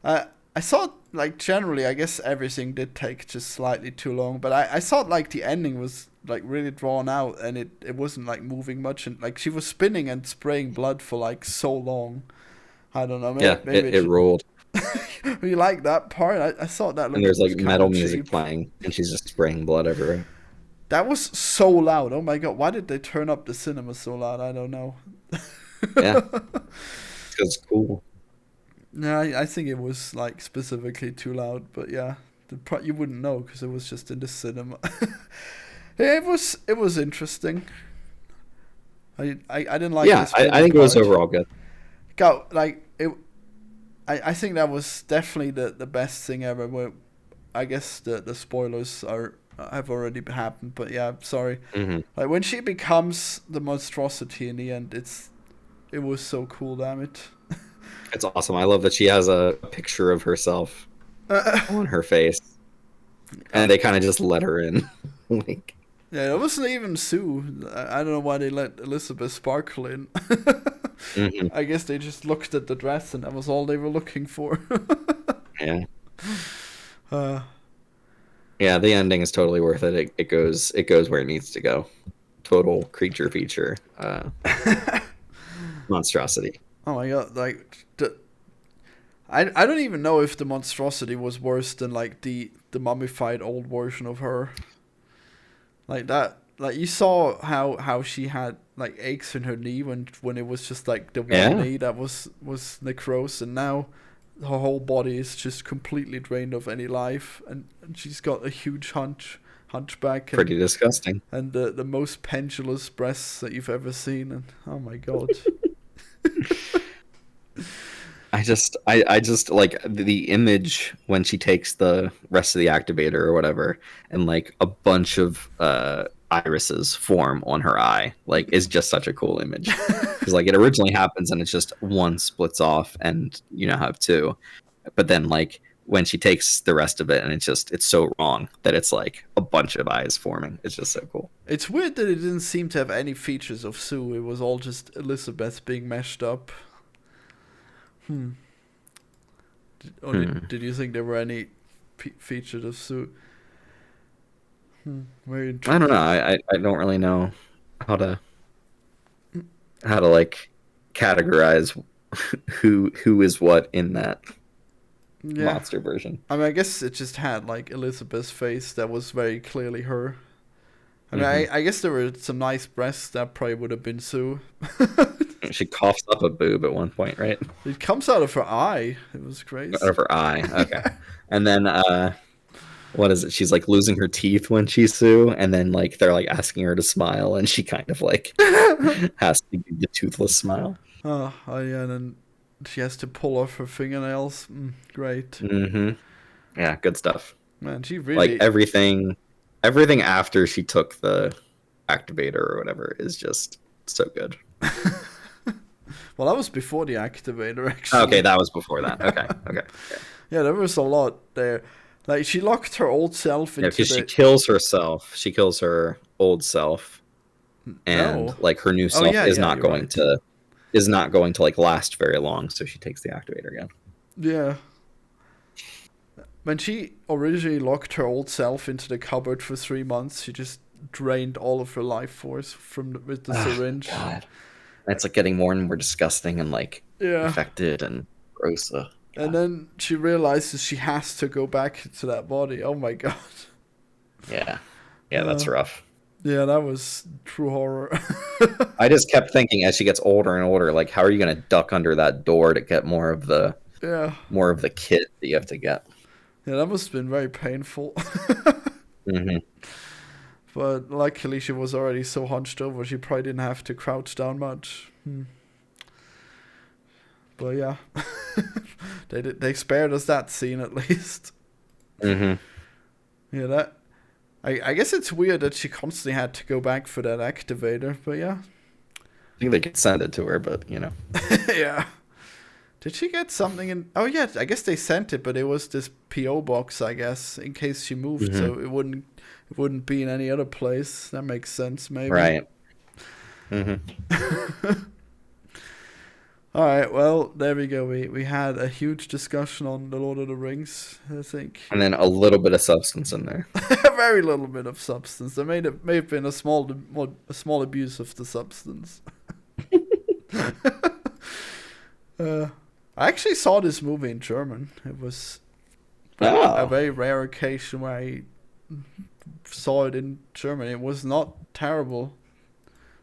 I thought, like, generally, I guess everything did take just slightly too long, but I thought like the ending was like really drawn out, and it wasn't like moving much, and like she was spinning and spraying blood for like so long. I don't know. Maybe it rolled. You like that part? I thought that. And there's like metal music playing, and she's just spraying blood everywhere. That was so loud. Oh my god, why did they turn up the cinema so loud? I don't know. Yeah. Because it's cool. Yeah, I think it was like specifically too loud, but yeah, you wouldn't know because it was just in the cinema. Yeah, it was interesting. I didn't like. Yeah, this I think it was part. overall good. Like it. I think that was definitely the best thing ever. Where I guess the spoilers have already happened, but yeah, sorry. Mm-hmm. Like when she becomes the monstrosity in the end, it was so cool. Damn it. It's awesome. I love that she has a picture of herself on her face, and they kind of just let her in. Like, Yeah, it wasn't even Sue. I don't know why they let Elizabeth Sparkle in. mm-hmm. I guess they just looked at the dress and that was all they were looking for. Yeah. Uh, Yeah, the ending is totally worth it. It goes where it needs to go. Total creature feature monstrosity. oh my god! Like I don't even know if the monstrosity was worse than like the mummified old version of her. Like that, like you saw how she had like aches in her knee when it was just like the one knee that was necrose, and now her whole body is just completely drained of any life, and she's got a huge hunchback. Pretty disgusting. And the most pendulous breasts that you've ever seen, and oh my god. I just like the image when she takes the rest of the activator or whatever, and like a bunch of irises form on her eye. Like, is just such a cool image because like it originally happens and it's just one splits off, and you now have two. But then like when she takes the rest of it, and it's so wrong that it's like a bunch of eyes forming. It's just so cool. It's weird that it didn't seem to have any features of Sue. It was all just Elizabeth being meshed up. Did you think there were any features of Sue? Very interesting. I don't know. I don't really know how to like categorize who is what in that monster version. I mean, I guess it just had like Elizabeth's face that was very clearly her. I mean, I guess there were some nice breasts that probably would have been Sue. She coughs up a boob at one point, right? It comes out of her eye. It was crazy. Out of her eye. Okay. And then what is it? She's like losing her teeth when she's Sue, and then like they're like asking her to smile, and she kind of like has to do the toothless smile. Oh yeah, and then she has to pull off her fingernails. Great. Mm-hmm. Yeah, good stuff. Man, she really like everything after she took the activator or whatever is just so good. Well, that was before the activator, actually. Okay, that was before that. Okay. Yeah, there was a lot there. Like, she locked her old self into because she kills herself. She kills her old self, and like her new self is not going to like last very long. So she takes the activator again. Yeah. When she originally locked her old self into the cupboard for 3 months, she just drained all of her life force with the syringe. God. It's like getting more and more disgusting and like infected and gross. And then she realizes she has to go back to that body. Oh my god. Yeah, that's rough. Yeah, that was true horror. I just kept thinking as she gets older and older, like, how are you going to duck under that door to get more of the kit that you have to get? Yeah, that must have been very painful. Mm-hmm. But luckily she was already so hunched over, she probably didn't have to crouch down much. But yeah, they spared us that scene at least. Mm-hmm. Yeah, I guess it's weird that she constantly had to go back for that activator, but yeah. I think they could send it to her, but you know. Yeah. Did she get something in? Oh yeah, I guess they sent it, but it was this PO box, I guess, in case she moved, so it wouldn't be in any other place. That makes sense, maybe. Right. Mm-hmm. All right, well, there we go. We had a huge discussion on The Lord of the Rings, I think. And then a little bit of substance in there. A very little bit of substance. There may have been a small abuse of the substance. I actually saw this movie in German. It was a very rare occasion where I saw it in Germany. It was not terrible,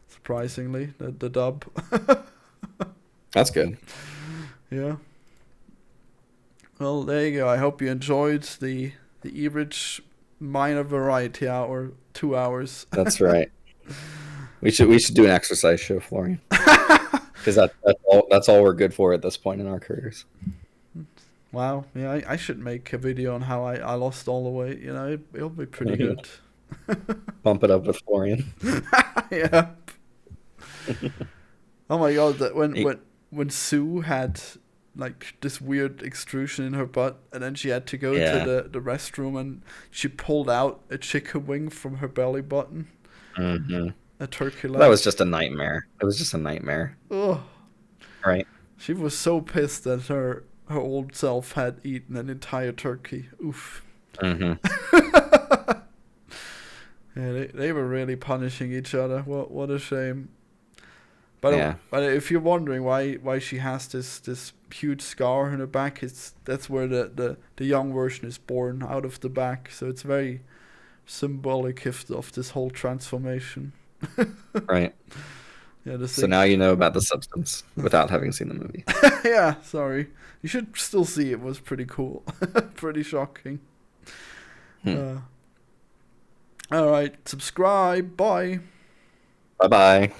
surprisingly. The dub. That's good. Yeah. Well, there you go. I hope you enjoyed the Erich minor variety hour, 2 hours. That's right. We should do an exercise show, Florian, because that's all we're good for at this point in our careers. Wow. Yeah, I should make a video on how I lost all the weight. It'll be pretty good. Bump it up with Florian. Yeah. Oh my god! That when Sue had like this weird extrusion in her butt, and then she had to go to the restroom, and she pulled out a chicken wing from her belly button. Mm-hmm. A turkey leg. That was just a nightmare. It was just a nightmare. Ugh. Right. She was so pissed that her old self had eaten an entire turkey. Oof. Mm-hmm. Yeah, they were really punishing each other. What a shame. But if you're wondering why she has this huge scar on her back, that's where the young version is born, out of the back. So it's very symbolic of this whole transformation. Right. Yeah. So now you know about the substance without having seen the movie. Yeah. Sorry. You should still see it. It was pretty cool. Pretty shocking. All right. Subscribe. Bye. Bye-bye.